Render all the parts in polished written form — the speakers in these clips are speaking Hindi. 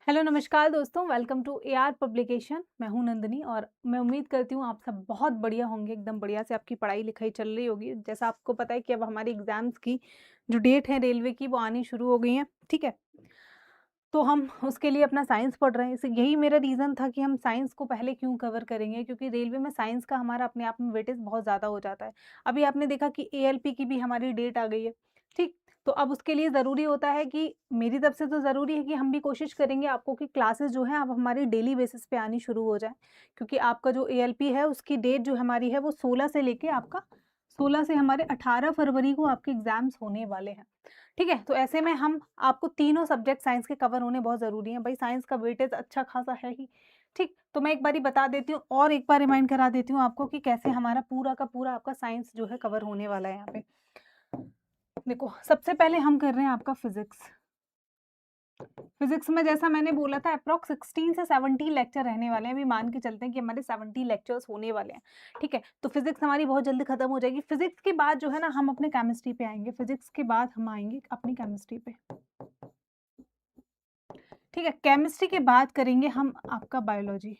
हेलो नमस्कार दोस्तों, वेलकम टू एआर पब्लिकेशन। मैं हूं नंदिनी और मैं उम्मीद करती हूं आप सब बहुत बढ़िया होंगे। एकदम बढ़िया से आपकी पढ़ाई लिखाई चल रही होगी। जैसा आपको पता है कि अब हमारी एग्जाम्स की जो डेट है रेलवे की वो आनी शुरू हो गई है। ठीक है, तो हम उसके लिए अपना साइंस पढ़ रहे हैं। यही मेरा रीज़न था कि हम साइंस को पहले क्यों कवर करेंगे, क्योंकि रेलवे में साइंस का हमारा अपने आप में वेटेज बहुत ज़्यादा हो जाता है। अभी आपने देखा कि एएलपी की भी हमारी डेट आ गई है। ठीक, तो अब उसके लिए ज़रूरी होता है कि मेरी तरफ से तो ज़रूरी है कि हम भी कोशिश करेंगे आपको कि क्लासेस जो हैं अब हमारी डेली बेसिस पे आनी शुरू हो जाए, क्योंकि आपका जो एएलपी है उसकी डेट जो हमारी है वो 16 से लेके आपका 16 से हमारे 18 फरवरी को आपके एग्जाम्स होने वाले हैं। ठीक है, तो ऐसे में हम आपको तीनों सब्जेक्ट साइंस के कवर होने बहुत ज़रूरी हैं। भई साइंस का वेटेज अच्छा खासा है ही। ठीक, तो मैं एक बारी बता देती हूँ और एक बार रिमाइंड करा देती हूँ आपको कि कैसे हमारा पूरा का पूरा आपका साइंस जो है कवर होने वाला है यहाँ पे। देखो, सबसे पहले हम कर रहे हैं आपका फिज़िक्स। फिज़िक्स में जैसा मैंने बोला था अप्रॉक्स 16 से 17 लेक्चर रहने वाले हैं। अभी मान के चलते हैं कि हमारे 70 लेक्चर्स होने वाले हैं। ठीक है, तो फिज़िक्स हमारी बहुत जल्दी खत्म हो जाएगी। फिज़िक्स के बाद जो है ना हम अपने केमिस्ट्री पे आएँगे। फिज़िक्स के बाद हम आएँगे अपनी केमिस्ट्री पे। ठीक है, केमिस्ट्री के बाद करेंगे हम आपका बायोलॉजी।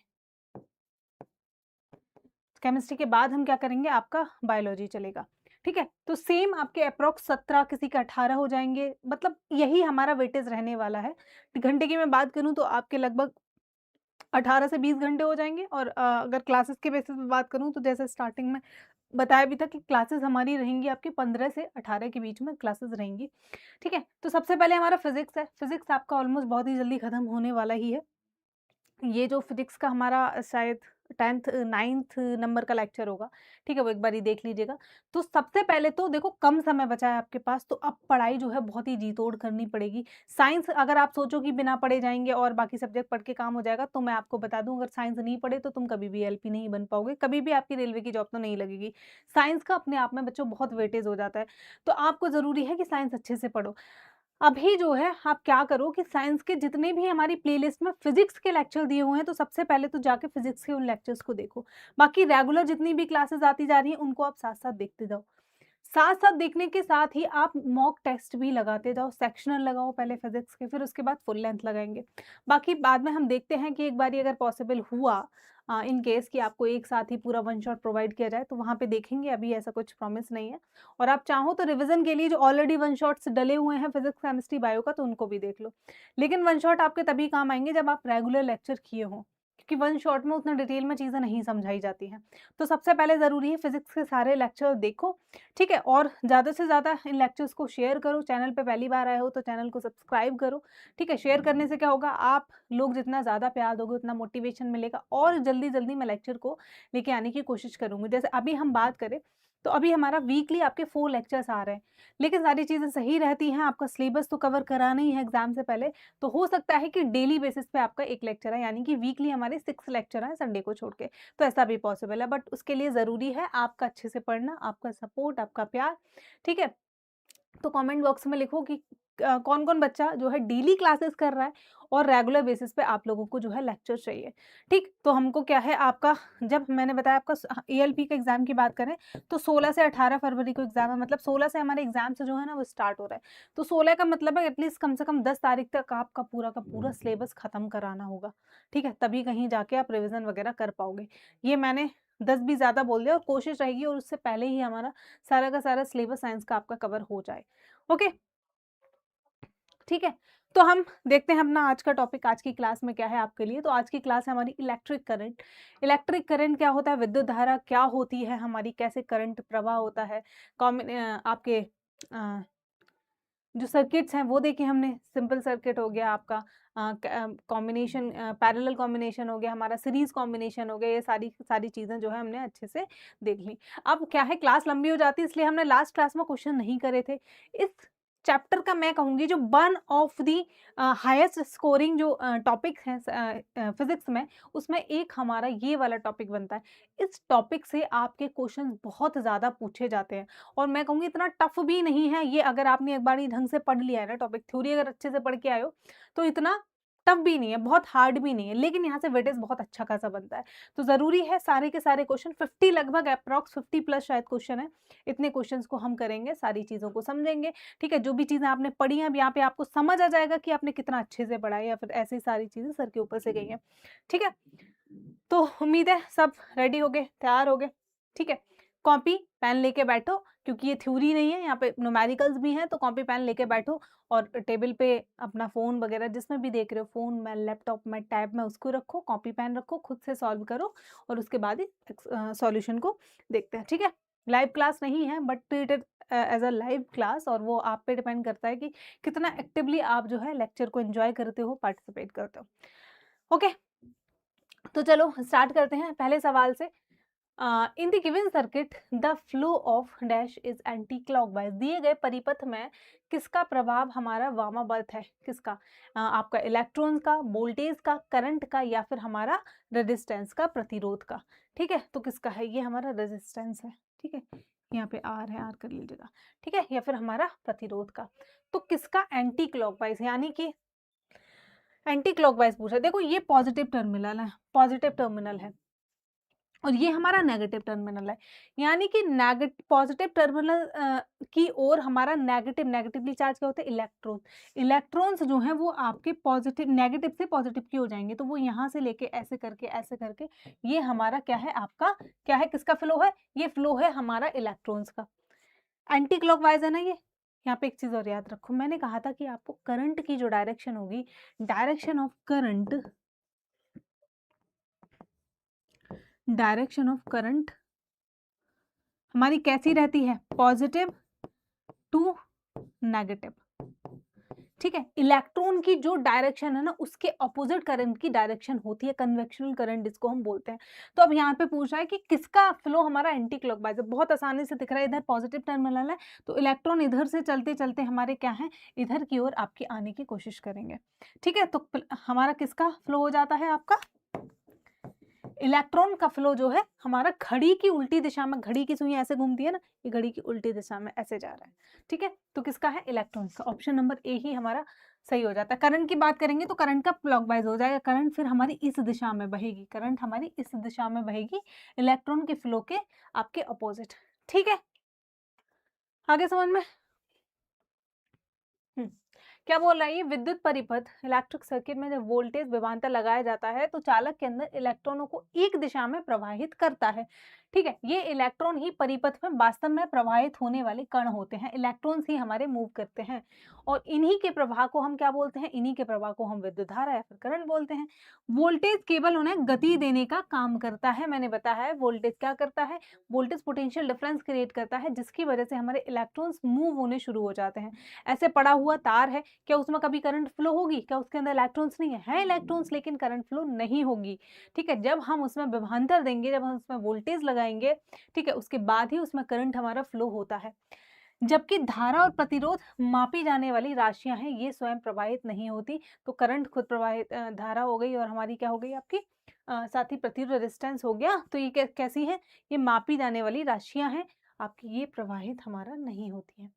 केमिस्ट्री के बाद हम क्या करेंगे, आपका बायोलॉजी चलेगा। ठीक है, तो सेम आपके अप्रॉक्स 17 किसी के 18 हो जाएँगे, मतलब यही हमारा वेटेज रहने वाला है। घंटे की मैं बात करूँ तो आपके लगभग 18 से 20 घंटे हो जाएँगे और अगर क्लासेस के बेसिस पे बात करूँ तो जैसे स्टार्टिंग में बताया भी था कि क्लासेस हमारी रहेंगी आपकी 15 से 18 के बीच में क्लासेस रहेंगी। ठीक है, तो सबसे पहले हमारा फिज़िक्स है। फिज़िक्स आपका ऑलमोस्ट बहुत ही जल्दी खत्म होने वाला ही है। ये जो फिज़िक्स का हमारा शायद 10th 9th नंबर का लेक्चर होगा, ठीक है? वो एक बारी देख लीजिएगा। तो सबसे पहले तो देखो कम समय बचा है आपके पास, तो अब पढ़ाई जो है बहुत ही जी-तोड़ करनी पड़ेगी। साइंस अगर आप सोचो कि बिना पढ़े जाएँगे और बाकी सब्जेक्ट पढ़ के काम हो जाएगा, तो मैं आपको बता दूँ अगर साइंस नहीं पढ़े तो तुम कभी भी एलपी नहीं बन पाओगे, कभी भी आपकी रेलवे की जॉब तो नहीं लगेगी। साइंस का अपने आप में बच्चों बहुत वेटेज हो जाता है, तो आपको ज़रूरी है कि साइंस अच्छे से पढ़ो। अभी जो है आप क्या करो कि साइंस के जितने भी हमारी प्लेलिस्ट में फिजिक्स के लेक्चर दिए हुए हैं, तो सबसे पहले तो जाके फिजिक्स के उन लेक्चर्स को देखो। बाकी रेगुलर जितनी भी क्लासेस आती जा रही हैं, उनको आप साथ-साथ देखते जाओ। साथ-साथ देखने के साथ ही आप मॉक टेस्ट भी लगाते जाओ, सेक्शनल लगाओ पहले फिजिक्स के, फिर उसके बाद फुल लेंथ लगाएँगे। बाकी बाद में हम देखते हैं कि एक बारी अगर पॉसिबल हुआ इन केस कि आपको एक साथ ही पूरा वन शॉट प्रोवाइड किया जाए, तो वहाँ पे देखेंगे, अभी ऐसा कुछ प्रॉमिस नहीं है। और आप चाहो तो रिवीजन के लिए जो ऑलरेडी वन शॉट्स डले हुए हैं फिजिक्स, केमिस्ट्री, बायो का, तो उनको भी देख लो। लेकिन वन शॉट आपके तभी काम आएँगे जब आप रेगुलर लेक्चर किए हों, क्योंकि वन शॉट में उतना डिटेल में चीज़ें नहीं समझाई जाती हैं। तो सबसे पहले ज़रूरी है फिजिक्स के सारे लेक्चर देखो, ठीक है? और ज़्यादा से ज़्यादा इन लेक्चर्स को शेयर करो। चैनल पे पहली बार आए हो तो चैनल को सब्सक्राइब करो, ठीक है? शेयर करने से क्या होगा, आप लोग जितना ज़्यादा प्यार दोगे उतना मोटिवेशन मिलेगा और जल्दी-जल्दी मैं लेक्चर को लेके आने की कोशिश करूँगी। जैसे अभी हम बात करें, तो अभी हमारा वीकली आपके 4 लेक्चर्स आ रहे हैं, लेकिन सारी चीज़ें सही रहती हैं, आपका सिलेबस तो कवर कराना ही है एग्ज़ाम से पहले, तो हो सकता है कि डेली बेसिस पे आपका 1 लेक्चर है, यानी कि वीकली हमारे 6 लेक्चर हैं संडे को छोड़ के। तो ऐसा भी पॉसिबल है, बट उसके लिए ज़रूरी है आपका अच्छे से पढ़ना, आपका सपोर्ट, आपका प्यार, ठीक है? तो कमेंट बॉक्स में लिखो कि कौन-कौन बच्चा जो है डेली क्लासेस कर रहा है और रेगुलर बेसिस पे आप लोगों को जो है लेक्चर चाहिए, ठीक? तो हमको क्या है आपका, जब मैंने बताया आपका एएलपी के एग्ज़ाम की बात करें, तो 16 से 18 फरवरी को एग्ज़ाम है, मतलब 16 से हमारे एग्ज़ाम्स जो है ना वो स्टार्ट हो रहा है। तो 16 का मतलब है एटलीस्ट कम से कम 10 तारीख तक आपका पूरा का पूरा सिलेबस खत्म कराना होगा, ठीक है? तभी कहीं जाके आप रिवीज़न वगैरह कर पाओगे। ये मैंने 10 भी ज़्यादा बोल दिया और कोशिश रहेगी और उससे पहले ही हमारा सारा का सारा सिलेबस साइंस का आपका कवर हो जाए। ओके, ठीक है? तो हम देखते हैं अपना आज का टॉपिक, आज की क्लास में क्या है आपके लिए। तो आज की क्लास है हमारी इलेक्ट्रिक करंट। इलेक्ट्रिक करंट क्या होता है, विद्युत धारा क्या होती है हमारी, कैसे करंट प्रवाह होता है, आपके जो सर्किट्स हैं वो देखे हमने। सिंपल सर्किट हो गया आपका, कॉम्बिनेशन, पैरेलल कॉम्बिनेशन हो गया हमारा, सीरीज कॉम्बिनेशन हो गया, ये सारी सारी चीज़ें जो है हमने अच्छे से देख ली। अब क्या है, क्लास लंबी हो जाती है इसलिए हमने लास्ट क्लास में क्वेश्चन नहीं करे थे। इस चैप्टर का मैं कहूँगी जो one of the highest scoring जो टॉपिक है फिजिक्स में, उसमें एक हमारा ये वाला टॉपिक बनता है। इस टॉपिक से आपके क्वेश्चन बहुत ज़्यादा पूछे जाते हैं और मैं कहूँगी इतना टफ भी नहीं है ये, अगर आपने एक बार ढंग से पढ़ लिया है ना टॉपिक, थ्योरी अगर अच्छे से पढ़ के आए हो तो इतना टफ भी नहीं है, बहुत हार्ड भी नहीं है, लेकिन यहाँ से वेटेज बहुत अच्छा खासा बनता है। तो ज़रूरी है सारे के सारे क्वेश्चन 50 लगभग अप्रॉक्स 50 प्लस शायद क्वेश्चन है, इतने क्वेश्चंस को हम करेंगे, सारी चीज़ों को समझेंगे, ठीक है। जो भी चीज़ें आपने पढ़ी हैं अब यहाँ पे आपको समझ आ जाएगा कि आपने कितना अच्छे से पढ़ा है या फिर ऐसी सारी चीज़ें सर के ऊपर से गई हैं, ठीक है। तो उम्मीद है सब रेडी हो गए, तैयार हो गए, ठीक है। कॉपी पेन लेके बैठो, क्योंकि ये थ्योरी नहीं है, यहाँ पे न्यूमेरिकल्स भी हैं, तो कॉपी पेन लेके बैठो और टेबल पे अपना फ़ोन वगैरह जिसमें भी देख रहे हो, फ़ोन में, लैपटॉप में, टैब में, उसको रखो, कॉपी पेन रखो, खुद से सॉल्व करो और उसके बाद ही सॉल्यूशन को देखते हैं, ठीक है। लाइव क्लास नहीं है but treat it as a live class, और वो आप पे डिपेंड करता है कि कितना एक्टिवली आप जो है लेक्चर को एंजॉय करते हो, पार्टिसिपेट करते हो। ओके, तो चलो स्टार्ट करते हैं पहले सवाल से। In the given circuit the flow of dash is anti clockwise. दिए गए परिपथ में किसका प्रभाव हमारा वामावर्त है, किसका? आपका इलेक्ट्रॉन का, वोल्टेज का, करंट का, या फिर हमारा रेजिस्टेंस का, प्रतिरोध का, ठीक है। तो किसका है? ये हमारा रेजिस्टेंस है, ठीक है। यहाँ पे आर है, आर कर लीजिएगा, ठीक है। या फिर हमारा प्रतिरोध का। तो किसका एंटी क्लॉकवाइज, यानी कि एंटी क्लॉकवाइज पूछा। देखो ये पॉजिटिव टर्मिनल है, पॉजिटिव टर्मिनल है, और ये हमारा नेगेटिव टर्मिनल है, यानी कि पॉजिटिव टर्मिनल की ओर हमारा नेगेटिवली चार्ज क्या होते हैं? इलेक्ट्रॉन। इलेक्ट्रॉन्स जो हैं वो आपके पॉजिटिव, नेगेटिव से पॉजिटिव की हो जाएंगे, तो वो यहाँ से लेके ऐसे करके ये हमारा क्या है? आपका क्या है? किसका फ्लो है? ये फ्लो है हमारा इलेक्ट्रॉन्स का। एंटी क्लॉकवाइज है ना ये। यहाँ पे एक चीज और याद रखो, मैंने कहा था कि आपको करंट की जो डायरेक्शन होगी, डायरेक्शन ऑफ करंट हमारी कैसी रहती है? पॉजिटिव टू नेगेटिव, ठीक है। इलेक्ट्रॉन की जो डायरेक्शन है ना, उसके ऑपोजिट करंट की डायरेक्शन होती है, कन्वेक्शनल करंट जिसको हम बोलते हैं। तो अब यहाँ पे पूछ रहा है कि किसका फ्लो हमारा एंटी क्लॉकवाइज है। बहुत आसानी से दिख रहा है, इधर पॉजिटिव टर्मिनल है, तो इलेक्ट्रॉन इधर से चलते चलते हमारे क्या है? इधर की ओर आपके आने की कोशिश करेंगे, ठीक है। तो हमारा किसका फ्लो हो जाता है? आपका इलेक्ट्रॉन का फ्लो जो है हमारा घड़ी की उल्टी दिशा में, घड़ी की सुई ऐसे घूमती है ना, ये घड़ी की उल्टी दिशा में ऐसे जा रहा है, ठीक है। तो किसका है? इलेक्ट्रॉन का। ऑप्शन नंबर ए ही हमारा सही हो जाता है। करंट की बात करेंगे तो करंट का क्लॉकवाइज हो जाएगा, करंट फिर हमारी इस दिशा में बहेगी, करंट हमारी इस दिशा में बहेगी, इलेक्ट्रॉन के फ्लो के आपके अपोजिट, ठीक है। आगे समझ में? क्या बोल रहा है ये? विद्युत परिपथ इलेक्ट्रिक सर्किट में जब वोल्टेज विभवांतर लगाया जाता है तो चालक के अंदर इलेक्ट्रॉनों को एक दिशा में प्रवाहित करता है, ठीक है। ये इलेक्ट्रॉन ही परिपथ में वास्तव में प्रवाहित होने वाले कण होते हैं, इलेक्ट्रॉन्स ही हमारे मूव करते हैं, और इन्हीं के प्रवाह को हम क्या बोलते हैं? इन्हीं के प्रवाह को हम विद्युत धारा या फिर करंट बोलते हैं। वोल्टेज केवल उन्हें गति देने का काम करता है, मैंने बताया है वोल्टेज क्या करता है? वोल्टेज पोटेंशियल डिफरेंस क्रिएट करता है, जिसकी वजह से हमारे इलेक्ट्रॉन्स मूव होने शुरू हो जाते हैं। ऐसे पड़ा हुआ तार है, क्या उसमें कभी करंट फ्लो होगी? क्या उसके अंदर इलेक्ट्रॉन्स नहीं है? है इलेक्ट्रॉन्स, लेकिन करंट फ्लो नहीं होगी, ठीक है। जब हम उसमें विभवांतर देंगे, जब हम उसमें वोल्टेज लगाएंगे, ठीक है, उसके बाद ही उसमें करंट हमारा फ्लो होता है। जबकि धारा और प्रतिरोध मापी जाने वाली राशियां हैं, ये स्वयं प्रवाहित नहीं होती। तो करंट खुद प्रवाहित, धारा हो गई, और हमारी क्या हो गई? आपकी साथ ही प्रतिरोध रेजिस्टेंस हो गया। तो ये कैसी है? ये मापी जाने वाली राशियां हैं आपकी, ये प्रवाहित हमारा नहीं होती है।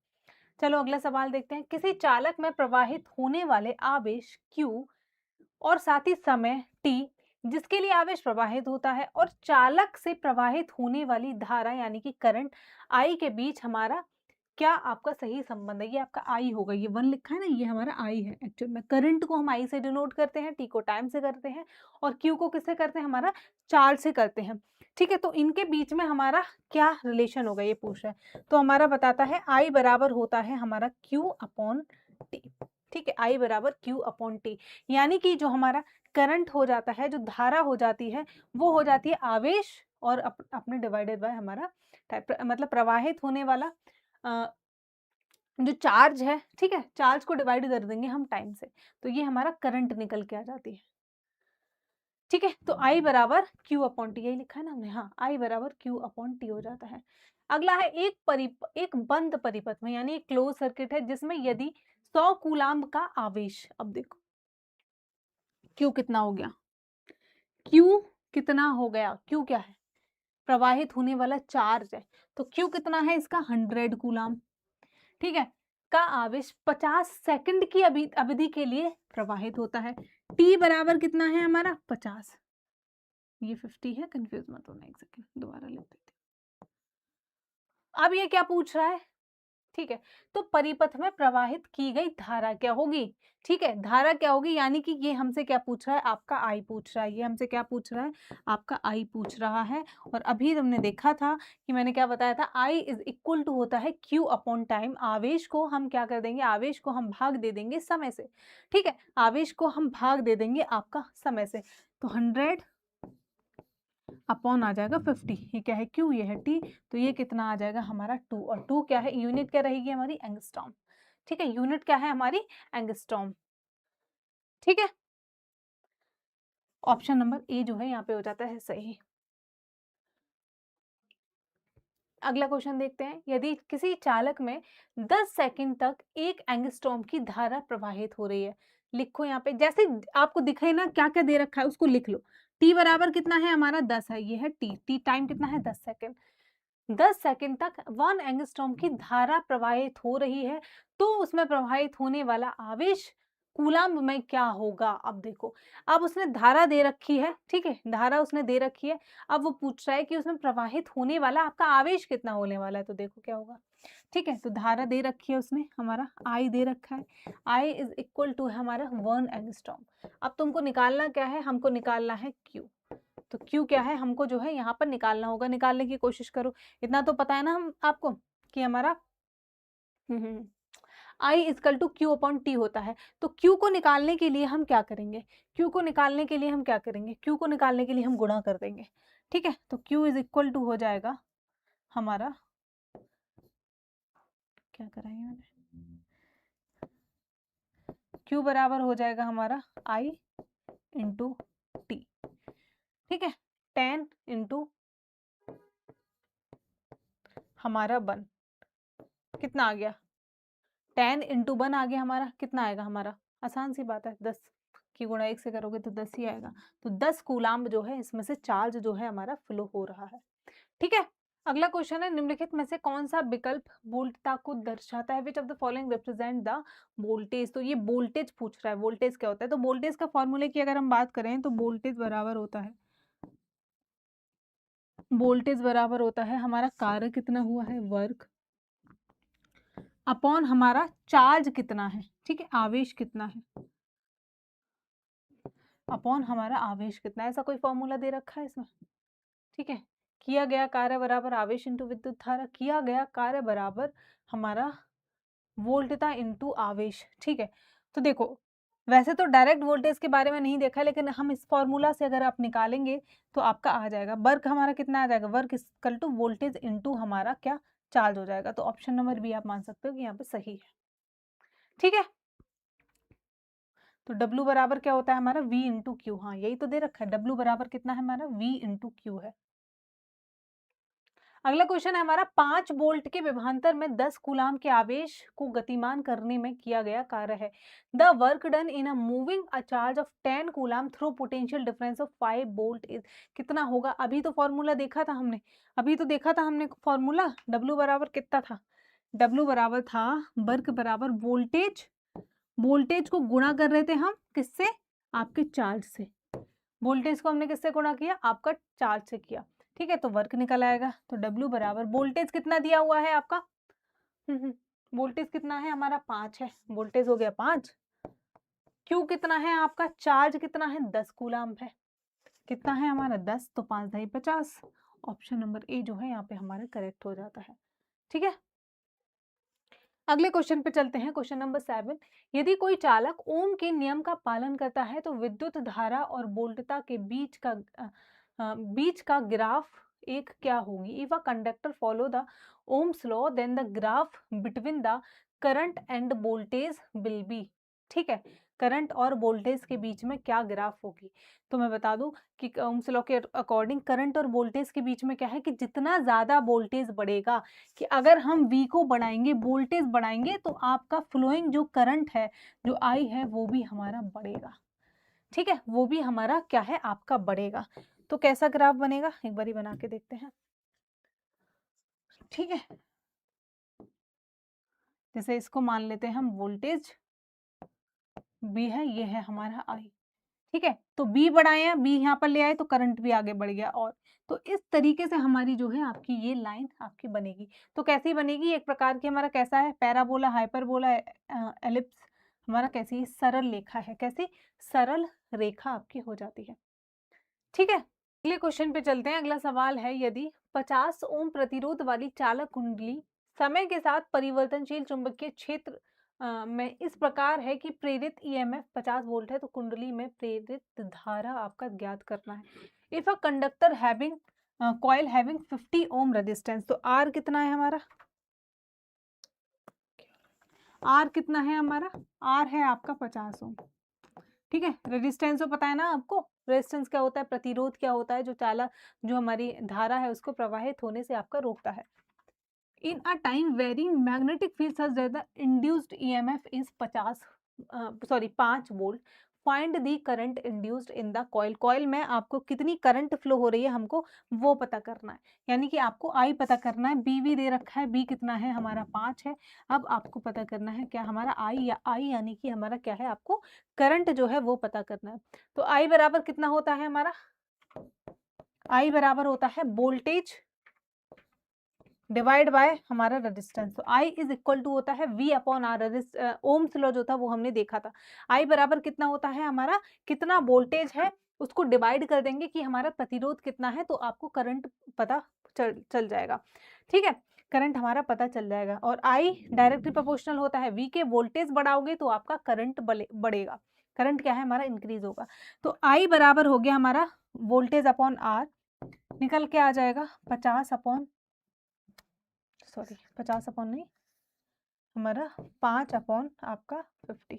चलो अगला सवाल देखते हैं। किसी चालक में प्रवाहित होने वाले आवेश Q और साथ ही समय T, जिसके लिए आवेश प्रवाहित होता है, और चालक से प्रवाहित होने वाली धारा यानी कि करंट I के बीच हमारा क्या आपका सही संबंध है? ये आपका I होगा, ये 1 लिखा है ना, ये हमारा I है एक्चुअल में। करंट को हम I से डिनोट करते हैं, T को टाइम से करते हैं, और Q को किससे करते हैं? हमारा चार्ज से करते हैं, ठीक है। तो इनके बीच में हमारा क्या रिलेशन होगा, ये पूछ रहा है। तो हमारा बताता है I बराबर होता है हमारा Q अपॉन T, ठीक है। I बराबर Q अपॉन T, यानी कि जो हमारा करंट हो जाता है, जो धारा हो जाती है, वो हो जाती है आवेश और अपने डिवाइडेड बाय हमारा टाइप, मतलब प्रवाहित होने वाला जो चार्ज है, ठीक है, चार्ज को डिवाइड कर देंगे हम टाइम से, तो ये हमारा करंट निकल के आ जाती है, ठीक है। तो I बराबर Q अपॉन टी, यही लिखा है ना हमने, हाँ, I बराबर Q अपॉन टी हो जाता है। अगला है एक बंद परिपथ में, यानी एक क्लोज सर्किट है, जिसमें यदि 100 कूलाम्ब का आवेश, अब देखो Q कितना हो गया? Q कितना हो गया? Q क्या है? प्रवाहित होने वाला चार्ज है, तो Q कितना है इसका? 100 कूलाम्ब, ठीक है। का आवेश 50 सेकंड की अवधि के लिए प्रवाहित होता है। टी बराबर कितना है हमारा 50, ये 50 है, कंफ्यूज मत होना, एक सेकंड दोबारा लिख देते। अब ये क्या पूछ रहा है, ठीक है, तो परिपथ में प्रवाहित की गई धारा क्या होगी, ठीक है, धारा क्या होगी, यानी कि ये हमसे क्या पूछ रहा है, आपका आई पूछ रहा है, ये हमसे क्या पूछ रहा है, आपका आई पूछ रहा है। और अभी तुमने देखा था कि मैंने क्या बताया था, आई इज इक्वल टू होता है क्यू अपॉन टाइम। आवेश को हम क्या कर देंगे, आवेश को हम भाग दे देंगे समय से, ठीक है, आवेश को हम भाग दे देंगे आपका समय से। तो 100 अपॉन आ जाएगा 50, ये क्या है क्यू, ये है टी, तो ये कितना आ जाएगा हमारा 2, और 2 क्या है, यूनिट क्या रहेगी हमारी, एंगस्ट्रॉम, ठीक है, यूनिट क्या है हमारी, एंगस्ट्रॉम, ठीक है। ऑप्शन नंबर ए जो है यहाँ पे हो जाता है सही। अगला क्वेश्चन देखते हैं, यदि किसी चालक में 10 सेकंड तक 1 एंगस्ट्रॉम की धारा प्रवाहित हो रही है, लिखो यहाँ पे जैसे आपको दिखे ना क्या क्या दे रखा है उसको लिख लो। टी बराबर कितना है हमारा 10 है, ये है टी, टी टाइम कितना है 10 सेकंड। 10 सेकंड तक 1 एंगस्ट्रॉम की धारा प्रवाहित हो रही है, तो उसमें प्रवाहित होने वाला आवेश कूलाम्ब में क्या होगा। अब देखो, अब उसने धारा दे रखी है, ठीक है, धारा उसने दे रखी है, अब वो पूछ रहा है कि उसमें प्रवाहित होने वाला आपका आवेश कितना होने वाला है, तो देखो क्या होगा, ठीक है, तो धारा दे रखी है उसने, हमारा आई दे रखा है, आई इज इक्वल टू है हमारा 1 एंगस्ट्रॉम। अब तुमको निकालना क्या है, हमको निकालना है क्यू, तो क्यू क्या है हमको जो है यहाँ पर निकालना होगा, निकालने की कोशिश करो। इतना तो पता है ना हम आपको कि हमारा I is equal to Q upon t होता है। तो क्यू को निकालने के लिए हम क्या करेंगे, क्यू को निकालने के लिए हम क्या करेंगे, क्यू को निकालने के लिए हम गुणा कर देंगे, ठीक है, तो क्यू इज इक्वल टू हो जाएगा हमारा, क्या कराएंगे मैंने, क्यू बराबर हो जाएगा हमारा आई इंटू टी, ठीक है, 10 इंटू हमारा 1 कितना आ गया, 10 इंटू 1 आ गया हमारा, कितना आएगा हमारा, आसान सी बात है 10 की गुणा 1 से करोगे तो 10 ही आएगा। तो 10 कूलाम्ब जो है इसमें से चार्ज जो है हमारा फ्लो हो रहा है, ठीक है। अगला क्वेश्चन है, निम्नलिखित में से कौन सा विकल्प वोल्टता को दर्शाता है, which of the following represent the voltage. तो ये वोल्टेज पूछ रहा है, वोल्टेज क्या होता है, तो वोल्टेज का फॉर्मूले की अगर हम बात करें तो वोल्टेज बराबर होता है, वोल्टेज बराबर होता है हमारा कार्य कितना हुआ है, वर्क अपॉन हमारा चार्ज कितना है, ठीक है, आवेश कितना है, अपॉन हमारा आवेश कितना है, ऐसा कोई फॉर्मूला दे रखा है इसमें, ठीक है। किया गया कार्य बराबर आवेश इंटू विद्युत धारा, किया गया कार्य बराबर हमारा वोल्टता इंटू आवेश, ठीक है। तो देखो वैसे तो डायरेक्ट वोल्टेज के बारे में नहीं देखा, लेकिन हम इस फॉर्मूला से अगर आप निकालेंगे तो आपका आ जाएगा, वर्क हमारा कितना आ जाएगा, work equal to voltage into हमारा क्या चार्ज हो जाएगा। तो ऑप्शन नंबर बी आप मान सकते हो कि यहाँ पे सही है, ठीक है। तो W बराबर क्या होता है हमारा V इंटू क्यू, हाँ यही तो दे रखा है, W बराबर कितना है हमारा V इंटू क्यू है। अगला क्वेश्चन है हमारा, 5 वोल्ट के विभवांतर में 10 कूलाम के आवेश को गतिमान करने में किया गया कार्य है। The work done in a moving a charge of 10 coulomb through potential difference of 5 volt is कितना होगा। अभी तो फॉर्मूला देखा था हमने, अभी तो देखा था हमने फॉर्मूला, W बराबर कितना था, W बराबर था वर्क बराबर वोल्टेज, वोल्टेज को गुणा कर रहे थे हम किससे, आपके चार्ज से, वोल्टेज को हमने किससे गुणा किया, आपका चार्ज से किया, ठीक है, तो वर्क निकल आएगा। तो W बराबर वोल्टेज कितना दिया हुआ है आपका, वोल्टेज कितना है हमारा 5 है, वोल्टेज हो गया 5, क्यू कितना है आपका, चार्ज कितना है 10 कूलाम है, कितना है हमारा 10, तो 5 ढाई 50, ऑप्शन नंबर ए जो है यहाँ पे हमारा करेक्ट हो जाता है, ठीक है। अगले क्वेश्चन पे चलते हैं, क्वेश्चन नंबर 7, यदि कोई चालक ओम के नियम का पालन करता है तो विद्युत धारा और वोल्टता के बीच का ग्राफ एक क्या होगी। If a conductor follow the Ohm's law then the graph between the current and voltage will be, ठीक है, करंट और वोल्टेज के बीच में क्या ग्राफ होगी। तो मैं बता दूं कि ओम्स लॉ के अकॉर्डिंग करंट और वोल्टेज के बीच में क्या है कि जितना ज्यादा वोल्टेज बढ़ेगा, कि अगर हम V को बढ़ाएंगे, वोल्टेज बढ़ाएंगे, तो आपका फ्लोइंग जो करंट है, जो I है, वो भी हमारा बढ़ेगा, ठीक है, वो भी हमारा क्या है आपका बढ़ेगा। तो कैसा ग्राफ बनेगा एक बारी बना के देखते हैं, ठीक है। जैसे इसको मान लेते हैं हम वोल्टेज बी है, ये है हमारा आई, ठीक है। तो बी बढ़ाया, बी यहाँ पर ले आए तो करंट भी आगे बढ़ गया। और तो इस तरीके से हमारी जो है आपकी ये लाइन आपकी बनेगी। तो कैसी बनेगी, एक प्रकार की हमारा कैसा है, पैराबोला, हाइपरबोला, एलिप्स, हमारा कैसी सरल रेखा है, कैसी सरल रेखा आपकी हो जाती है, ठीक है। अगले क्वेश्चन पे चलते हैं। अगला सवाल है, यदि 50 ओम प्रतिरोध वाली चालक कुंडली समय के साथ परिवर्तनशील चुंबकीय क्षेत्र में इस प्रकार है कि प्रेरित ईएमएफ 50 वोल्ट है, तो कुंडली में प्रेरित धारा आपका ज्ञात करना है। If a conductor having coil having 50 ohm resistance, तो आर कितना है हमारा, आर कितना है हमारा, आर है आपका 50 ओम, ठीक है। रेजिस्टेंस तो पता है ना आपको, रेजिस्टेंस क्या होता है, प्रतिरोध क्या होता है, जो चालक, जो हमारी धारा है उसको प्रवाहित होने से आपका रोकता है। In a time varying magnetic field such that the induced EMF is 5 volt, find the current induced in the coil. Coil में आपको कितनी करंट फ्लो हो रही है हमको वो पता करना है, यानी कि आपको आई पता करना है, बी भी दे रखा है, बी कितना है हमारा 5 है। अब आपको पता करना है क्या हमारा आई, या आई यानी कि हमारा क्या है, आपको करंट जो है वो पता करना है। तो आई बराबर कितना होता है हमारा, आई बराबर होता है वोल्टेज डिवाइड बाय हमारा रेजिस्टेंस। तो आई इज इक्वल टू होता है V upon R, Ohm's law जो था वो हमने देखा था। आई बराबर कितना होता है हमारा, कितना वोल्टेज है उसको डिवाइड कर देंगे कि हमारा प्रतिरोध कितना है, तो आपको करंट पता चल जाएगा, ठीक है। करंट हमारा पता चल जाएगा। और आई डायरेक्टली प्रोपोर्शनल होता है वी के, वोल्टेज बढ़ाओगे तो आपका करंट बढ़ेगा, करंट क्या है हमारा इंक्रीज होगा। तो आई बराबर हो गया हमारा वोल्टेज अपॉन आर, निकल के आ जाएगा 50 अपॉन नहीं, हमारा 5 अपॉन आपका 50,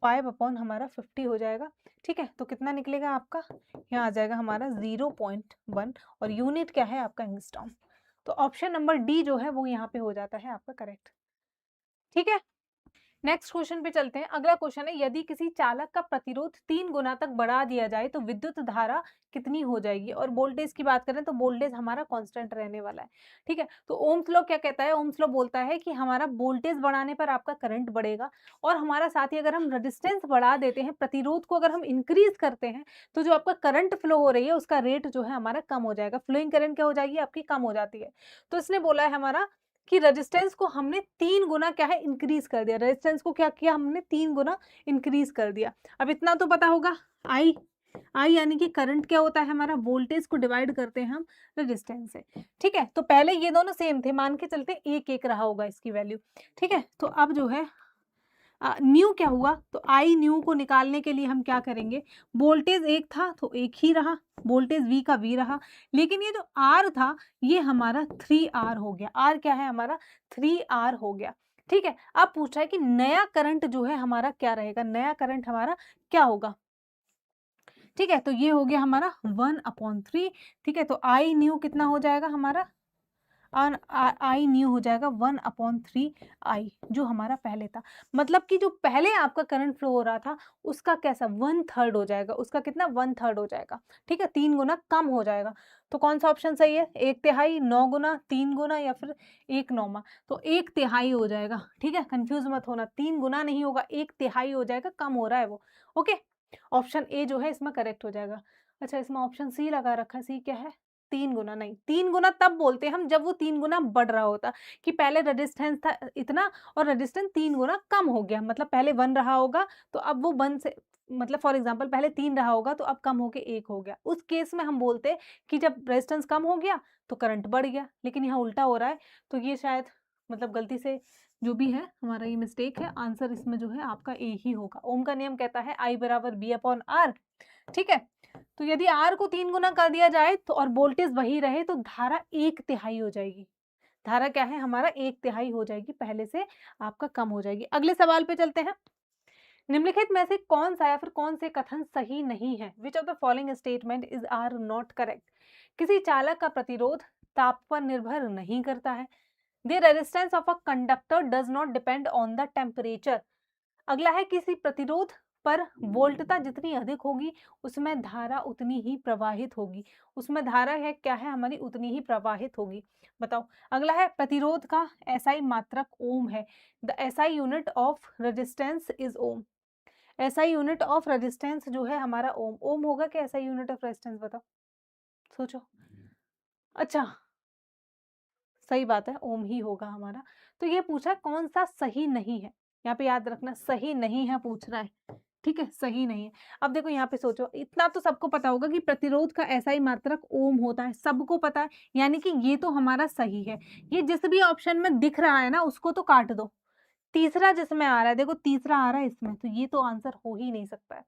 5 अपॉन हमारा 50 हो जाएगा, ठीक है। तो कितना निकलेगा आपका, यहाँ आ जाएगा हमारा 0.1, और यूनिट क्या है आपका एंगस्ट्रॉम। तो ऑप्शन नंबर डी जो है वो यहाँ पे हो जाता है आपका करेक्ट, ठीक है। नेक्स्ट क्वेश्चन पे चलते हैं। अगला क्वेश्चन है, यदि किसी चालक का प्रतिरोध 3 गुना तक बढ़ा दिया जाए तो विद्युत धारा कितनी हो जाएगी। और वोल्टेज की बात करें तो वोल्टेज हमारा कांस्टेंट रहने वाला है, ठीक है। तो ओम्स लॉ क्या कहता है, ओम्स लॉ बोलता है कि हमारा वोल्टेज बढ़ाने पर आपका करंट बढ़ेगा, और हमारा साथ ही अगर हम रेजिस्टेंस बढ़ा देते हैं, प्रतिरोध को अगर हम इंक्रीज करते हैं, तो जो आपका करंट फ्लो हो रही है उसका रेट जो है हमारा कम हो जाएगा, फ्लोइंग करंट क्या हो जाएगी आपकी, कम हो जाती है। तो इसने बोला है हमारा कि रेजिस्टेंस को हमने 3 गुना क्या है इंक्रीज कर दिया, रेजिस्टेंस को क्या किया हमने 3 गुना इंक्रीज कर दिया। अब इतना तो पता होगा, आई आई यानी कि करंट क्या होता है हमारा, वोल्टेज को डिवाइड करते हैं हम रेजिस्टेंस से, ठीक है। तो पहले ये दोनों सेम थे, मान के चलते एक एक रहा होगा इसकी वैल्यू, ठीक है। तो अब जो है न्यू क्या हुआ, तो आई न्यू को निकालने के लिए हम क्या करेंगे, वोल्टेज एक था तो एक ही रहा, वोल्टेज वी का वी रहा, लेकिन ये जो आर था ये हमारा 3R हो गया, आर क्या है हमारा 3R हो गया, ठीक है। अब पूछ रहा है कि नया करंट जो है हमारा क्या रहेगा, नया करंट हमारा क्या होगा, ठीक है। तो ये हो गया हमारा 1/3, ठीक है। तो आई न्यू कितना हो जाएगा हमारा, आई न्यू हो जाएगा 1/3 आई, जो हमारा पहले था, मतलब कि जो पहले आपका करंट फ्लो हो रहा था उसका कैसा 1/3 हो जाएगा, उसका कितना 1/3 हो जाएगा, ठीक है, 3 गुना कम हो जाएगा। तो कौन सा ऑप्शन सही है, 1/3, 9 गुना, 3 गुना, या फिर 1/9? तो 1/3 हो जाएगा, ठीक है, कंफ्यूज मत होना, 3 गुना नहीं होगा, 1/3 हो जाएगा, कम हो रहा है वो, ओके। ऑप्शन ए जो है इसमें करेक्ट हो जाएगा। अच्छा, इसमें ऑप्शन सी लगा रखा है, सी क्या है, 3 गुना, नहीं 3 गुना तब बोलते हैं हम जब वो 3 गुना बढ़ रहा होता, कि पहले रेजिस्टेंस था इतना और रेजिस्टेंस 3 गुना कम हो गया, मतलब पहले 1 रहा होगा तो अब वो 1 से, मतलब फॉर एग्जांपल पहले 3 रहा होगा तो अब कम होके 1 हो गया, उस केस में हम बोलते कि जब रेजिस्टेंस कम हो गया तो करंट बढ़ गया, लेकिन यहाँ उल्टा हो रहा है, तो ये शायद मतलब गलती से जो भी है हमारा ये मिस्टेक है, आंसर इसमें जो है आपका ए ही होगा। ओम का नियम कहता है आई बराबर बी अपॉन आर, ठीक है। तो यदि आर को 3 गुना कर दिया जाए तो और वोल्टेज वही रहे तो धारा 1/3 हो जाएगी, धारा क्या है हमारा 1/3 हो जाएगी, पहले से आपका कम हो जाएगी। अगले सवाल पे चलते हैं। निम्नलिखित में से कौन सा या फिर कौन से कथन सही नहीं है, which of the following statement is are not correct. किसी चालक का प्रतिरोध ताप पर निर्भर नहीं करता है, the resistance of a conductor does not depend on the temperature. अगला है किसी प्रतिरोध पर वोल्टता जितनी अधिक होगी उसमें धारा उतनी ही प्रवाहित होगी। उसमें धारा है क्या है हमारी, उतनी ही प्रवाहित होगी। बताओ। अगला है प्रतिरोध का एसआई मात्रक ओम है। The SI unit of resistance is ohm. SI unit of resistance जो है हमारा ओम। ओम होगा क्या एसआई यूनिट ऑफ रेजिस्टेंस, बताओ, सोचो। अच्छा, सही बात है, ओम ही होगा हमारा। तो ये पूछा कौन सा सही नहीं है, यहाँ पे याद रखना सही नहीं है पूछ रहा है। ठीक है, सही नहीं है। अब देखो यहाँ पे सोचो, इतना तो सबको पता होगा कि प्रतिरोध का एसआई मात्रक ओम होता है, सबको पता है, यानी कि ये तो हमारा सही है। ये जिस भी ऑप्शन में दिख रहा है ना उसको तो काट दो। तीसरा जिसमें आ रहा है, देखो तीसरा आ रहा है इसमें, तो ये तो आंसर हो ही नहीं सकता है।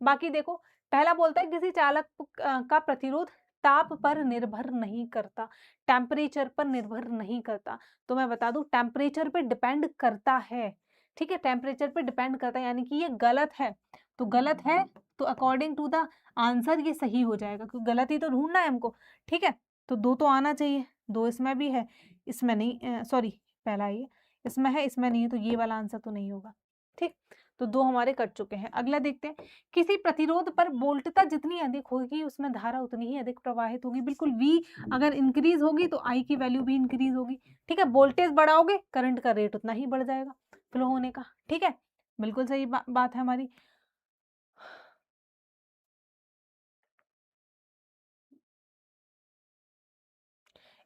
बाकी देखो, पहला बोलता है किसी चालक का प्रतिरोध ताप पर निर्भर नहीं करता, टेम्परेचर पर निर्भर नहीं करता। तो मैं बता दूं टेम्परेचर पे डिपेंड करता है। ठीक है, टेम्परेचर पे डिपेंड करता है, यानी कि ये गलत है। तो गलत है, तो अकॉर्डिंग टू द आंसर ये सही हो जाएगा, क्योंकि गलत ही तो ढूंढना है हमको। ठीक है, तो 2 तो आना चाहिए, 2 इसमें भी है, इसमें नहीं, सॉरी, पहला ये इसमें है, इसमें नहीं है, तो ये वाला आंसर तो नहीं होगा। ठीक, तो 2 हमारे कट चुके हैं। अगला देखते हैं, किसी प्रतिरोध पर वोल्टता जितनी अधिक होगी उसमें धारा उतनी ही अधिक प्रवाहित होगी। बिल्कुल, V अगर इंक्रीज होगी तो I की वैल्यू भी इंक्रीज होगी। ठीक है, वोल्टेज बढ़ाओगे करंट का रेट उतना ही बढ़ जाएगा फ्लो होने का। ठीक है, बिल्कुल सही बात है हमारी।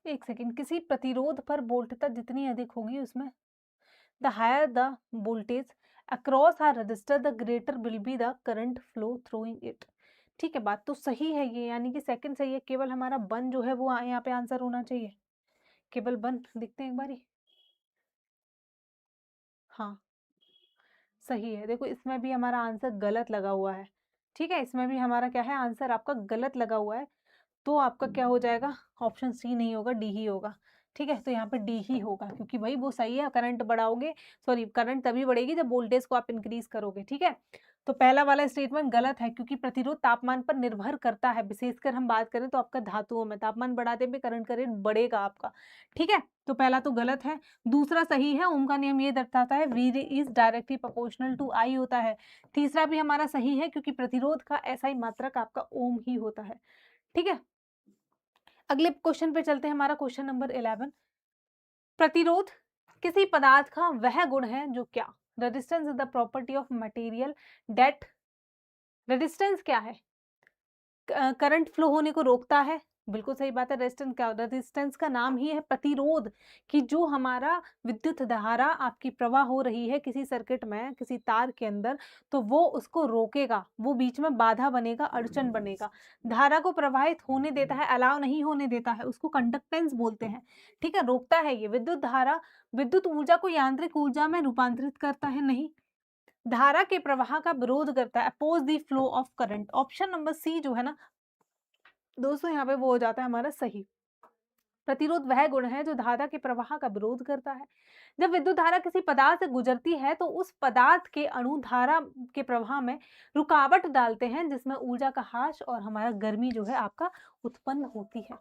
एक सेकेंड, किसी प्रतिरोध पर वोल्टता जितनी अधिक होगी उसमें the higher the voltage across a resistor the greater will be the current flow through it। ठीक है, बात तो सही है ये, यानी कि सेकंड सही है। केवल हमारा वन जो है वो यहाँ पे आंसर होना चाहिए, केवल वन। देखते हैं एक बारी। हाँ, सही है। देखो इसमें भी हमारा आंसर गलत लगा हुआ है। ठीक है, इसमें भी हमारा क्या है, आंसर आपका गलत लगा हुआ है। तो आपका क्या हो जाएगा, ऑप्शन सी नहीं होगा, डी ही होगा। ठीक है, तो यहाँ पे डी ही होगा, क्योंकि भाई वो सही है, करंट बढ़ाओगे, सॉरी करंट तभी बढ़ेगी जब वोल्टेज को आप इंक्रीज करोगे। ठीक है, तो पहला वाला स्टेटमेंट गलत है, क्योंकि प्रतिरोध तापमान पर निर्भर करता है। विशेषकर हम बात करें तो आपका धातुओं में तापमान बढ़ाते भी करंट का रेट बढ़ेगा आपका। ठीक है, तो पहला तो गलत है। दूसरा सही है, ओम का नियम ये दर्शाता है V is directly proportional to I होता है। तीसरा भी हमारा सही है, क्योंकि प्रतिरोध का SI मात्रक आपका ओम ही होता है। ठीक है, अगले क्वेश्चन पे चलते हैं, हमारा क्वेश्चन नंबर 11। प्रतिरोध किसी पदार्थ का वह गुण है जो क्या, resistance is the property of material that, resistance क्या है, करंट फ्लो होने को रोकता है। बिल्कुल सही बात है। रेजिस्टेंस क्या, रेजिस्टेंस का नाम ही है प्रतिरोध, कि जो हमारा विद्युत धारा आपकी प्रवाह हो रही है किसी सर्किट में, किसी तार के अंदर, तो वो उसको रोकेगा, वो बीच में बाधा बनेगा, अड़चन बनेगा, धारा को प्रवाहित होने देता है, अलाउ नहीं होने देता है, उसको कंडक्टेंस बोलते हैं। ठीक है, रोकता है ये। विद्युत धारा विद्युत ऊर्जा को यांत्रिक ऊर्जा में रूपांतरित करता है, नहीं। धारा के प्रवाह का विरोध करता है, oppose the flow of current. Option number C जो है ना दोस्तों, यहाँ पे वो हो जाता है हमारा सही। प्रतिरोध वह गुण है जो धारा के प्रवाह का विरोध करता है। जब विद्युत धारा किसी पदार्थ से गुजरती है तो उस पदार्थ के अणु धारा के प्रवाह में रुकावट डालते हैं, जिसमें ऊर्जा का ह्रास और हमारा गर्मी जो है आपका उत्पन्न होती है।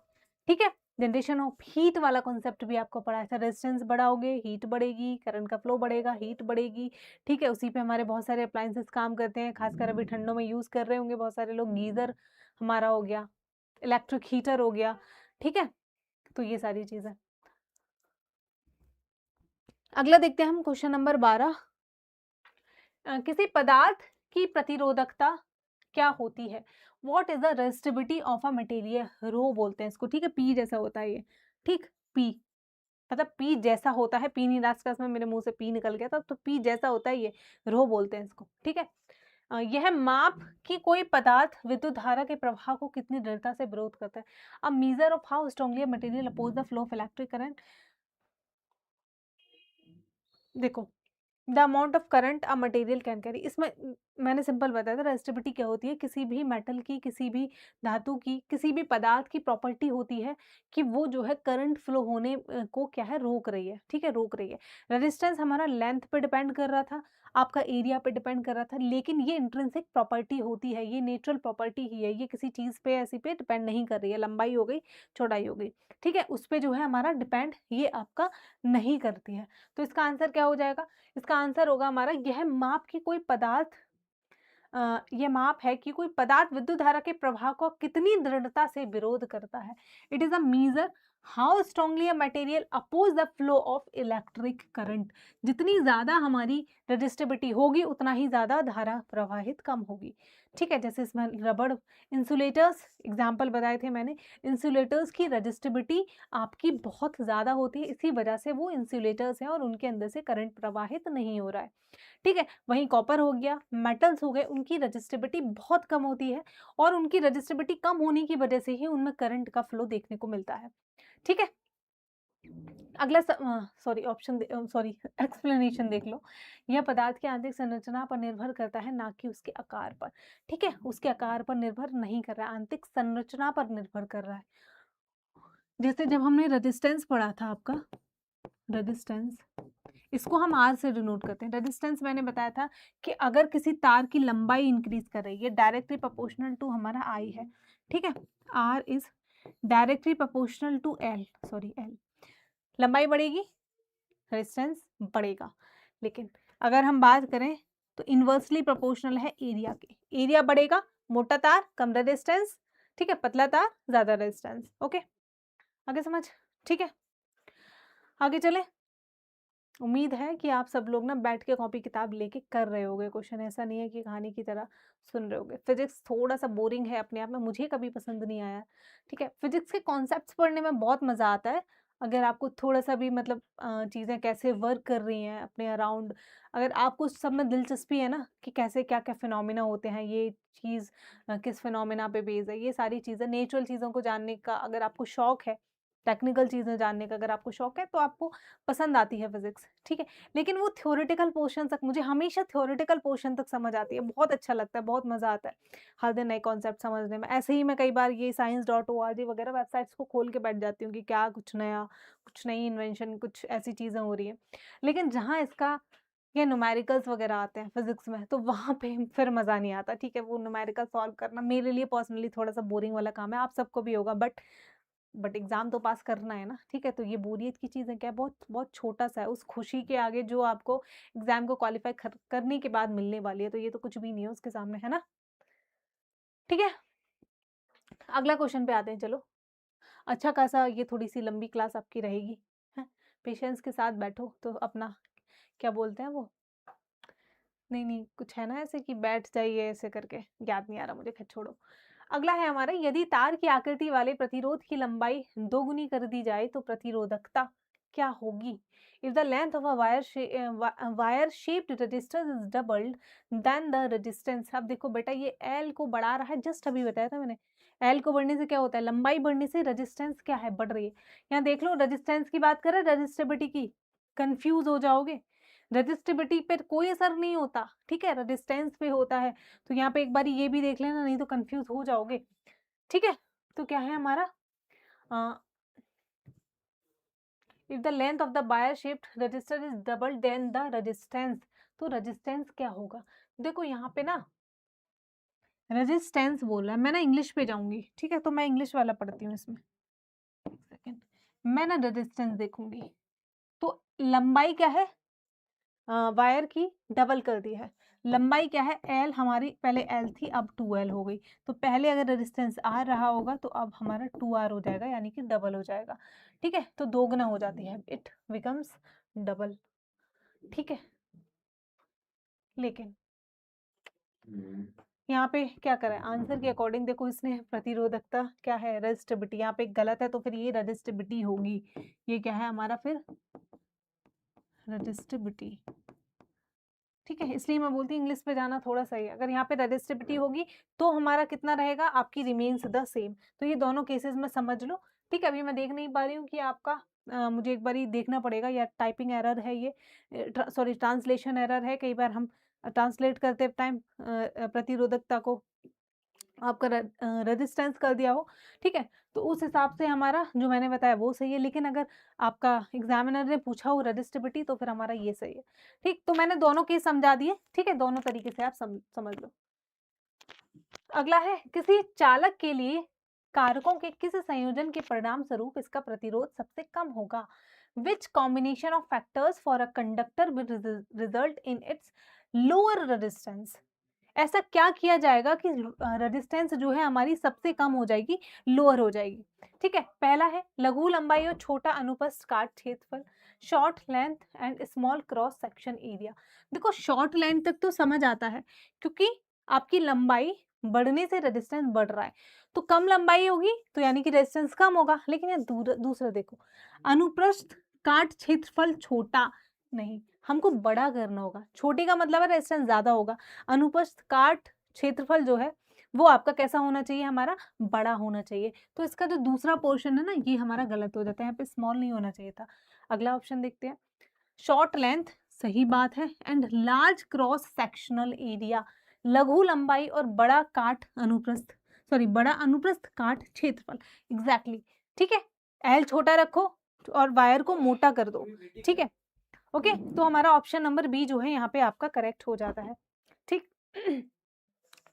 ठीक है, जनरेशन ऑफ हीट वाला कॉन्सेप्ट भी आपको पढ़ा था। रेजिस्टेंस बढ़ाओगे हीट बढ़ेगी, करंट का फ्लो बढ़ेगा, हीट बढ़ेगी। ठीक है, उसी पे हमारे बहुत सारे अप्लायंसेस काम करते हैं, खासकर अभी ठंडों में यूज कर रहे होंगे बहुत सारे लोग। गीजर हमारा हो गया, इलेक्ट्रिक हीटर हो गया। ठीक है, तो ये सारी चीजें। अगला देखते हैं हम क्वेश्चन नंबर 12। किसी पदार्थ की प्रतिरोधकता क्या होती है, what is the resistivity of a material, rho बोलते हैं इसको। ठीक है, पी जैसा होता है ये। ठीक, पी मतलब पी जैसा होता है, पी नहीं, लास्ट क्लास में मेरे मुंह से पी निकल गया था, तो पी जैसा होता है ये, रो बोलते हैं इसको। ठीक है, यह माप कि कोई पदार्थ विद्युत धारा के प्रवाह को कितनी दृढ़ता से विरोध करता है। A measure of how strongly material oppose the flow of electric current. देखो, the amount of current a material can carry, इसमें मैंने सिंपल बताया था रेजिस्टिविटी क्या होती है। किसी भी मेटल की, किसी भी धातु की, किसी भी पदार्थ की प्रॉपर्टी होती है कि वो जो है करंट फ्लो होने को क्या है, रोक रही है। ठीक है, रोक रही है। रेजिस्टेंस हमारा लेंथ पे डिपेंड कर रहा था, आपका एरिया पे डिपेंड कर रहा था, लेकिन ये इंट्रिंसिक प्रॉपर्टी होती है, ये नेचुरल प्रॉपर्टी ही है, ये किसी चीज़ पे ऐसी पे डिपेंड नहीं कर रही है। लंबाई हो गई, चौड़ाई हो गई, ठीक है, उस पे जो है हमारा डिपेंड ये आपका नहीं करती है। तो इसका आंसर क्या हो जाएगा, इसका आंसर होगा हमारा, यह माप की कोई पदार्थ ये माप है कि कोई पदार्थ विद्युत धारा के प्रवाह को कितनी दृढ़ता से विरोध करता है। It is a measure how strongly a material oppose the flow of electric current. जितनी ज्यादा हमारी रजिस्टिविटी होगी उतना ही ज्यादा धारा प्रवाहित कम होगी। ठीक है, जैसे इसमें रबड़ इंसुलेटर्स एग्जाम्पल बताए थे मैंने, इंसुलेटर्स की रजिस्टिविटी आपकी बहुत ज़्यादा होती है, इसी वजह से वो इंसुलेटर्स हैं और उनके अंदर से करंट प्रवाहित नहीं हो रहा है। ठीक है, वहीं कॉपर हो गया, मेटल्स हो गए, उनकी रजिस्टिविटी बहुत कम होती है और उनकी रजिस्टिविटी कम होने की वजह से ही उनमें करंट का फ्लो देखने को मिलता है। ठीक है, अगला सॉरी ऑप्शन सॉरी एक्सप्लेनेशन देख लो। यह पदार्थ की आंतरिक संरचना पर निर्भर करता है, ना कि उसके आकार पर। ठीक है, उसके आकार पर निर्भर नहीं कर रहा है, आंतरिक संरचना पर निर्भर कर रहा है। जैसे जब हमने रेजिस्टेंस पढ़ा था आपका, रेजिस्टेंस इसको हम आर से डिनोट करते हैं। रेजिस्टेंस मैंने बताया था कि अगर किसी तार की लंबाई इंक्रीज कर रही है डायरेक्टली प्रोपोर्शनल टू हमारा आई है। ठीक है, R is directly proportional to L, sorry L, लंबाई बढ़ेगी रेजिस्टेंस बढ़ेगा। लेकिन अगर हम बात करें तो इन्वर्सली प्रोपोर्शनल है एरिया के, एरिया बढ़ेगा, मोटा तार कम रेजिस्टेंस, ठीक है, पतला तार ज्यादा रेजिस्टेंस। ओके, आगे समझ। ठीक है, आगे चले। उम्मीद है कि आप सब लोग ना बैठ के कॉपी किताब लेके कर रहे होगे क्वेश्चन, ऐसा नहीं है कि कहानी की तरह सुन रहे होगे। फिजिक्स थोड़ा सा बोरिंग है अपने आप में, मुझे कभी पसंद नहीं आया। ठीक है, फिजिक्स के कॉन्सेप्ट्स पढ़ने में बहुत मज़ा आता है अगर आपको थोड़ा सा भी मतलब चीज़ें कैसे वर्क कर रही हैं अपने अराउंड, अगर आपको उस सब में दिलचस्पी है ना कि कैसे क्या क्या फिनोमिना होते हैं, ये चीज़ किस फिनोमिना पे बेस्ड है, ये सारी चीज़ें नेचुरल चीज़ों को जानने का अगर आपको शौक है, टेक्निकल चीज़ें जानने का अगर आपको शौक है, तो आपको पसंद आती है फिजिक्स। ठीक है, लेकिन वो थ्योरेटिकल पोर्शन तक, मुझे हमेशा थ्योरेटिकल पोर्शन तक समझ आती है, बहुत अच्छा लगता है, बहुत मज़ा आता है हर दिन नए कॉन्सेप्ट समझने में। ऐसे ही मैं कई बार ये science.org वगैरह वेबसाइट्स को खोल के बैठ जाती हूँ कि क्या कुछ नया, कुछ नई इन्वेंशन, कुछ ऐसी चीज़ें हो रही हैं। लेकिन जहाँ इसका ये न्यूमेरिकल्स वगैरह आते हैं फिजिक्स में, तो वहाँ पे फिर मज़ा नहीं आता। ठीक है, वो न्यूमेरिकल सॉल्व करना मेरे लिए पर्सनली थोड़ा सा बोरिंग वाला काम है, आप सबको भी होगा, बट एग्ज़ाम तो पास करना है ना। ठीक है, तो ये बोरियत की चीज़ें क्या है, बहुत बहुत छोटा-सा है उस खुशी के आगे जो आपको एग्ज़ाम को क्वालीफाई करने के बाद मिलने वाली है, तो ये तो कुछ भी नहीं है उसके सामने, है ना? ठीक है, अगला क्वेश्चन पे आते हैं चलो। अच्छा खासा ये थोड़ी-सी लंबी क्लास आपकी रहेगी, हैं? पेशेंस के साथ बैठो तो अपना क्या बोलते हैं वो, नहीं, नहीं, कुछ है ना ऐसे कि बैठ जाइए ऐसे करके, याद नहीं आ रहा मुझे, खैर छोड़ो। अगला है हमारा, यदि तार की आकृति वाले प्रतिरोध की लंबाई दोगुनी कर दी जाए तो प्रतिरोधकता क्या होगी? If the length of a wire shaped resistor is doubled then the resistance. अब देखो बेटा ये एल को बढ़ा रहा है, जस्ट अभी बताया था मैंने, एल को बढ़ने से क्या होता है, लंबाई बढ़ने से रेजिस्टेंस क्या है, बढ़ रही है। यहाँ देख लो रेजिस्टेंस की बात करें, रेजिस्टिविटी की, कंफ्यूज हो जाओगे। रेजिस्टिविटी पे कोई असर नहीं होता, ठीक है, रेजिस्टेंस पे होता है। तो यहाँ पे एक बार ये भी देख लेना, नहीं तो कंफ्यूज हो जाओगे। ठीक है, तो क्या है हमारा, if the length of the wire shaped resistor is double then the resistance. तो रेजिस्टेंस क्या होगा, देखो यहाँ पे ना रेजिस्टेंस बोल रहा है, मैं ना इंग्लिश पे जाऊंगी। ठीक है, तो मैं इंग्लिश वाला पढ़ती हूँ इसमें, एक सेकेंड, मैं ना रेजिस्टेंस देखूंगी। तो लंबाई क्या है, वायर की डबल कर दी है, लंबाई क्या है एल, हमारी पहले एल थी अब 2L हो गई, तो पहले अगर रेजिस्टेंस आर रहा होगा तो अब हमारा 2R हो जाएगा, यानी कि डबल हो जाएगा। ठीक है, तो दोगुना हो जाती है, इट बिकम्स डबल। ठीक है, लेकिन यहाँ पे क्या करें, आंसर के अकॉर्डिंग देखो, इसने प्रतिरोधकता क्या है, रेजिस्टिविटी, यहाँ पे गलत है तो फिर ये रेजिस्टिविटी होगी, ये क्या है हमारा फिर रेजिस्टिविटी। ठीक है, इसलिए मैं बोलती हूँ इंग्लिश पे जाना थोड़ा सही है। अगर यहाँ पे रेजिस्टिविटी होगी तो हमारा कितना रहेगा, आपकी रिमेन्स द सेम। तो ये दोनों केसेस में समझ लो। ठीक है, अभी मैं देख नहीं पा रही हूँ कि आपका मुझे एक बार देखना पड़ेगा, या टाइपिंग एरर है ये, सॉरी ट्रांसलेशन एरर है। कई बार हम ट्रांसलेट करते टाइम प्रतिरोधकता को आपका रेजिस्टेंस कर दिया हो। ठीक है, तो उस हिसाब से हमारा जो मैंने बताया वो सही है, लेकिन अगर आपका एग्जामिनर ने पूछा हो रेजिस्टिविटी तो फिर हमारा ये सही है। ठीक, तो मैंने दोनों केस समझा दिए। ठीक है, दोनों तरीके से आप समझ लो। अगला है, किसी चालक के लिए कारकों के किस संयोजन के परिणाम स्वरूप इसका प्रतिरोध सबसे कम होगा? Which combination of factors for a conductor will result in its lower resistance? ऐसा क्या किया जाएगा कि रेजिस्टेंस जो है हमारी सबसे कम हो जाएगी, लोअर हो जाएगी। ठीक है, पहला है लघु लंबाई और छोटा अनुप्रस्थ काट क्षेत्रफल, short length and small cross section area. देखो शॉर्ट लेंथ तक तो समझ आता है, क्योंकि आपकी लंबाई बढ़ने से रेजिस्टेंस बढ़ रहा है, तो कम लंबाई होगी तो यानी कि रेजिस्टेंस कम होगा। लेकिन ये दूसरा देखो, अनुप्रस्थ काट क्षेत्रफल छोटा, नहीं, हमको बड़ा करना होगा। छोटे का मतलब है रेजिस्टेंस ज्यादा होगा, अनुप्रस्थ काट क्षेत्रफल जो है वो आपका कैसा होना चाहिए, हमारा बड़ा होना चाहिए। तो इसका जो दूसरा पोर्शन है ना, ये हमारा गलत हो जाता है, यहाँ पे स्मॉल नहीं होना चाहिए था। अगला ऑप्शन देखते हैं, शॉर्ट लेंथ, सही बात है, and large cross sectional area, लघु लंबाई और बड़ा काट अनुप्रस्थ, सॉरी बड़ा अनुप्रस्थ काट क्षेत्रफल, एग्जैक्टली ठीक है। एल छोटा रखो और वायर को मोटा कर दो, ठीक है। ओके, तो हमारा ऑप्शन नंबर बी जो है यहाँ पे आपका करेक्ट हो जाता है, ठीक।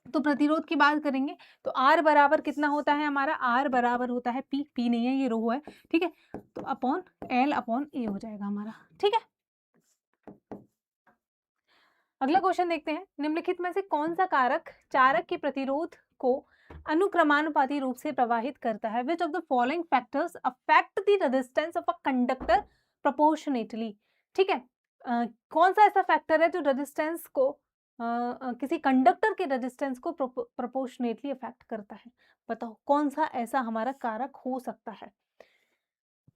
तो प्रतिरोध की बात करेंगे तो R बराबर कितना होता है हमारा, R बराबर होता है P, P नहीं है ये रो है, ठीक है, तो अपॉन L अपॉन A हो जाएगा हमारा, ठीक है। अगला क्वेश्चन देखते हैं, निम्नलिखित में से कौन सा कारक चालक के प्रतिरोध को अनुक्रमानुपाती रूप से प्रवाहित करता है, which of the following factors affect the resistance of a conductor proportionately, ठीक है। कौन सा ऐसा फैक्टर है जो रेजिस्टेंस को किसी कंडक्टर के रेजिस्टेंस को प्रोपोर्शनेटली अफेक्ट करता है, बताओ कौन सा ऐसा हमारा कारक हो सकता है।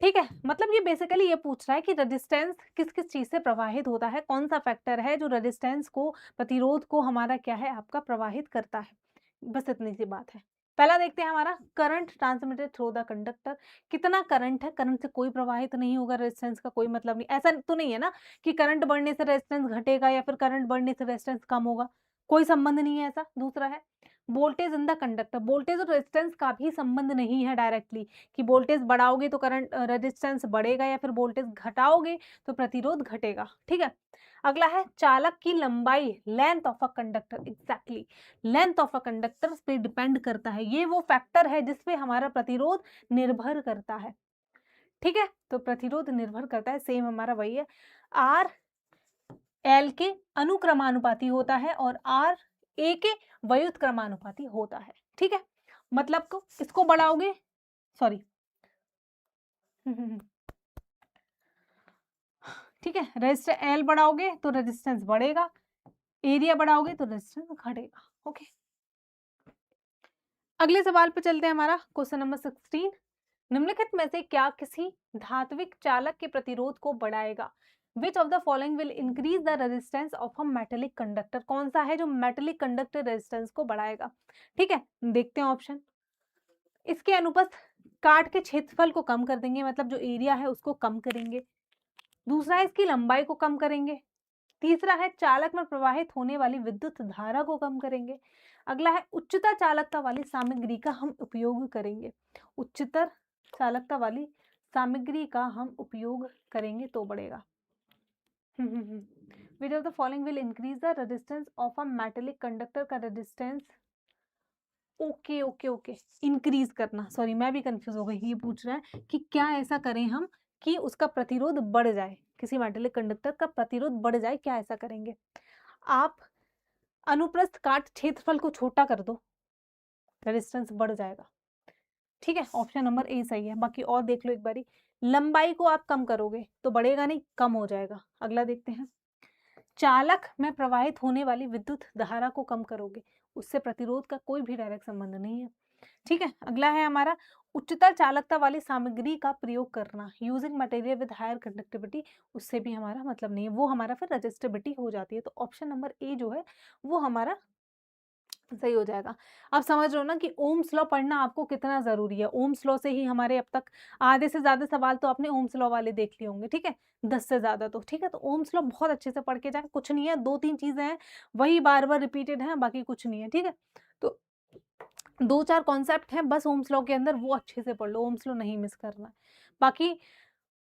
ठीक है, मतलब ये बेसिकली ये पूछ रहा है कि रेजिस्टेंस किस किस चीज से प्रवाहित होता है, कौन सा फैक्टर है जो रेजिस्टेंस को, प्रतिरोध को हमारा क्या है आपका प्रवाहित करता है, बस इतनी सी बात है। पहला देखते हैं हमारा current transmitted through the conductor, कितना करंट है, करंट से कोई प्रवाहित नहीं होगा, रेजिस्टेंस का कोई मतलब नहीं, ऐसा तो नहीं है ना कि करंट बढ़ने से रेजिस्टेंस घटेगा या फिर करंट बढ़ने से रेजिस्टेंस कम होगा, कोई संबंध नहीं है ऐसा। दूसरा है voltage in the conductor, voltage और रेजिस्टेंस का भी संबंध नहीं है डायरेक्टली कि वोल्टेज बढ़ाओगे तो करंट रेजिस्टेंस बढ़ेगा या फिर वोल्टेज घटाओगे तो प्रतिरोध घटेगा, ठीक है। अगला है चालक की लंबाई, length of a conductor, exactly length of a conductor पे डिपेंड करता है, ये वो फैक्टर है जिसपे हमारा प्रतिरोध निर्भर करता है, ठीक है। तो प्रतिरोध निर्भर करता है, सेम हमारा वही है, आर एल के अनुक्रमानुपाती होता है और आर ए के व्युत्क्रमानुपाती होता है, ठीक है। मतलब को इसको बढ़ाओगे, सॉरी ठीक है, रेजिस्टेंस एल बढ़ाओगे तो रेजिस्टेंस बढ़ेगा, एरिया बढ़ाओगे तो रेजिस्टेंस घटेगा, ओके। अगले सवाल पे चलते हैं, हमारा क्वेश्चन नंबर 16, निम्नलिखित में से क्या किसी धात्विक चालक के प्रतिरोध को बढ़ाएगा, विच of the following will increase the resistance of a metallic conductor, कौन सा है जो मेटेलिक कंडक्टर रेजिस्टेंस को बढ़ाएगा, ठीक है। देखते हैं ऑप्शन, इसके अनुपस्थ काट के क्षेत्रफल को कम कर देंगे, मतलब जो एरिया है उसको कम करेंगे। दूसरा है इसकी लंबाई को कम करेंगे। तीसरा है चालक में प्रवाहित होने वाली विद्युत धारा को कम करेंगे। अगला है उच्चतर चालकता वाली सामग्री का हम उपयोग करेंगे, उच्चतर चालकता वाली सामग्री का हम उपयोग करेंगे तो बढ़ेगा। Which of the following will increase the resistance of a metallic conductor का resistance, okay okay okay, increase करना, सॉरी मैं भी कंफ्यूज हो गई, ये पूछ रहा है कि क्या ऐसा करें हम कि उसका प्रतिरोध बढ़ जाए, किसी मेटेलिक कंडक्टर का प्रतिरोध बढ़ जाए, क्या ऐसा करेंगे आप, अनुप्रस्थ काट क्षेत्रफल को छोटा कर दो, रेजिस्टेंस बढ़ जाएगा, ठीक है। ऑप्शन नंबर ए सही है, बाकी और देख लो एक बारी, लंबाई को आप कम करोगे तो बढ़ेगा नहीं, कम हो जाएगा। अगला देखते हैं, चालक में प्रवाहित होने वाली विद्युत धारा को कम करोगे, उससे प्रतिरोध का कोई भी डायरेक्ट संबंध नहीं है, ठीक है। अगला है हमारा उच्चतर चालकता वाली सामग्री का प्रयोग करना, using material with higher conductivity, उससे भी हमारा मतलब नहीं है, वो हमारा फिर रजिस्टिविटी हो जाती है। तो ऑप्शन नंबर ए जो है वो हमारा सही हो जाएगा। आप समझ रहे हो ना कि ओम्स लॉ पढ़ना आपको कितना जरूरी है, ओम्स लॉ से ही हमारे अब तक आधे से ज्यादा सवाल तो आपने ओम्स लॉ वाले देख लिए होंगे, ठीक है, 10 से ज्यादा तो, ठीक है। तो ओम्स लॉ बहुत अच्छे से पढ़ के जाए, कुछ नहीं है, 2-3 चीजें हैं वही बार बार रिपीटेड है, बाकी कुछ नहीं है, ठीक है। तो 2-4 कॉन्सेप्ट हैं बस ओम्स लॉ के अंदर, वो अच्छे से पढ़ लो, ओम्स लॉ नहीं मिस करना है। बाकी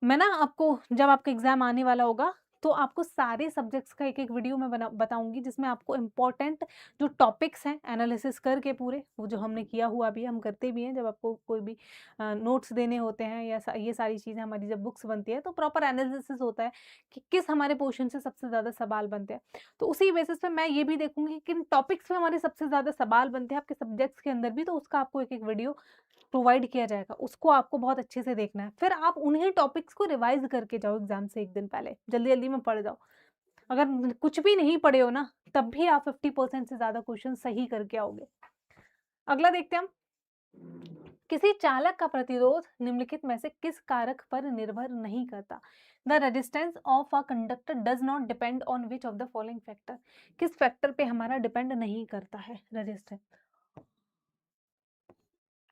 मैं ना आपको जब आपका एग्जाम आने वाला होगा तो आपको सारे सब्जेक्ट्स का एक-एक वीडियो मैं बताऊँगी, जिसमें आपको इम्पोर्टेंट जो टॉपिक्स हैं एनालिसिस करके पूरे, वो जो हमने किया हुआ भी है, हम करते भी हैं जब आपको कोई भी नोट्स देने होते हैं या ये सारी चीज़ें हमारी जब बुक्स बनती है तो प्रॉपर एनालिसिस होता है कि किस हमारे पोर्शन से सबसे ज़्यादा सवाल बनते हैं। तो उसी बेसिस पे मैं ये भी देखूँगी कि किन टॉपिक्स में हमारे सबसे ज़्यादा सवाल बनते हैं आपके सब्जेक्ट्स के अंदर भी, तो उसका आपको एक-एक वीडियो प्रोवाइड किया जाएगा, उसको आपको बहुत अच्छे से देखना है। फिर आप उन्हीं टॉपिक्स को रिवाइज़ करके जाओ एग्ज़ाम से 1 दिन पहले, जल्दी-जल्दी में पढ़ जाओ। अगर कुछ भी नहीं पढ़े हो ना, तब भी आप 50% से ज़्यादा क्वेश्चन सही करके आओगे। अगला देखते हैं हम, किसी चालक का प्रतिरोध निम्नलिखित में से किस कारक पर निर्भर नहीं करता? The resistance of a conductor does not depend on which of the following factor? किस फैक्टर पे हमारा डिपेंड नहीं करता है रेजिस्टेंस?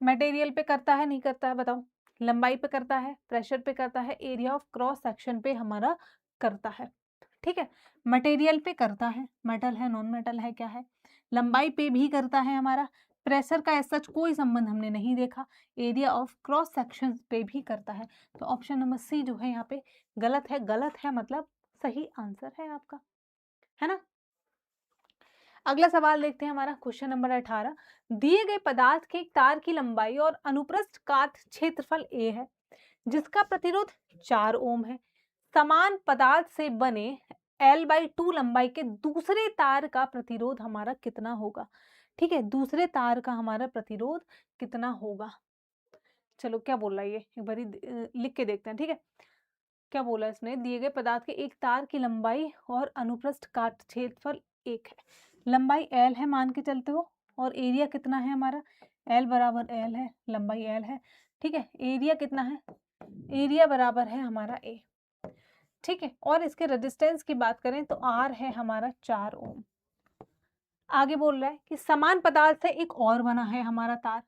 मटेरियल पे करता है, नहीं करता है, बताओ? लंबाई पे करता है, प्रेशर पे करता है, एरिया ऑफ क्रॉस सेक्शन पे हमारा करता है। ठीक है, मटेरियल पे करता है, मेटल है, नॉन मेटल है, क्या है। लंबाई पे भी करता है हमारा, प्रेशर का ऐसा कोई संबंध हमने नहीं देखा, एरिया ऑफ क्रॉस सेक्शन पे भी करता है। तो ऑप्शन नंबर सी जो है यहाँ पे गलत है। गलत है मतलब सही आंसर है आपका, है ना। अगला सवाल देखते हैं, हमारा क्वेश्चन नंबर 18। दिए गए पदार्थ के एक तार की लंबाई और अनुप्रस्थ काट क्षेत्रफल ए है, जिसका प्रतिरोध 4 ओम है। समान पदार्थ से बने L/2 लंबाई के दूसरे तार का प्रतिरोध हमारा कितना होगा? ठीक है, दूसरे तार का हमारा प्रतिरोध कितना होगा? चलो क्या बोल रहा है ये, एक बारी लिख के देखते हैं। ठीक है, क्या बोला इसने, दिए गए पदार्थ के एक तार की लंबाई और अनुप्रस्थ काट क्षेत्रफल 1 है। लंबाई L है मान के चलते हो, और एरिया कितना है हमारा, L बराबर L है, लंबाई L है। ठीक है, एरिया कितना है, एरिया बराबर है हमारा A। ठीक है, और इसके रेजिस्टेंस की बात करें तो R है हमारा 4 ओम। आगे बोल रहा है कि समान पदार्थ से एक और बना है हमारा तार,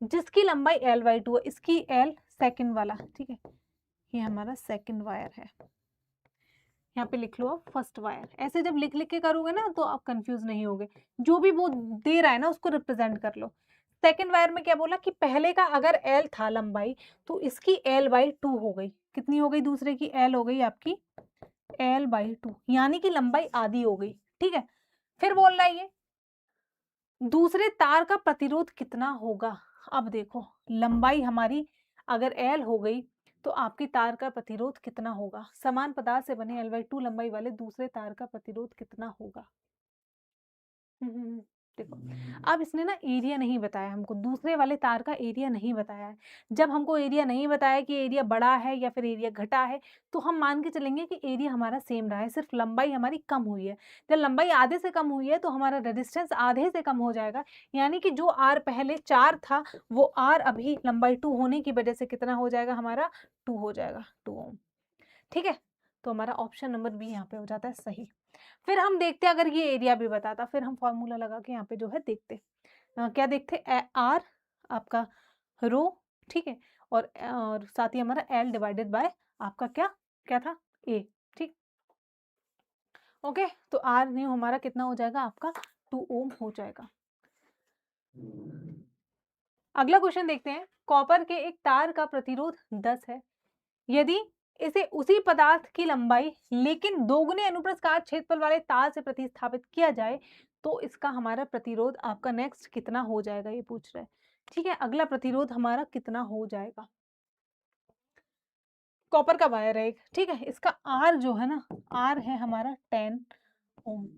जिसकी लंबाई L/2 है, इसकी L सेकंड वाला। ठीक है, ये हमारा सेकंड वायर है, यहाँ पे लिख लो आप फर्स्ट वायर। ऐसे जब लिख लिख के करोगे ना तो आप कंफ्यूज नहीं होगे, जो भी वो दे रहा है ना उसको रिप्रेजेंट कर लो। सेकंड वायर में क्या बोला कि पहले का अगर L था लंबाई, तो इसकी L/2 हो गई, कितनी हो गई, दूसरे की L हो गई आपकी L/2, यानी कि लंबाई आधी हो गई। ठीक है, फिर बोल रहा है ये दूसरे तार का प्रतिरोध कितना होगा। अब देखो, लंबाई हमारी अगर L हो गई तो आपकी तार का प्रतिरोध कितना होगा, समान पदार्थ से बने L/2 लंबाई वाले दूसरे तार का प्रतिरोध कितना होगा। देखो, अब इसने ना एरिया नहीं बताया हमको, दूसरे वाले तार का एरिया नहीं बताया है। जब हमको एरिया नहीं बताया कि एरिया बढ़ा है या फिर एरिया घटा है, तो हम मान के चलेंगे कि एरिया हमारा सेम रहा है, सिर्फ लंबाई हमारी कम हुई है। जब लंबाई आधे से कम हुई है तो हमारा रेजिस्टेंस आधे से कम हो जाएगा, यानी कि जो R पहले 4 था, वो R अभी लंबाई 2 होने की वजह से कितना हो जाएगा हमारा, 2 हो जाएगा, 2 ओम। ठीक है, तो हमारा ऑप्शन नंबर बी यहाँ पे हो जाता है सही। फिर हम देखते अगर ये एरिया भी बताता, फिर हम फॉर्मूला लगा के यहाँ पे जो है देखते। क्या देखते, आर आपका रो, ठीक है, और साथ ही हमारा L डिवाइडेड बाय आपका क्या क्या था, A। ठीक, ओके, तो R न्यू हमारा कितना हो जाएगा आपका 2 ओम हो जाएगा। अगला क्वेश्चन देखते हैं, कॉपर के एक तार का प्रतिरोध 10 है, यदि इसे उसी पदार्थ की लंबाई लेकिन दोगुने अनुप्रस्थ काट क्षेत्रफल वाले तार से प्रतिस्थापित किया जाए तो इसका हमारा प्रतिरोध आपका नेक्स्ट कितना हो जाएगा, ये पूछ रहा है। ठीक है, अगला प्रतिरोध हमारा कितना हो जाएगा। कॉपर का वायर है एक, ठीक है, इसका आर जो है ना, आर है हमारा 10 ओम।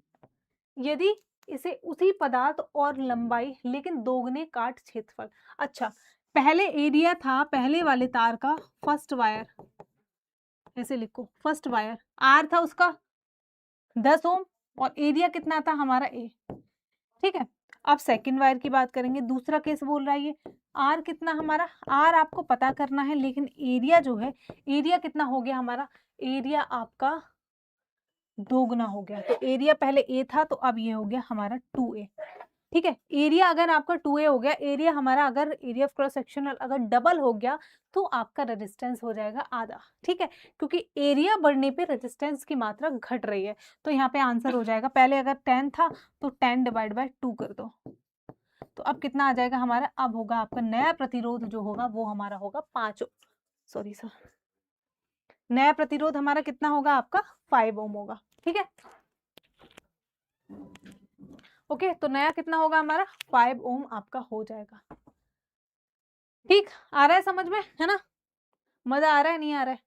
यदि इसे उसी पदार्थ और लंबाई लेकिन दोगुने काट क्षेत्रफल, अच्छा पहले एरिया था पहले वाले तार का, फर्स्ट वायर ऐसे लिखो, फर्स्ट वायर आर था उसका 10 ओम और एरिया कितना था हमारा ए। ठीक है, अब सेकंड वायर की बात करेंगे, दूसरा केस बोल रहा है ये आर कितना हमारा, आर आपको पता करना है, लेकिन एरिया जो है, एरिया कितना हो गया हमारा, एरिया आपका दोगुना हो गया। तो एरिया पहले ए था तो अब ये हो गया हमारा 2a। ठीक है, एरिया अगर आपका 2a हो गया, एरिया हमारा अगर एरिया ऑफ क्रॉस सेक्शनल अगर डबल हो गया तो आपका रेजिस्टेंस हो जाएगा आधा। ठीक है, क्योंकि एरिया बढ़ने पे रेजिस्टेंस की मात्रा घट रही है, तो यहाँ पे आंसर हो जाएगा, पहले अगर 10 था तो 10 डिवाइड बाय 2 कर दो, तो अब कितना आ जाएगा हमारा, अब होगा आपका नया प्रतिरोध जो होगा वो हमारा होगा 5 सॉरी सर नया प्रतिरोध हमारा कितना होगा, आपका 5 ओम होगा। ठीक है, ओके, तो नया कितना होगा हमारा 5 ओम आपका हो जाएगा। ठीक, आ रहा है समझ में, है ना? मजा आ रहा है, नहीं आ रहा है?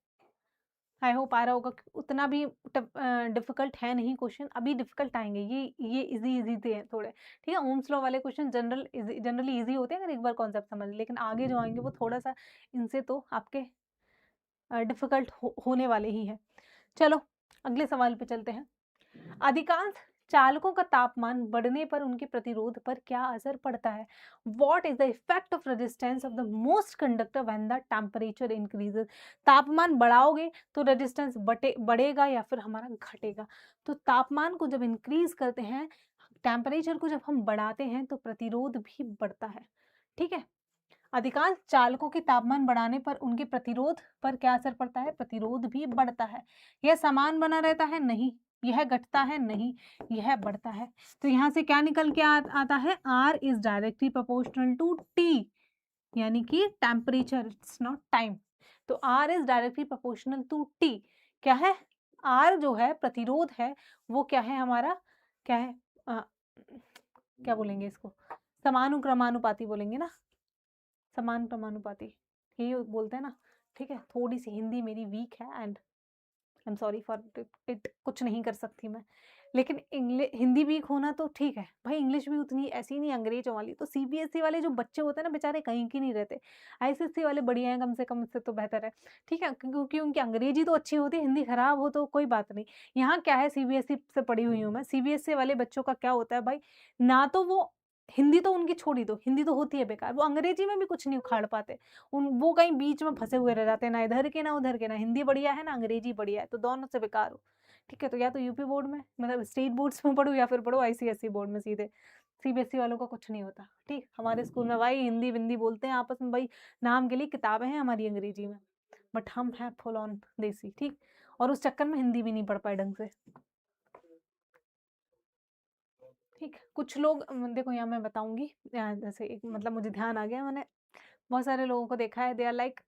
आई होप आ रहा होगा। उतना भी डिफिकल्ट है नहीं क्वेश्चन, अभी डिफिकल्ट आएंगे, ये इजी इजी थे हैं थोड़े। ठीक है, ओम्स लॉ वाले क्वेश्चन जनरली इजी होते हैं अगर एक बार कॉन्सेप्ट समझ लें, लेकिन आगे जो आएंगे वो थोड़ा सा इनसे तो आपके डिफिकल्ट होने वाले ही हैं। चलो अगले सवाल पे चलते हैं। अधिकांश चालकों का तापमान बढ़ने पर उनके प्रतिरोध पर क्या असर पड़ता है? What is the effect of resistance of the most conductor when the temperature increases? तापमान बढ़ाओगे तो रेजिस्टेंस बढ़ेगा या फिर हमारा घटेगा? तो तापमान को जब इंक्रीज करते हैं, टेम्परेचर को जब हम बढ़ाते हैं तो प्रतिरोध भी बढ़ता है। ठीक है, अधिकांश चालकों के तापमान बढ़ाने पर उनके प्रतिरोध पर क्या असर पड़ता है? प्रतिरोध भी बढ़ता है। यह समान बना रहता है? नहीं। यह घटता है? नहीं। यह बढ़ता है। तो यहाँ से क्या निकल के आता है? R is directly proportional to T, यानी कि टेम्परेचर, इट्स नॉट टाइम। तो R is directly proportional to T। क्या है? R जो है प्रतिरोध है, वो क्या है हमारा, क्या है, क्या बोलेंगे इसको, समानुक्रमानुपाती बोलेंगे ना, समान क्रमानुपाती, यही बोलते हैं ना। ठीक है, थोड़ी सी हिंदी मेरी वीक है and I am sorry for it, कुछ नहीं कर सकती मैं। लेकिन इंग्लिश हिंदी वीक होना तो ठीक है भाई, इंग्लिश भी उतनी ऐसी नहीं अंग्रेजों वाली। तो सीबीएसई वाले जो बच्चे होते हैं ना बेचारे कहीं की नहीं रहते, आईसीएसई वाले बढ़िया हैं, कम से कम इससे तो बेहतर है। ठीक है, क्योंकि उनकी अंग्रेजी तो अच्छी होती है, हिंदी खराब हो तो कोई बात नहीं। यहाँ क्या है, सीबीएसई से पढ़ी हुई हूँ मैं, सीबीएसई वाले बच्चों का क्या होता है भाई, ना तो वो हिंदी तो उनकी छोड़ ही दो, हिंदी तो होती है बेकार, वो अंग्रेजी में भी कुछ नहीं उखाड़ पाते। वो कहीं बीच में फंसे हुए रह जाते हैं, ना इधर के ना उधर के, ना हिंदी बढ़िया है ना अंग्रेजी बढ़िया है, तो दोनों से बेकार हो। ठीक है, तो या तो यूपी बोर्ड में मतलब स्टेट बोर्ड्स में पढ़ो या फिर पढ़ो आईसीएसई बोर्ड में सीधे। सीबीएसई वालों का कुछ नहीं होता। ठीक, हमारे स्कूल में भाई हिंदी विंदी बोलते हैं आपस में भाई, नाम के लिए किताबें हैं हमारी अंग्रेजी में, बट हम हैं फुल ऑन देसी। ठीक, और उस चक्कर में हिंदी भी नहीं पढ़ पाए ढंग से। ठीक, कुछ लोग देखो यहाँ मैं बताऊंगी, जैसे एक मतलब मुझे ध्यान आ गया, मैंने बहुत सारे लोगों को देखा है, दे आर लाइक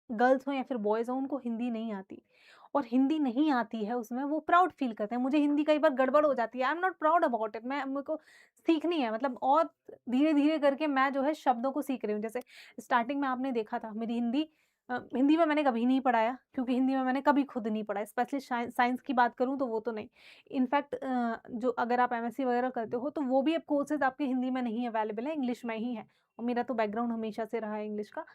गर्ल्स हो या फिर बॉयज़ हो, उनको हिंदी नहीं आती, और हिंदी नहीं आती है उसमें वो प्राउड फील करते हैं। मुझे हिंदी कई बार गड़बड़ हो जाती है, I am not proud about it, मैं मेरे को सीखनी है मतलब, और धीरे धीरे करके मैं जो है शब्दों को सीख रही हूँ। जैसे स्टार्टिंग में आपने देखा था मेरी हिंदी, हिंदी में मैंने कभी नहीं पढ़ाया, क्योंकि हिंदी में मैंने कभी खुद नहीं पढ़ा, स्पेशली साइंस की बात करूँ तो वो तो नहीं। इनफैक्ट जो अगर आप एमएससी वगैरह करते हो तो वो भी अब कोर्सेज आपके हिंदी में नहीं अवेलेबल है, इंग्लिश में ही है, और मेरा तो बैकग्राउंड हमेशा से रहा है इंग्लिश का।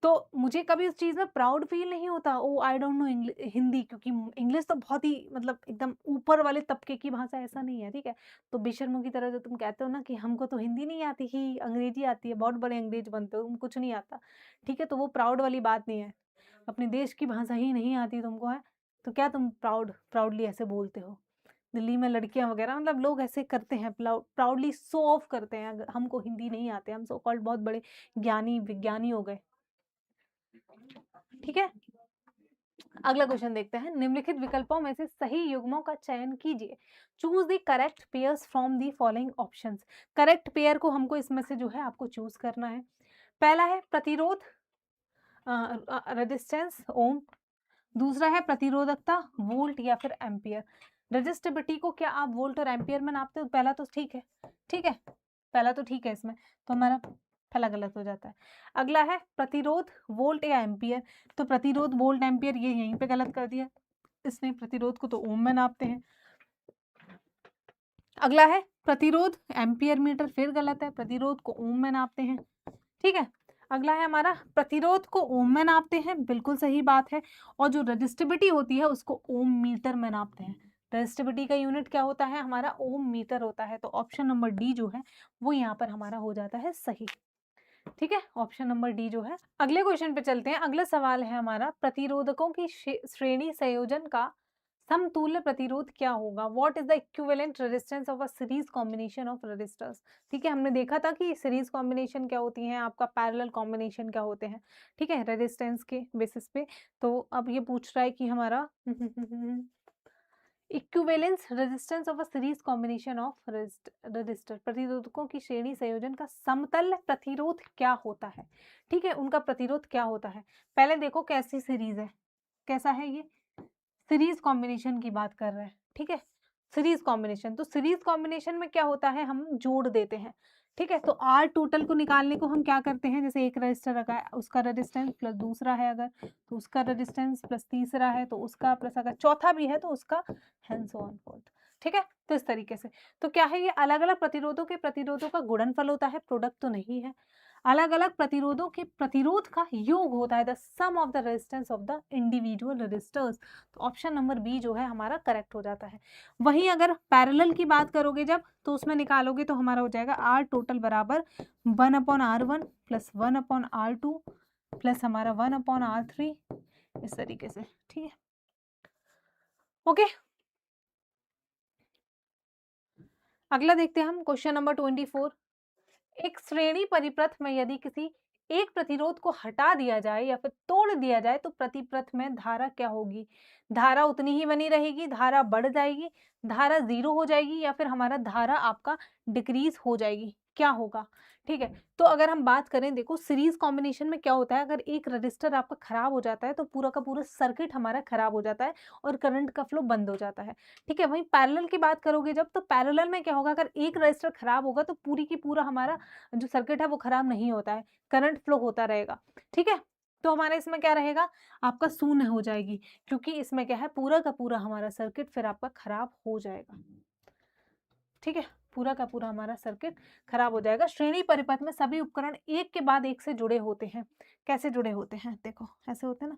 तो मुझे कभी उस चीज़ में प्राउड फ़ील नहीं होता, ओह आई डोंट नो हिंदी, क्योंकि इंग्लिश तो बहुत ही मतलब एकदम ऊपर वाले तबके की भाषा, ऐसा नहीं है, ठीक है? तो बेशर्मों की तरह जो तुम कहते हो ना कि हमको तो हिंदी नहीं आती ही, अंग्रेज़ी आती है, बहुत बड़े अंग्रेज़ बनते हो, तुम कुछ नहीं आता, ठीक है? तो वो प्राउड वाली बात नहीं है। अपने देश की भाषा ही नहीं आती तुमको है, तो क्या तुम प्राउडली ऐसे बोलते हो? दिल्ली में लड़कियाँ वगैरह मतलब लोग ऐसे करते हैं, प्राउडली शो ऑफ करते हैं, हमको हिंदी नहीं आते, हम सो कॉल्ड बहुत बड़े ज्ञानी विज्ञानी हो गए। ठीक है, अगला क्वेश्चन देखते हैं। निम्नलिखित विकल्पों में से सही युग्मों का चयन कीजिए। Choose the correct pairs from the following options. Correct pair को हमको इसमें से जो है आपको चूज करना है। पहला है प्रतिरोध, रेजिस्टेंस ओम। दूसरा है प्रतिरोधकता, वोल्ट या फिर एम्पियर। रेजिस्टिविटी को क्या आप वोल्ट और एम्पियर में नापते हो? पहला तो ठीक है, ठीक है, पहला तो ठीक है, इसमें तो हमारा पहला गलत हो जाता है। अगला है प्रतिरोध, वोल्ट या एम्पियर। तो प्रतिरोध, वोल्ट, एम्पियर ये यहीं पे गलत कर दिया इसने, प्रतिरोध को तो ओम में नापते हैं। अगला है प्रतिरोध, एम्पियर मीटर, फिर गलत है, प्रतिरोध को ओम में नापते हैं। ठीक है, अगला है हमारा प्रतिरोध को ओम में नापते हैं, बिल्कुल सही बात है। और जो रजिस्टिविटी होती है उसको ओम मीटर में नापते हैं। रजिस्टिविटी का यूनिट क्या होता है हमारा? ओम मीटर होता है। तो ऑप्शन नंबर डी जो है वो यहाँ पर हमारा हो जाता है सही। ठीक है, ऑप्शन नंबर डी जो है। अगले क्वेश्चन पे चलते हैं। अगला सवाल है हमारा, प्रतिरोधकों की श्रेणी संयोजन का समतुल्य प्रतिरोध क्या होगा? What is the equivalent resistance of a series combination of resistors? ठीक है, हमने देखा था कि सीरीज कॉम्बिनेशन क्या होती हैं, आपका पैरेलल कॉम्बिनेशन क्या होते हैं, ठीक है, रेजिस्टेंस के बेसिस पे। तो अब ये पूछ रहा है कि हमारा equivalence resistance of a series combination of resistor, प्रतिरोधकों की श्रेणी संयोजन का समतल प्रतिरोध क्या होता है? ठीक है, उनका प्रतिरोध क्या होता है? पहले देखो कैसी सीरीज है, कैसा है ये? सीरीज कॉम्बिनेशन की बात कर रहे हैं, ठीक है? सीरीज कॉम्बिनेशन, तो सीरीज कॉम्बिनेशन में क्या होता है, हम जोड़ देते हैं, ठीक है? तो आर टोटल को निकालने को हम क्या करते हैं, जैसे एक रजिस्टर रखा है, उसका रेजिस्टेंस प्लस दूसरा है अगर, तो उसका रेजिस्टेंस प्लस तीसरा है तो उसका, प्लस अगर चौथा भी है तो उसका, एंड सो ऑन फोर्थ, ठीक है? तो इस तरीके से, तो क्या है, ये अलग अलग प्रतिरोधों के प्रतिरोधों का गुणनफल होता है, प्रोडक्ट तो नहीं है। अलग अलग प्रतिरोधों के प्रतिरोध का योग होता है, the sum of the resistance of the individual resistors. तो ऑप्शन नंबर बी जो है हमारा करेक्ट हो जाता है। वहीं अगर पैरेलल की बात करोगे जब, तो उसमें निकालोगे तो हमारा हो जाएगा आर टोटल बराबर 1/R1 प्लस 1/R2 प्लस हमारा 1/R3, इस तरीके से, ठीक है? ओके, अगला देखते हैं हम क्वेश्चन नंबर 24। एक श्रेणी परिपथ में यदि किसी एक प्रतिरोध को हटा दिया जाए या फिर तोड़ दिया जाए तो प्रतिपथ में धारा क्या होगी? धारा उतनी ही बनी रहेगी, धारा बढ़ जाएगी, धारा जीरो हो जाएगी, या फिर हमारा धारा आपका डिक्रीज हो जाएगी, क्या होगा? ठीक है, तो अगर हम बात करें, देखो सीरीज कॉम्बिनेशन में क्या होता है, अगर एक रजिस्टर आपका खराब हो जाता है तो पूरा का पूरा सर्किट हमारा खराब हो जाता है और करंट का फ्लो बंद हो जाता है, ठीक है? वहीं पैरेलल की बात करोगे जब, तो पैरेलल में क्या होगा, अगर एक रजिस्टर खराब होगा तो पूरी की पूरा हमारा जो सर्किट है वो खराब नहीं होता है, करंट फ्लो होता रहेगा, ठीक है? तो हमारे इसमें क्या रहेगा, आपका शून्य हो जाएगी, क्योंकि इसमें क्या है, पूरा का पूरा हमारा सर्किट फिर आपका खराब हो जाएगा, ठीक है? पूरा का पूरा हमारा सर्किट खराब हो जाएगा। श्रेणी परिपथ में सभी उपकरण एक के बाद एक से जुड़े होते हैं। कैसे जुड़े होते हैं, देखो ऐसे होते हैं ना,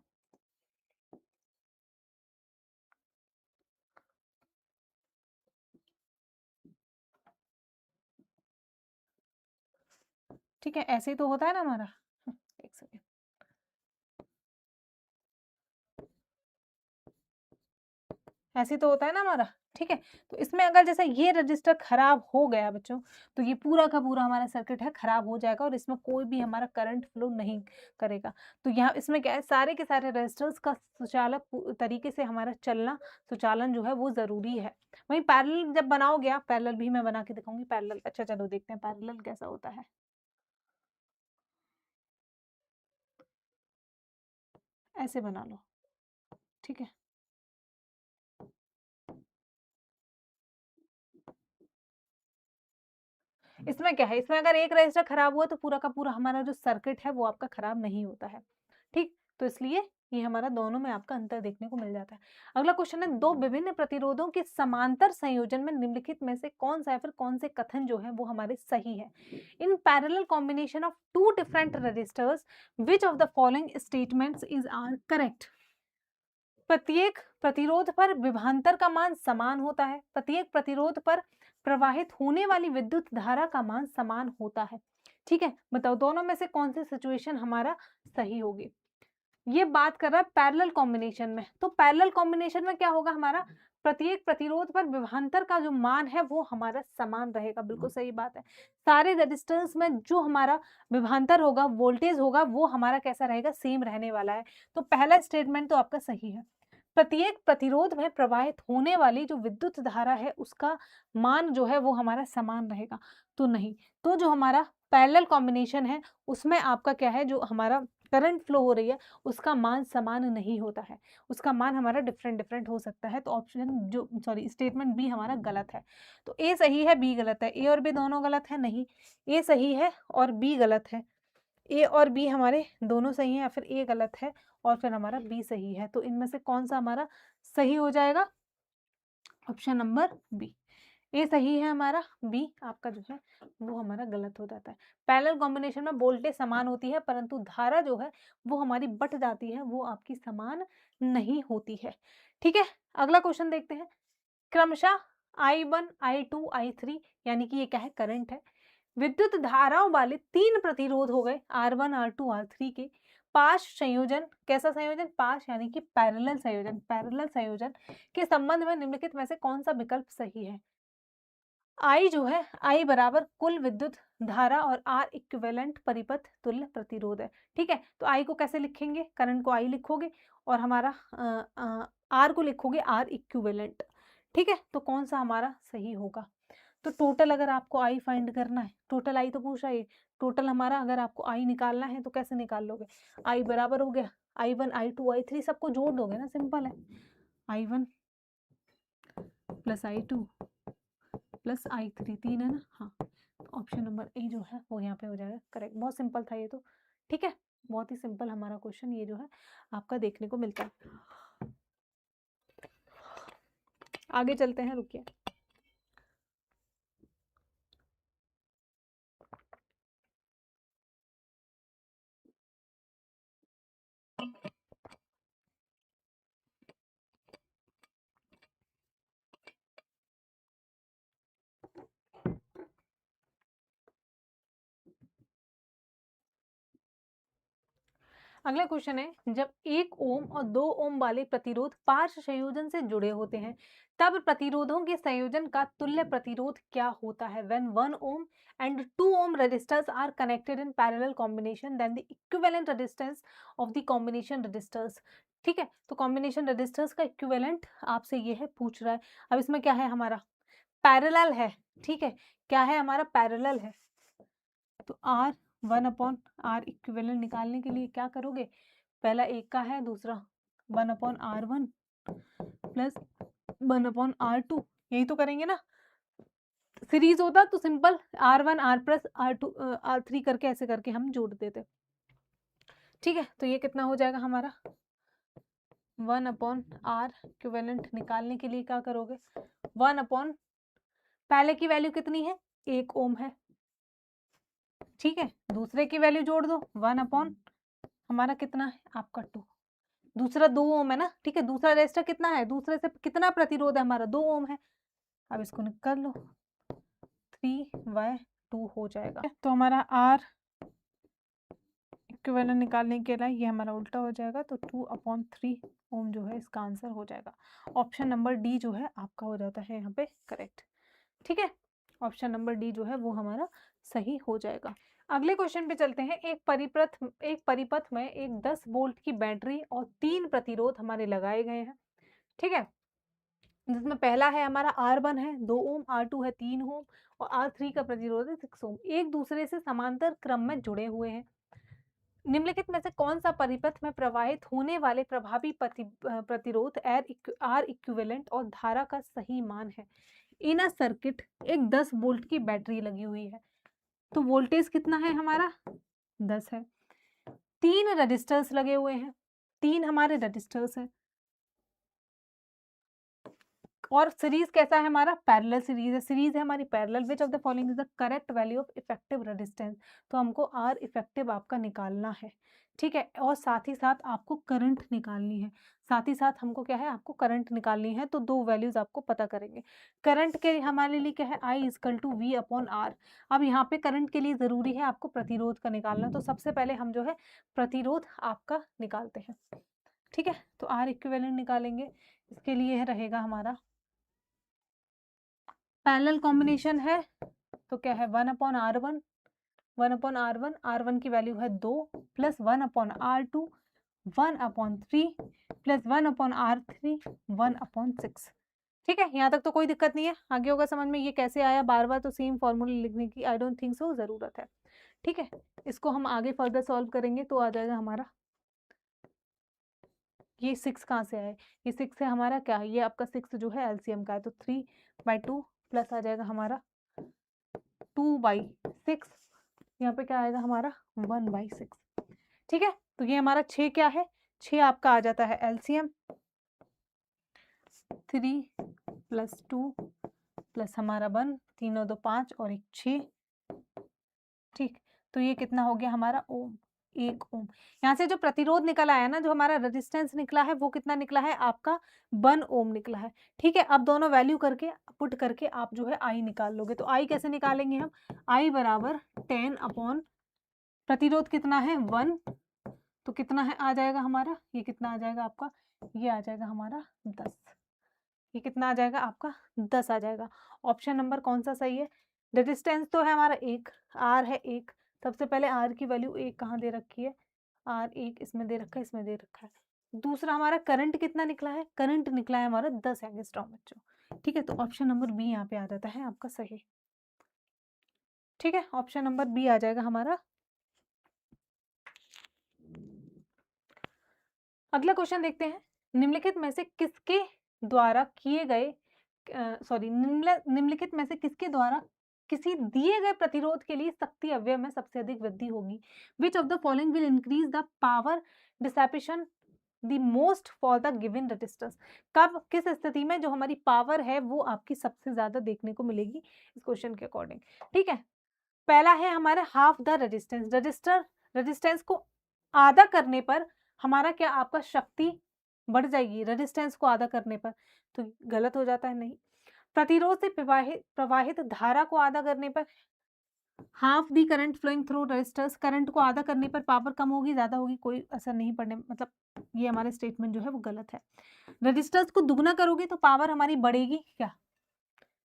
ठीक है? ऐसे ही तो होता है ना हमारा। एक सेकेंड, ऐसे तो होता है ना हमारा, ठीक है? तो इसमें अगर जैसे ये रजिस्टर खराब हो गया बच्चों, तो ये पूरा का पूरा हमारा सर्किट है खराब हो जाएगा और इसमें कोई भी हमारा करंट फ्लो नहीं करेगा। तो यहाँ इसमें क्या है, सारे के सारे रजिस्टर्स का तरीके से हमारा चलना, सुचालन जो है वो ज़रूरी है। वहीं पैरेलल जब बनाओगे आप, पैरेलल भी मैं बना के दिखाऊँगी पैरेलल। अच्छा चलो देखते हैं पैरेलल कैसा होता है। ऐसे बना लो, ठीक है? इसमें क्या है, इसमें अगर एक रजिस्टर खराब हुआ तो पूरा का पूरा हमारा जो सर्किट है वो आपका खराब नहीं होता है, ठीक? तो इसलिए ये हमारा दोनों में आपका अंतर देखने को मिल जाता है। अगला क्वेश्चन है, दो विभिन्न प्रतिरोधों के समांतर संयोजन में निम्नलिखित में से कौन सा या फिर कौन से कथन जो है वो हमारे सही है? In parallel combination of two different resistors which of the following statements is are correct? प्रत्येक प्रतिरोध पर विभवांतर का मान समान होता है, प्रत्येक प्रतिरोध पर प्रवाहित होने वाली विद्युत धारा का मान समान होता है, ठीक है? बताओ दोनों में से कौन सी सिचुएशन हमारा सही होगी? ये बात कर रहा है पैरेलल कॉम्बिनेशन में, तो पैरेलल कॉम्बिनेशन में क्या होगा, हमारा प्रत्येक प्रतिरोध पर विभवांतर का जो मान है वो हमारा समान रहेगा, बिल्कुल सही बात है। सारे रजिस्टर्स में जो हमारा विभवांतर होगा, वोल्टेज होगा, वो हमारा कैसा रहेगा, सेम रहने वाला है। तो पहला स्टेटमेंट तो आपका सही है। प्रत्येक प्रतिरोध में प्रवाहित होने वाली जो विद्युत धारा है उसका मान जो है वो हमारा समान रहेगा, तो नहीं। तो जो हमारा पैरेलल कॉम्बिनेशन है उसमें आपका क्या है, जो हमारा करंट फ्लो हो रही है उसका मान समान नहीं होता है, उसका मान हमारा डिफरेंट डिफरेंट हो सकता है। तो ऑप्शन जो सॉरी स्टेटमेंट बी हमारा गलत है। तो ए सही है, बी गलत है। ए और बी दोनों गलत है, नहीं, ए सही है और बी गलत है। ए और बी हमारे दोनों सही हैं या फिर ए गलत है और फिर हमारा बी सही है। तो इनमें से कौन सा हमारा सही हो जाएगा? Option number B. ए सही है हमारा, बी आपका जो है वो हमारा गलत हो जाता है। पैरेलल कॉम्बिनेशन में वोल्टेज समान होती है परंतु धारा जो है वो हमारी बट जाती है, वो आपकी समान नहीं होती है। ठीक है, अगला क्वेश्चन देखते हैं। क्रमशः I1, I2, I3 यानी कि ये क्या है, करंट है। विद्युत धाराओं वाले तीन प्रतिरोध हो गए R1, R2, R3 के पाश संयोजन, कैसा संयोजन, पाश यानी कि पैरेलल संयोजन, पैरेलल संयोजन के संबंध में निम्नलिखित में से कौन सा विकल्प सही है? I जो है, I बराबर कुल विद्युत धारा और R इक्विवेलेंट परिपथ तुल्य प्रतिरोध है। ठीक है, तो I को कैसे लिखेंगे, करंट को I लिखोगे और हमारा R को लिखोगे R इक्विवेलेंट। ठीक है, तो कौन सा हमारा सही होगा? तो टोटल अगर आपको आई फाइंड करना है, टोटल आई तो पूछ रहा है, टोटल हमारा अगर आपको आई निकालना है तो कैसे निकाल लोगे? आई बराबर हो गया I1 I2 I3 सबको जोड़ दोगे ना, सिंपल है। I1 plus I2 plus I3 3 है ना, हाँ। ऑप्शन नंबर ए जो है वो यहाँ पे हो जाएगा करेक्ट। बहुत सिंपल था ये तो, ठीक है, बहुत ही सिंपल हमारा क्वेश्चन ये जो है आपका देखने को मिलता है। आगे चलते हैं, रुकिए। अगला क्वेश्चन है, जब 1 ओम और 2 ओम वाले प्रतिरोध पार्श्व संयोजन से जुड़े होते हैं तब प्रतिरोधों के संयोजन का तुल्य प्रतिरोध क्या होता है? When 1 ohm and 2 ohm resistors are connected in parallel combination, then the equivalent resistance of the combination resistors। ठीक है, तो कॉम्बिनेशन रेजिस्टर्स का इक्विवेलेंट आपसे ये है, पूछ रहा है। अब इसमें क्या है हमारा, पैरेलल है, ठीक है, क्या है हमारा, पैरेलल है। तो आर 1/r इक्विवेलेंट निकालने के लिए क्या करोगे, पहला एक का है, दूसरा 1/r1 प्लस 1/r2, यही तो करेंगे ना। सीरीज होता तो simple R1 R plus R2 R3 करके ऐसे करके हम जोड़ देते, ठीक है। तो ये कितना हो जाएगा हमारा, 1/r इक्विवेलेंट निकालने के लिए क्या करोगे, 1 पहले की वैल्यू कितनी है, 1 ओम है, ठीक है, दूसरे की वैल्यू जोड़ दो, 1 हमारा कितना है आपका 2, दूसरा 2 ओम है ना, ठीक है, दूसरा रेजिस्टर कितना है, दूसरे से कितना प्रतिरोध है हमारा, 2 ओम है। अब इसको निकाल लो, 3/2 हो जाएगा। तो हमारा R इक्विवेलेंट निकालने के लिए ये हमारा उल्टा हो जाएगा, तो 2/3 ओम जो है इसका आंसर हो जाएगा। ऑप्शन नंबर डी जो है आपका हो जाता है यहाँ पे करेक्ट, ठीक है, ऑप्शन नंबर डी जो है वो हमारा सही हो जाएगा। अगले क्वेश्चन पे चलते हैं। एक परिपथ में एक 10 वोल्ट की बैटरी और 3 प्रतिरोध हमारे लगाए गए हैं, ठीक है, जिसमें पहला है हमारा R1 है 2 ओम, R2 है 3 ओम और R3 का प्रतिरोध है 6 ओम, एक दूसरे से समांतर क्रम में जुड़े हुए हैं। निम्नलिखित में से कौन सा परिपथ में प्रवाहित होने वाले प्रभावी प्रतिरोध R इक्विवेलेंट और धारा का सही मान है? इन अ सर्किट एक 10 वोल्ट की बैटरी लगी हुई है, तो वोल्टेज कितना है हमारा 10 है, 3 रजिस्टर्स लगे हुए हैं, 3 हमारे रजिस्टर्स हैं, और सीरीज कैसा है हमारा, पैरेलल सीरीज है, सीरीज है हमारी parallel. Which of the following is the correct value of effective resistance? तो हमको आर इफेक्टिव आपका निकालना है, ठीक है, और साथ ही साथ आपको करंट निकालनी है, साथ ही साथ हमको क्या है, आपको करंट निकालनी है। तो दो वैल्यूज आपको पता करेंगे। करंट के हमारे लिए क्या है, I = V/R। अब यहाँ पे करंट के लिए जरूरी है आपको प्रतिरोध का निकालना, तो सबसे पहले हम जो है प्रतिरोध आपका निकालते हैं, ठीक है। तो आर इक्विवेलेंट निकालेंगे, इसके लिए रहेगा हमारा पैरेलल कॉम्बिनेशन है, तो क्या है 1/R1, 1/R1, R1 की वैल्यू है 2 प्लस 1/R2, 1/3 प्लस 1/R3, 1/6, ठीक है। यहाँ तक तो कोई दिक्कत नहीं है, आगे होगा समझ में। ये कैसे आया, बार बार तो सेम फॉर्मूला लिखने की आई डोंट थिंक सो जरूरत है, ठीक है। इसको हम आगे फर्दर सॉल्व करेंगे तो आ जाएगा हमारा, ये 6 कहाँ से आए, ये 6 है हमारा, क्या ये आपका 6 जो है एलसीएम का है, तो 3/2 प्लस आ जाएगा हमारा 2/6, यहाँ पे क्या आएगा हमारा 1/6, ठीक है। तो ये हमारा 6 क्या है, 6 आपका आ जाता है एलसीएम, 3 + 2 प्लस हमारा 1, 3 और 2 5 और 1 6, ठीक। तो ये कितना हो गया हमारा ओम, 1 ओम। यहाँ से जो प्रतिरोध निकल आया ना, जो हमारा रेजिस्टेंस निकला है वो कितना निकला है आपका 1 ओम निकला है, ठीक है। अब दोनों वैल्यू करके पुट करके आप जो है आई निकाल लोगे। तो आई कैसे निकालेंगे हम, आई बराबर 10 प्रतिरोध कितना है 1, तो कितना है आ जाएगा हमारा, ये कितना आ जाएगा आपका, ये आ जाएगा हमारा 10, ये कितना आ जाएगा आपका 10 आ जाएगा। ऑप्शन नंबर कौन सा सही है, रेजिस्टेंस तो है हमारा 1, आर है 1, सबसे पहले आर की वैल्यू 1 कहाँ दे रखी है, आर 1 इसमें दे रखा है, इसमें दे रखा है। दूसरा हमारा करंट कितना निकला है, करंट निकला है हमारा 10 एंगस्ट्रॉम बच्चों, ठीक है। तो ऑप्शन नंबर बी यहाँ पे आ जाता है आपका सही। ठीक है, ऑप्शन नंबर बी आ जाएगा हमारा। अगला क्वेश्चन देखते हैं, निम्नलिखित में से किसके द्वारा किए गए निम्नलिखित में से किसके द्वारा किसी दिए गए प्रतिरोध के लिए शक्ति अवयव में सबसे अधिक वृद्धि होगी? विच of the following will increase the power dissipation the most for the given resistance? कब, किस स्थिति में जो हमारी पावर है वो आपकी सबसे ज्यादा देखने को मिलेगी इस क्वेश्चन के अकॉर्डिंग? ठीक है, पहला है हमारा हाफ द रेजिस्टेंस। रेजिस्टेंस को आधा करने पर हमारा क्या, आपका शक्ति बढ़ जाएगी रेजिस्टेंस को आधा करने पर, तो गलत हो जाता है, नहीं। प्रतिरोध से प्रवाहित प्रवाहित धारा को आधा करने पर, half the current flowing through resistors, current को आधा करने पर पावर कम होगी ज्यादा होगी, कोई असर नहीं पड़ने, मतलब ये हमारे स्टेटमेंट जो है वो गलत है। रेजिस्टर्स को दुगना करोगे तो पावर हमारी बढ़ेगी क्या?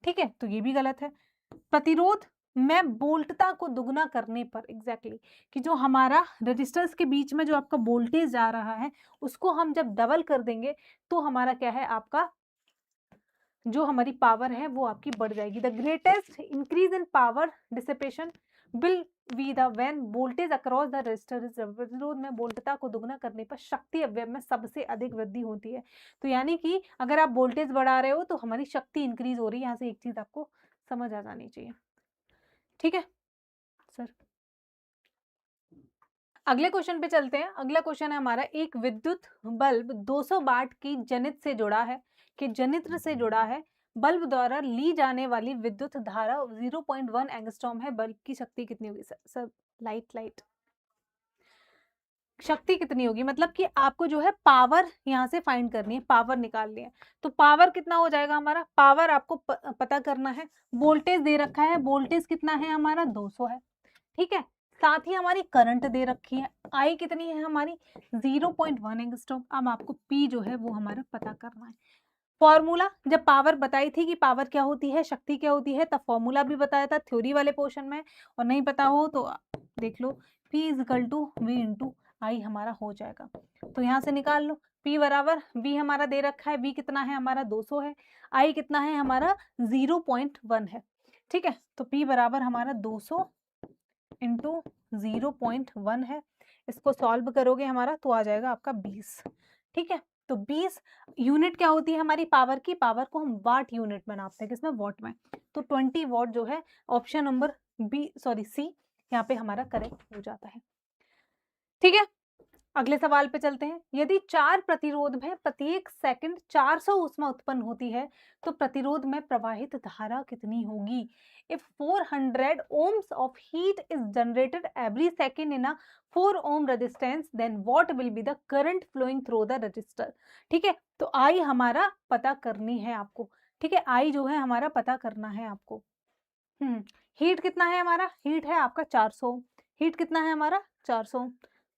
ठीक है, तो ये भी गलत है। प्रतिरोध में वोल्टता को दुगना करने पर, एग्जैक्टली कि जो हमारा रेजिस्टर्स के बीच में जो आपका वोल्टेज जा रहा है उसको हम जब डबल कर देंगे तो हमारा क्या है, आपका जो हमारी पावर है वो आपकी बढ़ जाएगी। The greatest increase in power dissipation will be the when voltage across the resistor. प्रतिरोध में वोल्टता को दुगना करने पर शक्ति अवयव में सबसे अधिक वृद्धि होती है। तो यानी कि अगर आप वोल्टेज बढ़ा रहे हो तो हमारी शक्ति इंक्रीज हो रही है। यहाँ से एक चीज आपको समझ आ जानी चाहिए। ठीक है सर, अगले क्वेश्चन पे चलते हैं। अगला क्वेश्चन है हमारा, एक विद्युत बल्ब 200 वाट की जनित्र से जुड़ा है, कि जनित्र से जुड़ा है, बल्ब द्वारा ली जाने वाली विद्युत धारा 0.1 एंगस्ट्रॉम है, बल्ब की शक्ति कितनी होगी? सर लाइट शक्ति कितनी होगी, मतलब कि आपको जो है पावर यहाँ से फाइंड करनी है, पावर निकालनी है। तो पावर कितना हो जाएगा हमारा, पावर आपको पता करना है। वोल्टेज दे रखा है, वोल्टेज कितना है हमारा, 200 है। ठीक है, साथ ही हमारी करंट दे रखी है, आई कितनी है हमारी, 0.1 एंगस्ट्रॉम। अब आपको पी जो है वो हमारा पता करना है। फॉर्मूला, जब पावर बताई थी कि पावर क्या होती है, शक्ति क्या होती है, तब फॉर्मूला भी बताया था थ्योरी वाले पोर्शन में, और नहीं पता हो तो देख लो, P is equal to V into I हमारा हो जाएगा। तो यहाँ से निकाल लो, P बराबर, V हमारा दे रखा है, V कितना है हमारा 200 है, I कितना है हमारा 0.1 है। ठीक है, तो P बराबर हमारा 200 इंटू 0.1 है। इसको सॉल्व करोगे हमारा तो आ जाएगा आपका 20। ठीक है, तो 20 यूनिट क्या होती है हमारी पावर की, पावर को हम वाट यूनिट में नापते हैं, किसमें, वॉट में। तो 20 वॉट जो है ऑप्शन नंबर सी यहाँ पे हमारा करेक्ट हो जाता है। ठीक है, अगले सवाल पे चलते हैं। यदि 4 प्रतिरोध में प्रत्येक सेकंड 400 ऊष्मा उत्पन्न होती है तो प्रतिरोध में प्रवाहित धारा कितनी होगी? If 400 ohms of heat is generated every second in a 4 ohm resistance, then what will be the current flowing through the resistor? ठीक है, तो आई हमारा पता करनी है आपको। ठीक है, आई जो है हमारा पता करना है आपको। हीट कितना है हमारा, हीट है आपका 400, हीट कितना है हमारा 400,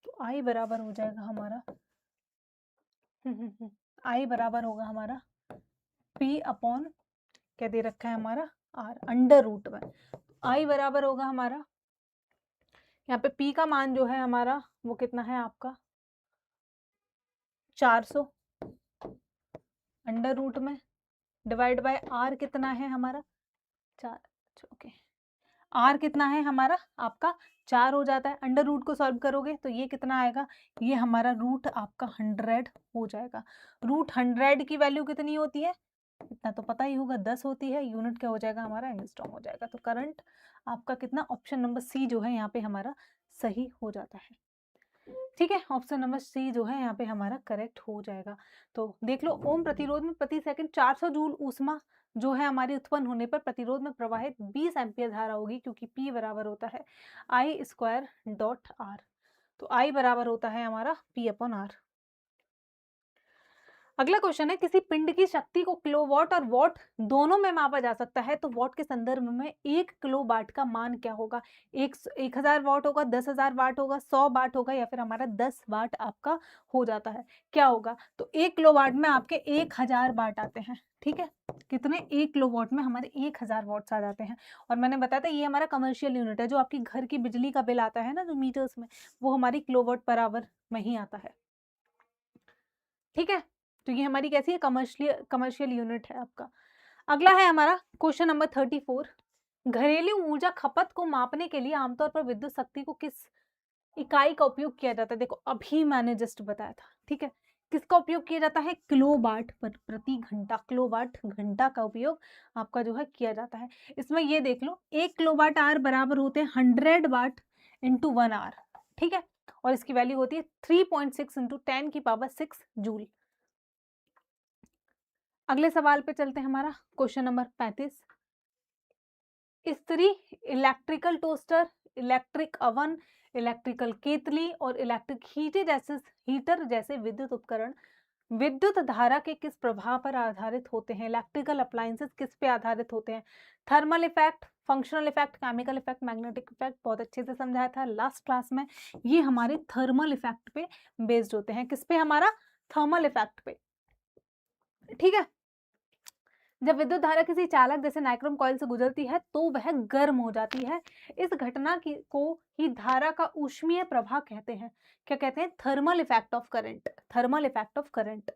तो आई बराबर हो जाएगा हमारा, आई बराबर होगा हमारा P अपॉन क्या दे रखा है हमारा, R अंडर रूट में। आई बराबर होगा हमारा, यहाँ पे P का मान जो है हमारा वो कितना है आपका 400 अंडर रूट में डिवाइड बाय R कितना है हमारा 4। ओके, R कितना है हमारा आपका 4 हो जाता है। अंडर रूट को सॉल्व करोगे तो ये कितना आएगा, ये हमारा रूट आपका 100 हो जाएगा। रूट 100 की वैल्यू कितनी होती है, इतना तो पता ही होगा, 10 होती है। यूनिट क्या हो जाएगा हमारा, एंगस्ट्रॉम हो जाएगा। तो करंट आपका कितना, ऑप्शन नंबर सी जो है यहाँ पे हमारा सही हो जाता है। ठीक है, ऑप्शन नंबर सी जो है यहाँ पे हमारा करेक्ट हो जाएगा। तो देख लो, ओम प्रतिरोध में प्रति सेकंड 400 जूल ऊष्मा जो है हमारी उत्पन्न होने पर प्रतिरोध में प्रवाहित 20 एम्पियर धारा होगी, क्योंकि P बराबर होता है I स्क्वायर डॉट R। तो I बराबर होता है हमारा P अपॉन R। अगला क्वेश्चन है, किसी पिंड की शक्ति को किलोवाट और वॉट दोनों में मापा जा सकता है, तो वॉट के संदर्भ में 1 किलोवाट का मान क्या होगा? 1000 वाट होगा, 10,000 वाट होगा, 100 वाट होगा, या फिर हमारा 10 वाट आपका हो जाता है, क्या होगा? तो 1 किलोवाट में आपके 1000 वाट आते हैं। ठीक है, कितने, 1 किलोवाट में हमारे 1000 वाट्स आ जाते हैं। और मैंने बताया था ये हमारा कमर्शियल यूनिट है, जो आपकी घर की बिजली का बिल आता है ना जो मीटर्स में, वो हमारी किलोवाट पर आवर में ही आता है। ठीक है, तो ये हमारी कैसी है, कमर्शियल यूनिट है आपका। अगला है हमारा क्वेश्चन नंबर 34। घरेलू ऊर्जा खपत को मापने के लिए आमतौर पर विद्युत शक्ति को किस इकाई का उपयोग किया जाता है? देखो अभी मैंने जस्ट बताया था, ठीक है? किसका उपयोग किया जाता है? किलोवाट पर प्रति घंटा, किलोवाट घंटा का उपयोग आपका जो है किया जाता है। इसमें ये देख लो 1 किलोवाट आवर बराबर होते हैं 100 वाट इंटू 1 आवर, ठीक है? और इसकी वैल्यू होती है 3.6 इंटू 10 की पावर 6 जूल। अगले सवाल पे चलते हैं, हमारा क्वेश्चन नंबर 35। इस्त्री, electrical toaster, electric oven, electrical केतली और इलेक्ट्रिक हीटर जैसे विद्युत उपकरण विद्युत धारा के किस प्रभाव पर आधारित होते हैं? इलेक्ट्रिकल अप्लायंसेस किस पे आधारित होते हैं? Thermal effect, functional effect, chemical effect, magnetic effect. बहुत अच्छे से समझाया था लास्ट क्लास में। ये हमारे थर्मल इफेक्ट पे बेस्ड होते हैं। किस पे? हमारा थर्मल इफेक्ट पे, ठीक है? जब विद्युत धारा किसी चालक जैसे नाइक्रोम कॉइल से गुजरती है तो वह गर्म हो जाती है। इस घटना की को ही धारा का ऊष्मीय प्रवाह कहते हैं। क्या कहते हैं? Thermal effect of current, thermal effect of current.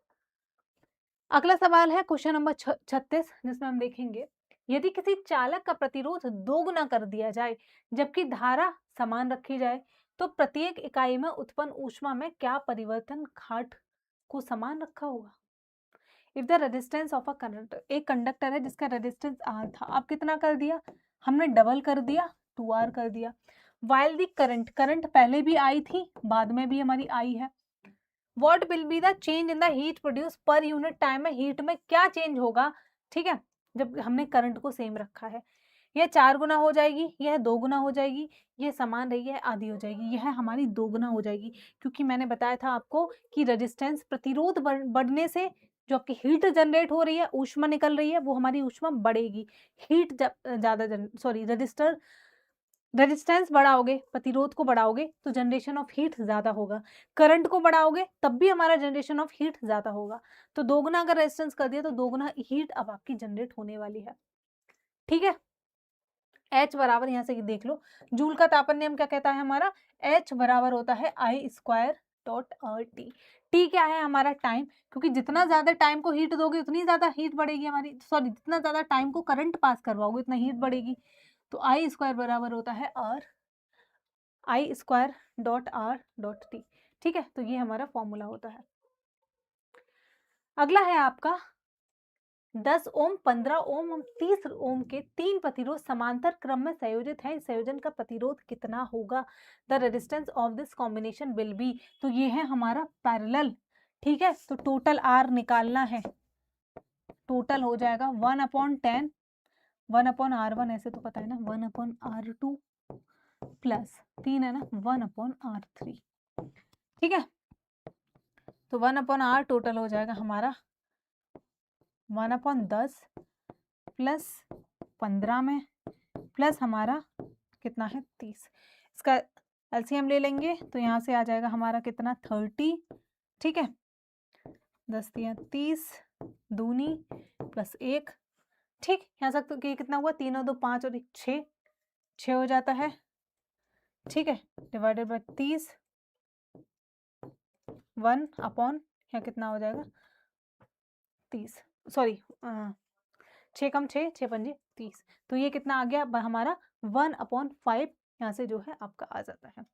अगला सवाल है क्वेश्चन नंबर 36, जिसमें हम देखेंगे यदि किसी चालक का प्रतिरोध दोगुना कर दिया जाए जबकि धारा समान रखी जाए तो प्रत्येक इकाई में उत्पन्न ऊष्मा में क्या परिवर्तन घाट को समान रखा होगा? If the resistance of a conductor, एक कंडक्टर है जिसका रेजिस्टेंस आर था, अब कितना कर दिया हमने? डबल कर दिया, 2R कर दिया। वाइल दी करंट, करंट पहले भी आई थी, बाद में भी हमारी आई है। What will be the change in the heat produce per unit time में हीट में क्या चेंज होगा, ठीक है, जब हमने करंट को सेम रखा है? यह 4 गुना हो जाएगी, यह 2 गुना हो जाएगी, यह समान रही है आधी हो जाएगी, यह हमारी 2 गुना हो जाएगी। क्योंकि मैंने बताया था आपको कि रेजिस्टेंस प्रतिरोध बढ़ने से जो आपकी हीट जनरेट हो रही है, ऊष्मा निकल रही है, वो हमारी ऊष्मा बढ़ेगी। हीट ज्यादा सॉरी रेजिस्टेंस बढ़ाओगे, प्रतिरोध को बढ़ाओगे तो जनरेशन ऑफ हीट ज्यादा होगा। करंट को बढ़ाओगे तब भी हमारा जनरेशन ऑफ हीट ज्यादा होगा। तो दोगुना अगर रेजिस्टेंस कर दिया तो दोगुना हीट अब आपकी जनरेट होने वाली है, ठीक है? H बराबर, यहाँ से देख लो, जूल का तापन नियम क्या कहता है हमारा? H बराबर होता है I².RT। T क्या है? हमारा टाइम, क्योंकि जितना ज्यादा टाइम को हीट दोगे उतनी ज्यादा हीट बढ़ेगी हमारी, सॉरी जितना ज्यादा टाइम को करंट पास करवाओगे उतना हीट बढ़ेगी। तो I² बराबर होता है I².R.T, ठीक है? तो ये हमारा फॉर्मूला होता है। अगला है आपका 10 ओम, 15 ओम और 30 ओम के 3 प्रतिरोध समांतर क्रम में संयोजित हैं। इस संयोजन का प्रतिरोध कितना होगा? The resistance of this combination will B, तो ये है हमारा पैरेलल, ठीक है? तो टोटल आर निकालना है, टोटल हो जाएगा 1/10, 1/R1, ऐसे तो पता है ना, 1/R2 प्लस 3 है ना, 1/R3, ठीक है? तो 1/R टोटल हो जाएगा हमारा 1/10 प्लस 15 में प्लस हमारा कितना है 30। इसका एलसीएम ले लेंगे तो यहाँ से आ जाएगा हमारा कितना 30, ठीक है? 10 3 30 दूनी प्लस 1, ठीक? यहाँ तक तो कितना हुआ? 3 और 2 5 और 1 6, 6 हो जाता है, ठीक है? डिवाइडेड बाय 30, 1 अपॉन यहाँ कितना हो जाएगा 30, सॉरी 6 कम 6, 6 पंजे 30, तो ये कितना आ गया हमारा 1/5, यहाँ से जो है आपका आ जाता है,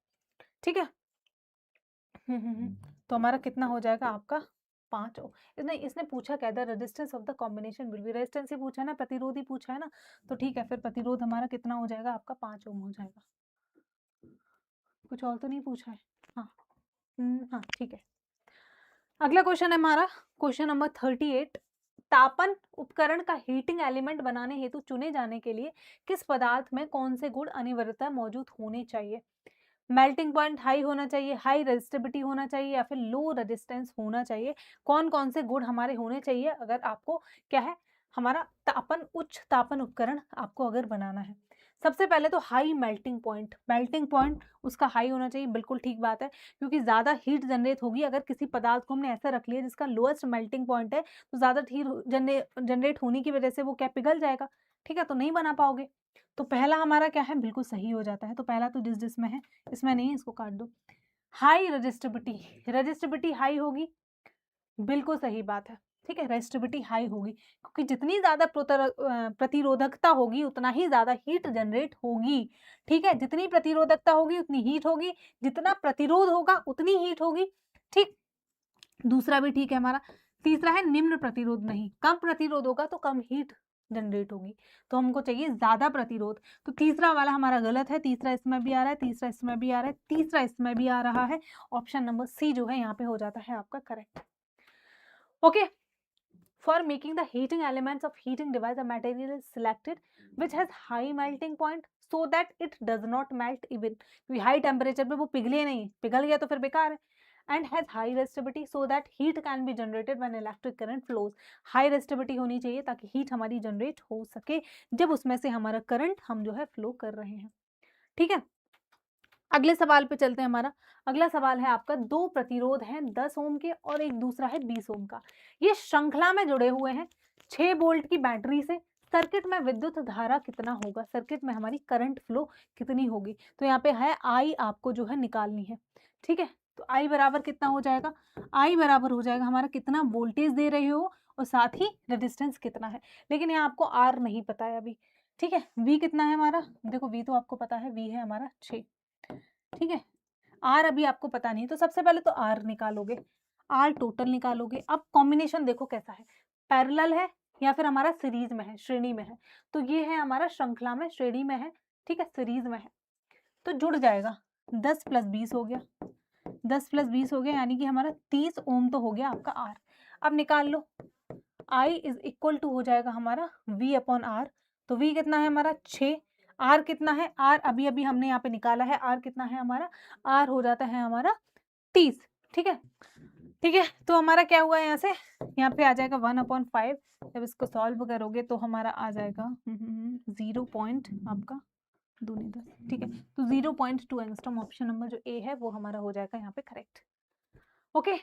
ठीक है? तो हमारा कितना हो जाएगा आपका 5 ओम। इसने पूछा क्या था? Resistance of the combination will be, resistance ही पूछा ना, प्रतिरोध ही पूछा है ना, तो ठीक है, फिर प्रतिरोध हमारा कितना हो जाएगा आपका 5 ओम हो जाएगा। कुछ और तो नहीं पूछा है? हाँ हाँ, ठीक है। अगला क्वेश्चन है हमारा क्वेश्चन नंबर 38। तापन उपकरण का हीटिंग एलिमेंट बनाने हेतु चुने जाने के लिए किस पदार्थ में कौन से गुण अनिवार्यतः मौजूद होने चाहिए? मेल्टिंग पॉइंट हाई होना चाहिए, हाई रेजिस्टिविटी होना चाहिए, या फिर लो रेजिस्टेंस होना चाहिए? कौन कौन से गुण हमारे होने चाहिए अगर आपको क्या है हमारा उच्च तापन उपकरण आपको अगर बनाना है? सबसे पहले तो high melting point, melting point उसका हाई होना चाहिए, बिल्कुल ठीक बात है, क्योंकि ज़्यादा हीट जनरेट होगी अगर किसी पदार्थ को हमने ऐसा रख लिया जिसका लोएस्ट मेल्टिंग पॉइंट है, तो ज़्यादा हीट जनरेट होने की वजह से वो क्या पिघल जाएगा, ठीक है? तो नहीं बना पाओगे। तो पहला हमारा क्या है? बिल्कुल सही हो जाता है। तो पहला तो जिसमें है, इसमें नहीं है, इसको काट दो। हाई रेजिस्टिविटी, रेजिस्टिविटी हाई होगी, बिल्कुल सही बात है। ठीक है, रेजिस्टिविटी हाई होगी, क्योंकि जितनी ज़्यादा प्रतिरोधकता होगी उतना ही ज़्यादा हीट जनरेट होगी। ठीक है, जितनी प्रतिरोधकता होगी उतनी हीट होगी, जितना प्रतिरोध होगा उतनी हीट होगी। ठीक, दूसरा भी ठीक है हमारा। तीसरा है निम्न प्रतिरोध नहीं, कम प्रतिरोध होगा तो कम हीट जनरेट होगी, तो हमको चाहिए ज्यादा प्रतिरोध। तो तीसरा वाला हमारा गलत है, तीसरा इसमें भी आ रहा है, तीसरा इसमें भी आ रहा है, तीसरा इसमें भी आ रहा है। ऑप्शन नंबर सी जो है यहाँ पे हो जाता है आपका correct. Okay, for making the heating elements of heating device a material is selected which has high melting point so that it does not melt even, high temperature पे वो पिघले नहीं, पिघल गया तो फिर बेकार है। And has high resistivity so that heat can be generated when electric current flows, high resistivity होनी चाहिए ताकि हीट हमारी जनरेट हो सके जब उसमें से हमारा करंट हम जो है फ्लो कर रहे हैं। ठीक है, अगले सवाल पे चलते हैं। हमारा अगला सवाल है आपका, दो प्रतिरोध हैं 10 ओम के और एक दूसरा है 20 ओम का, ये श्रृंखला में जुड़े हुए हैं 6 वोल्ट की बैटरी से, सर्किट में विद्युत धारा कितना होगा, सर्किट में हमारी करंट फ्लो कितनी होगी। तो यहाँ पे है आई आपको जो है निकालनी है। ठीक है, तो आई बराबर कितना हो जाएगा, आई बराबर हो जाएगा हमारा कितना वोल्टेज दे रहे हो और साथ ही रेजिस्टेंस कितना है, लेकिन यहाँ आपको आर नहीं पता है अभी। ठीक है, वी कितना है हमारा, देखो वी तो आपको पता है, वी है हमारा 6। ठीक है, आर अभी आपको पता नहीं, तो सबसे पहले तो आर निकालोगे, आर टोटल निकालोगे। अब कॉम्बिनेशन देखो कैसा है, पैरेलल है या फिर हमारा सीरीज में है, श्रेणी में है, तो ये है हमारा श्रृंखला में, श्रेणी में है। ठीक है, सीरीज में है तो जुड़ जाएगा, 10 + 20 हो गया, 10 + 20 हो गया, यानी कि हमारा 30 ओम तो हो गया आपका आर। अब निकाल लो, आई इज इक्वल टू हो जाएगा हमारा V/R, तो V कितना है हमारा 6, आर कितना है, आर अभी अभी हमने यहाँ पे निकाला है, आर कितना है हमारा, आर हो जाता है हमारा 30। ठीक है, ठीक है, तो हमारा क्या हुआ यहाँ से, यहाँ पे आ जाएगा 1/5, जब इसको सॉल्व करोगे तो हमारा आ जाएगा 0 पॉइंट आपका 2 × 10। ठीक है, तो 0.2 एंगस्ट्रॉम, ऑप्शन नंबर जो ए है वो हमारा हो जाएगा यहाँ पे करेक्ट। ओके,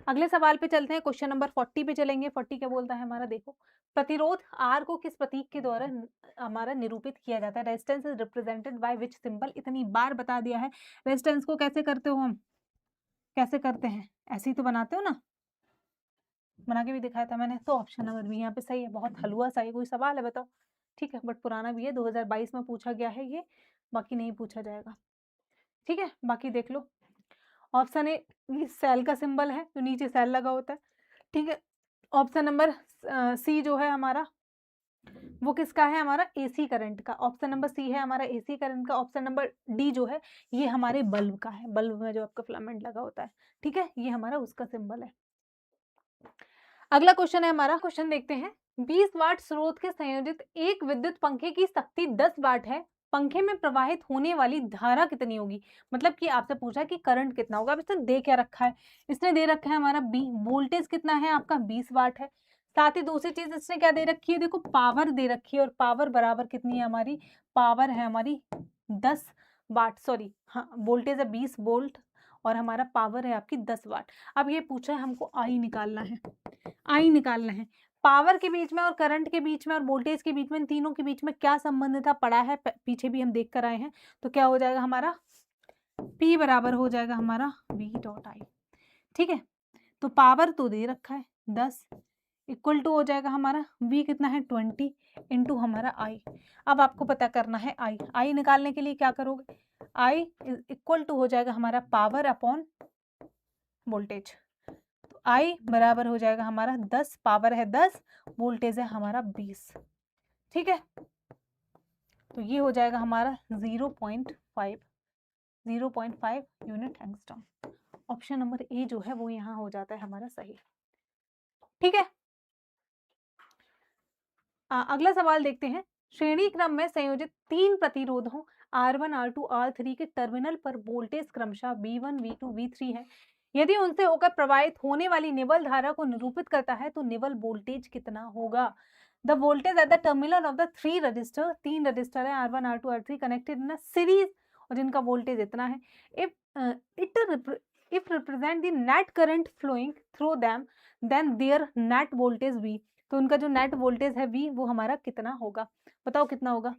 अगले सवाल पे चलते हैं, क्वेश्चन नंबर 40 पे चलेंगे। 40 क्या बोलता है हमारा, देखो, प्रतिरोध R को किस प्रतीक के द्वारा हमारा निरूपित किया जाता है, resistance is represented by which symbol, इतनी बार बता दिया है। रेजिस्टेंस को कैसे करते हो हम, कैसे करते हैं, ऐसे ही तो बनाते हो ना, बना के भी दिखाया था मैंने। तो ऑप्शन नंबर बी यहाँ पे सही है, बहुत हलवा सा है, कोई सवाल है बताओ। ठीक है, बट पुराना भी है, 2022 में पूछा गया है ये, बाकी नहीं पूछा जाएगा। ठीक है, बाकी देख लो। ऑप्शन ए, ये सेल का सिंबल है, जो नीचे सेल लगा होता है। ठीक है, ऑप्शन नंबर सी जो है हमारा वो किसका है, हमारा एसी करंट का। ऑप्शन नंबर सी है हमारा एसी करंट का। ऑप्शन नंबर डी जो है ये हमारे बल्ब का है, बल्ब में जो आपका फिलामेंट लगा होता है। ठीक है, ये हमारा उसका सिंबल है। अगला क्वेश्चन है हमारा, क्वेश्चन देखते हैं। 20 वाट स्रोत के संयोजित एक विद्युत पंखे की शक्ति 10 वाट है, पंखे में प्रवाहित होने वाली धारा कितनी होगी, मतलब कि आपसे पूछा कि करंट कितना होगा। अब इसने दे क्या रखा है, इसने दे रखा है हमारा बी, वोल्टेज कितना है आपका 20 वाट है। साथ ही दूसरी चीज इसने क्या दे रखी है, देखो पावर दे रखी है, और पावर बराबर कितनी है हमारी, पावर है हमारी 10 वाट, सॉरी हाँ, वोल्टेज है 20 वोल्ट और हमारा पावर है आपकी 10 वाट। अब ये पूछा है हमको आई निकालना है, आई निकालना है। पावर के बीच में और करंट के बीच में और वोल्टेज के बीच में, इन तीनों के बीच में क्या संबंध था, पढ़ा है पीछे भी हम देख कर आए हैं। तो क्या हो जाएगा हमारा, P बराबर हो जाएगा हमारा V.I। ठीक है, तो पावर तो दे रखा है 10, इक्वल टू हो जाएगा हमारा V कितना है 20 इंटू हमारा I। अब आपको पता करना है आई, आई निकालने के लिए क्या करोगे, I इज इक्वल टू हो जाएगा हमारा पावर अपॉन वोल्टेज। तो I बराबर हो जाएगा हमारा 10, पावर है 10, वोल्टेज है हमारा 20। ठीक है, तो ये हो जाएगा हमारा 0.5 unit angstrom. Option number A जो है वो यहाँ हो जाता है हमारा सही। ठीक है, अगला सवाल देखते हैं। श्रेणी क्रम में संयोजित 3 प्रतिरोधों R1, R2, R3 के टर्मिनल पर वोल्टेज क्रमशः V1, V2, V3 है। यदि उनसे होकर प्रवाहित होने वाली निवल धारा को निरूपित करता है तो निवल वोल्टेज कितना होगा। The voltage at the terminal of the 3 register, 3 register है R1, R2, R3 connected in a series और जिनका वोल्टेज इतना है। If represent the net current flowing through them then their net voltage V, तो उनका जो नेट वोल्टेज है V वो हमारा कितना होगा, बताओ कितना होगा,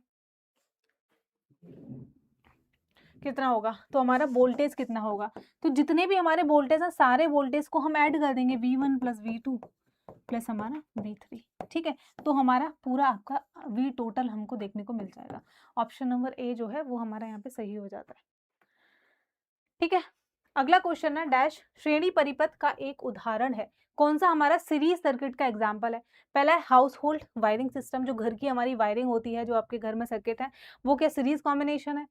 कितना होगा। तो हमारा वोल्टेज कितना होगा, तो जितने भी हमारे वोल्टेज हैं सारे वोल्टेज को हम ऐड कर देंगे V1 + V2 प्लस हमारा V3, ठीक है। तो हमारा पूरा आपका V टोटल हमको देखने को मिल जाएगा। ऑप्शन नंबर ए जो है वो हमारा यहाँ पे सही हो जाता है, ठीक है। अगला क्वेश्चन है डैश श्रेणी परिपथ का एक उदाहरण है। कौन सा हमारा सीरीज सर्किट का एग्जाम्पल है? पहला है हाउस होल्ड वायरिंग सिस्टम, जो घर की हमारी वायरिंग होती है, जो आपके घर में सर्किट है, वो क्या सीरीज कॉम्बिनेशन है?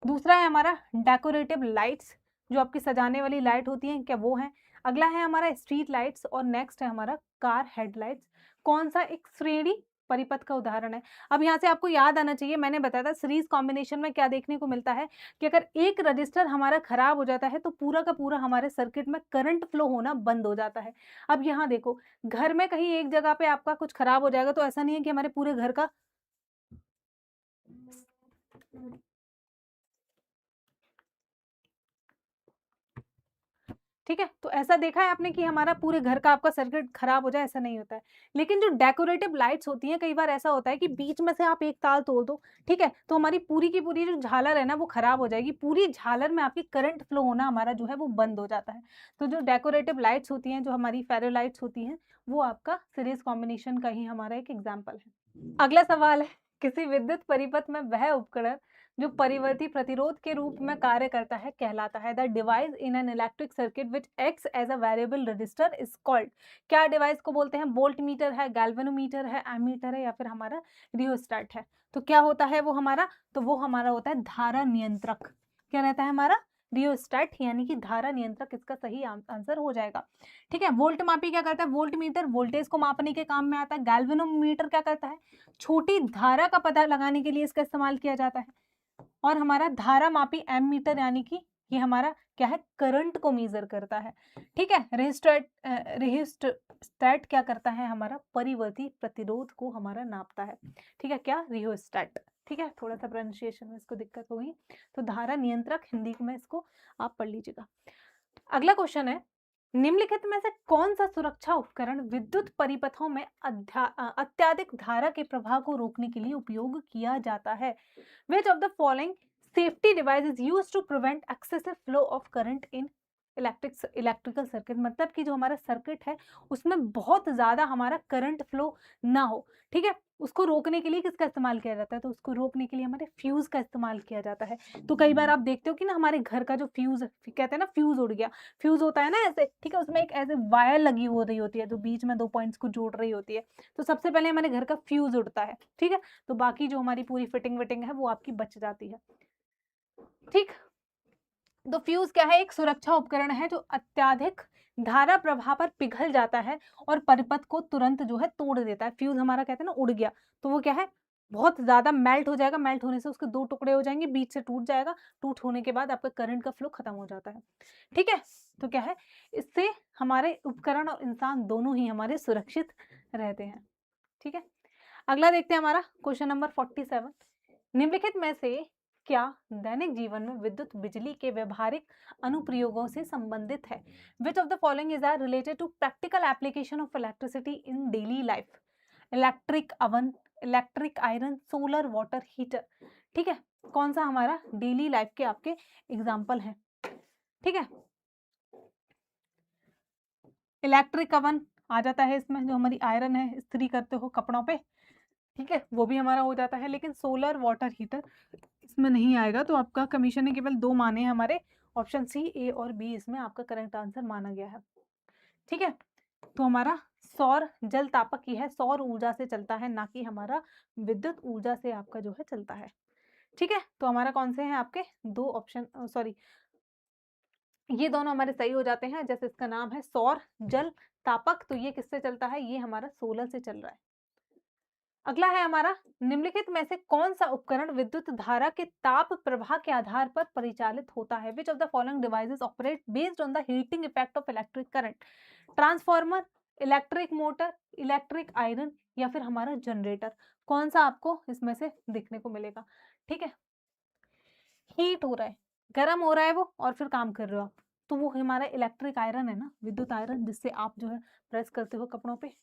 दूसरा है हमारा डेकोरेटिव लाइट्स, जो आपकी सजाने वाली लाइट होती है, क्या वो है? अगला है हमारा स्ट्रीट लाइट्स और नेक्स्ट है हमारा कार हेडलाइट्स। कौन सा एक श्रेणी परिपथ का उदाहरण है? अब यहाँ से आपको याद आना चाहिए, मैंने बताया था सीरीज कॉम्बिनेशन में क्या देखने को मिलता है कि अगर एक रजिस्टर हमारा खराब हो जाता है तो पूरा का पूरा हमारे सर्किट में करंट फ्लो होना बंद हो जाता है। अब यहाँ देखो, घर में कहीं एक जगह पे आपका कुछ खराब हो जाएगा तो ऐसा नहीं है कि हमारे पूरे घर का ठीक है, तो ऐसा देखा है आपने कि हमारा पूरे घर का आपका सर्किट खराब हो जाए, ऐसा नहीं होता है। लेकिन जो डेकोरेटिव लाइट्स होती हैं, कई बार ऐसा होता है कि बीच में से आप एक तार तोड़ दो, ठीक है, तो हमारी पूरी की पूरी जो झालर है ना वो खराब हो जाएगी, पूरी झालर में आपकी करंट फ्लो होना हमारा जो है वो बंद हो जाता है। तो जो डेकोरेटिव लाइट्स होती हैं, जो हमारी फेरो लाइट्स होती हैं, वो आपका सीरीज कॉम्बिनेशन का ही हमारा एक एग्जाम्पल है। अगला सवाल है, किसी विद्युत परिपथ में वह उपकरण जो परिवर्ती प्रतिरोध के रूप में कार्य करता है कहलाता है। The device in an electric circuit which acts as a variable resistor is called. क्या डिवाइस को बोलते हैं? वोल्ट मीटर है, गैल्वेनोमीटर है, एमीटर है, या फिर हमारा रियोस्टेट है। तो क्या होता है वो हमारा? तो वो हमारा होता है धारा नियंत्रक। क्या रहता है हमारा? रियोस्टेट, यानी कि धारा नियंत्रक इसका सही आंसर हो जाएगा, ठीक है। वोल्ट मापी क्या करता है? वोल्ट मीटर वोल्टेज को मापने के काम में आता है। गैल्वेनोमीटर क्या करता है? छोटी धारा का पता लगाने के लिए इसका इस्तेमाल किया जाता है। और हमारा धारा मापी एमीटर, यानी कि ये हमारा क्या है? करंट को मेजर करता है, ठीक है। रियोस्टेट क्या करता है? हमारा परिवर्ती प्रतिरोध को हमारा नापता है, ठीक है। क्या? रियोस्टेट, ठीक है। थोड़ा सा प्रोनाउंसिएशन में इसको दिक्कत होगी, तो धारा नियंत्रक हिंदी में इसको आप पढ़ लीजिएगा। अगला क्वेश्चन है, निम्नलिखित में से कौन सा सुरक्षा उपकरण विद्युत परिपथों में अत्यधिक धारा के प्रवाह को रोकने के लिए उपयोग किया जाता है? Which of the following safety device is used to prevent excessive flow of current in electrical circuit? मतलब कि जो हमारा सर्किट है उसमें बहुत ज्यादा हमारा करंट फ्लो ना हो, ठीक है, उसको रोकने के लिए किसका इस्तेमाल किया जाता है? तो उसको रोकने के लिए हमारे फ्यूज का इस्तेमाल किया जाता है। तो कई बार आप देखते हो कि ना हमारे घर का जो फ्यूज कहते हैं ना, फ्यूज उड़ गया, फ्यूज होता है ना ऐसे, ठीक है, उसमें एक ऐसे वायर लगी हो रही होती है जो बीच में दो पॉइंट्स को जोड़ रही होती है। तो सबसे पहले हमारे घर का फ्यूज उड़ता है, ठीक है, तो बाकी जो हमारी पूरी फिटिंग विटिंग है वो आपकी बच जाती है, ठीक। तो फ्यूज क्या है? एक सुरक्षा उपकरण है जो अत्यधिक धारा प्रवाह पर पिघल जाता है और परिपथ को तुरंत जो है तोड़ देता है। फ्यूज हमारा कहते हैं ना उड़ गया, तो वो क्या है? बहुत ज्यादा मेल्ट हो जाएगा, मेल्ट होने से उसके दो टुकड़े हो जाएंगे, बीच से टूट जाएगा, टूट होने के बाद आपका करंट का फ्लो खत्म हो जाता है, ठीक है। तो क्या है? इससे हमारे उपकरण और इंसान दोनों ही हमारे सुरक्षित रहते हैं, ठीक है। अगला देखते हैं हमारा क्वेश्चन नंबर 47। निम्नलिखित में से क्या दैनिक जीवन में विद्युत बिजली के व्यवहारिक अनुप्रयोगों से संबंधित है? Which of the following is are related to practical application of electricity in daily life? Electric oven, electric iron, solar water heater, ठीक है। कौन सा हमारा डेली लाइफ के आपके एग्जाम्पल है? ठीक है, इलेक्ट्रिक अवन आ जाता है इसमें, जो हमारी आयरन है इस्त्री करते हो कपड़ों पे, ठीक है, वो भी हमारा हो जाता है। लेकिन सोलर वाटर हीटर इसमें नहीं आएगा, तो आपका कमीशन ने केवल दो माने हैं हमारे, ऑप्शन सी, ए और बी इसमें आपका करेक्ट आंसर माना गया है, ठीक है। तो हमारा सौर जल तापक ही है, सौर ऊर्जा से चलता है, ना कि हमारा विद्युत ऊर्जा से आपका जो है चलता है, ठीक है। तो हमारा कौन से हैं आपके दो ऑप्शन, सॉरी, ये दोनों हमारे सही हो जाते हैं। जैसे इसका नाम है सौर जल तापक, तो ये किससे चलता है? ये हमारा सोलर से चल रहा है। अगला है हमारा, निम्नलिखित में से कौन सा उपकरण विद्युत धारा के ताप प्रवाह के आधार पर परिचालित होता है? Which of the following devices operate based on the heating effect of electric current? Transformer, electric motor, electric iron, या फिर हमारा जनरेटर? कौन सा आपको इसमें से देखने को मिलेगा? ठीक है, हीट हो रहा है, गर्म हो रहा है वो, और फिर काम कर रहे हो आप, तो वो हमारा इलेक्ट्रिक आयरन है ना, विद्युत आयरन, जिससे आप जो है प्रेस करते हो कपड़ों पे,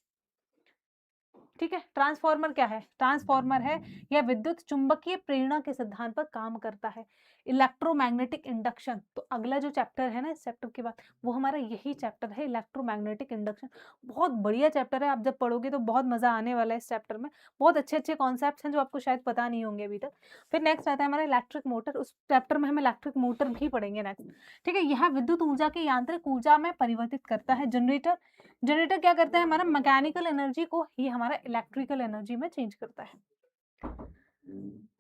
ठीक है। ट्रांसफॉर्मर क्या है? ट्रांसफॉर्मर है या विद्युत चुंबकीय प्रेरणा के सिद्धांत पर काम करता है। Electromagnetic induction. तो अगला जो चैप्टर है ना इस चैप्टर के बाद, वो हमारा यही चैप्टर है, इलेक्ट्रोमैग्नेटिक इंडक्शन। बहुत बढ़िया चैप्टर है, आप जब पढ़ोगे तो बहुत मजा आने वाला है इस चैप्टर में। बहुत अच्छे अच्छे कॉन्सेप्ट्स हैं जो आपको शायद पता नहीं होंगे अभी तक। फिर नेक्स्ट आता है हमारा इलेक्ट्रिक मोटर। उस चैप्टर में हम इलेक्ट्रिक मोटर भी पढ़ेंगे नेक्स्ट। ठीक है, यह विद्युत ऊर्जा के यांत्रिक ऊर्जा में परिवर्तित करता है। जनरेटर, जनरेटर क्या करता है, हमारा मैकेनिकल एनर्जी को ये हमारा इलेक्ट्रिकल एनर्जी में चेंज करता है।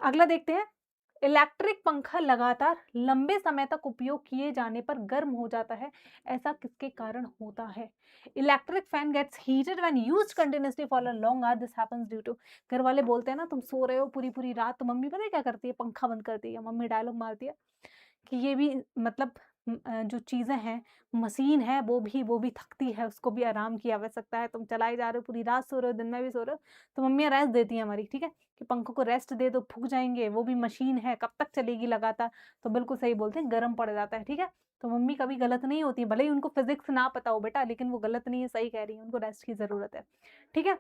अगला देखते हैं, इलेक्ट्रिक पंखा लगातार लंबे समय तक उपयोग किए जाने पर गर्म हो जाता है, ऐसा किसके कारण होता है? Electric fan gets heated when used continuously for a long hour, this happens due to. घर वाले बोलते हैं ना तुम सो रहे हो पूरी पूरी रात, तो मम्मी पता है क्या करती है, पंखा बंद करती है, या मम्मी डायलॉग मारती है कि ये भी मतलब जो चीज़ें हैं, मशीन है, वो भी थकती है, उसको भी आराम की आवश्यकता है। तुम चलाए जा रहे हो, पूरी रात सो रहे हो, दिन में भी सो रहे हो, तो मम्मियाँ रेस्ट देती हैं हमारी, ठीक है, कि पंखों को रेस्ट दे दो, फूक जाएँगे, वो भी मशीन है, कब तक चलेगी लगातार। तो बिल्कुल सही बोलते हैं, गर्म पड़ जाता है, ठीक है। तो मम्मी कभी गलत नहीं होती, भले ही उनको फिज़िक्स ना पता हो बेटा, लेकिन वो गलत नहीं है, सही कह रही हैं, उनको रेस्ट की ज़रूरत है, ठीक है।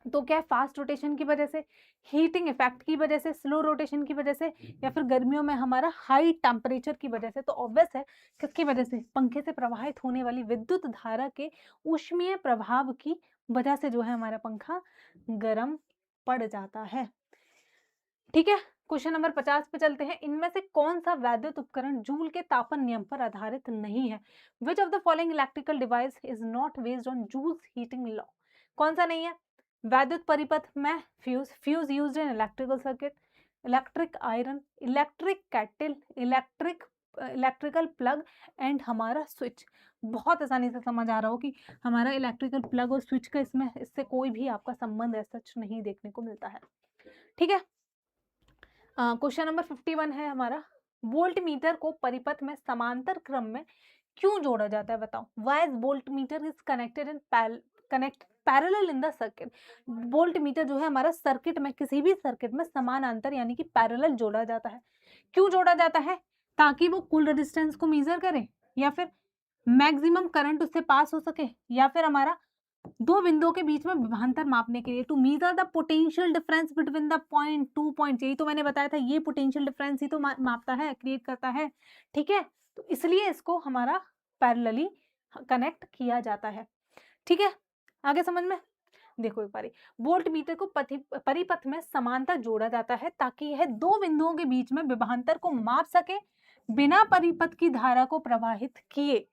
तो क्या है, फास्ट रोटेशन की वजह से, हीटिंग इफेक्ट की वजह से, स्लो रोटेशन की वजह से, या फिर गर्मियों में हमारा हाई टेम्परेचर की वजह से। तो ऑब्वियस है किसकी वजह से, पंखे से प्रवाहित होने वाली विद्युत धारा के ऊष्मीय प्रभाव की वजह से जो है हमारा पंखा गर्म पड़ जाता है, ठीक है। क्वेश्चन नंबर 50 पे चलते हैं, इनमें से कौन सा वैद्युत उपकरण जूल के तापन नियम पर आधारित नहीं है? Which of the following electrical device is not based on Joule's heating law? कौन सा नहीं है? वैद्युत परिपथ में fuse, fuse used in electrical circuit, electric iron, electric kettle, electrical plug and हमारा स्विच। बहुत आसानी से समझ आ रहा हो कि हमारा इलेक्ट्रिकल प्लग और स्विच का इसमें इससे कोई भी आपका संबंध ऐसा नहीं देखने को मिलता है, ठीक है। क्वेश्चन नंबर 51 है हमारा, वोल्ट मीटर को परिपथ में समांतर क्रम में क्यों जोड़ा जाता है, बताओ। Why is voltmeter is connected in connect parallel in the circuit. Voltmeter जो है हमारा सर्किट में, किसी भी सर्किट में समानांतर यानी कि पैरेलल जोड़ा जाता है। क्यों जोड़ा जाता है? ताकि वो कुल रेजिस्टेंस को मेजर करे, या फिर मैक्सिमम करंट उससे पास हो सके, या फिर हमारा दो बिंदुओं के बीच में विभवांतर मापने के लिए, to measure the potential difference between the point, 2 point. यही तो मैंने बताया था, ये पोटेंशियल डिफरेंस ही तो मापता है, क्रिएट करता है, ठीक है। तो इसलिए इसको हमारा पैरेलली कनेक्ट किया जाता है, ठीक है। आगे समझ में देखो एक बारी, वोल्ट मीटर को परिपथ में समांतर जोड़ा जाता है ताकि यह दो बिंदुओं के बीच में विभवांतर को माप सके बिना परिपथ की धारा को प्रवाहित किए,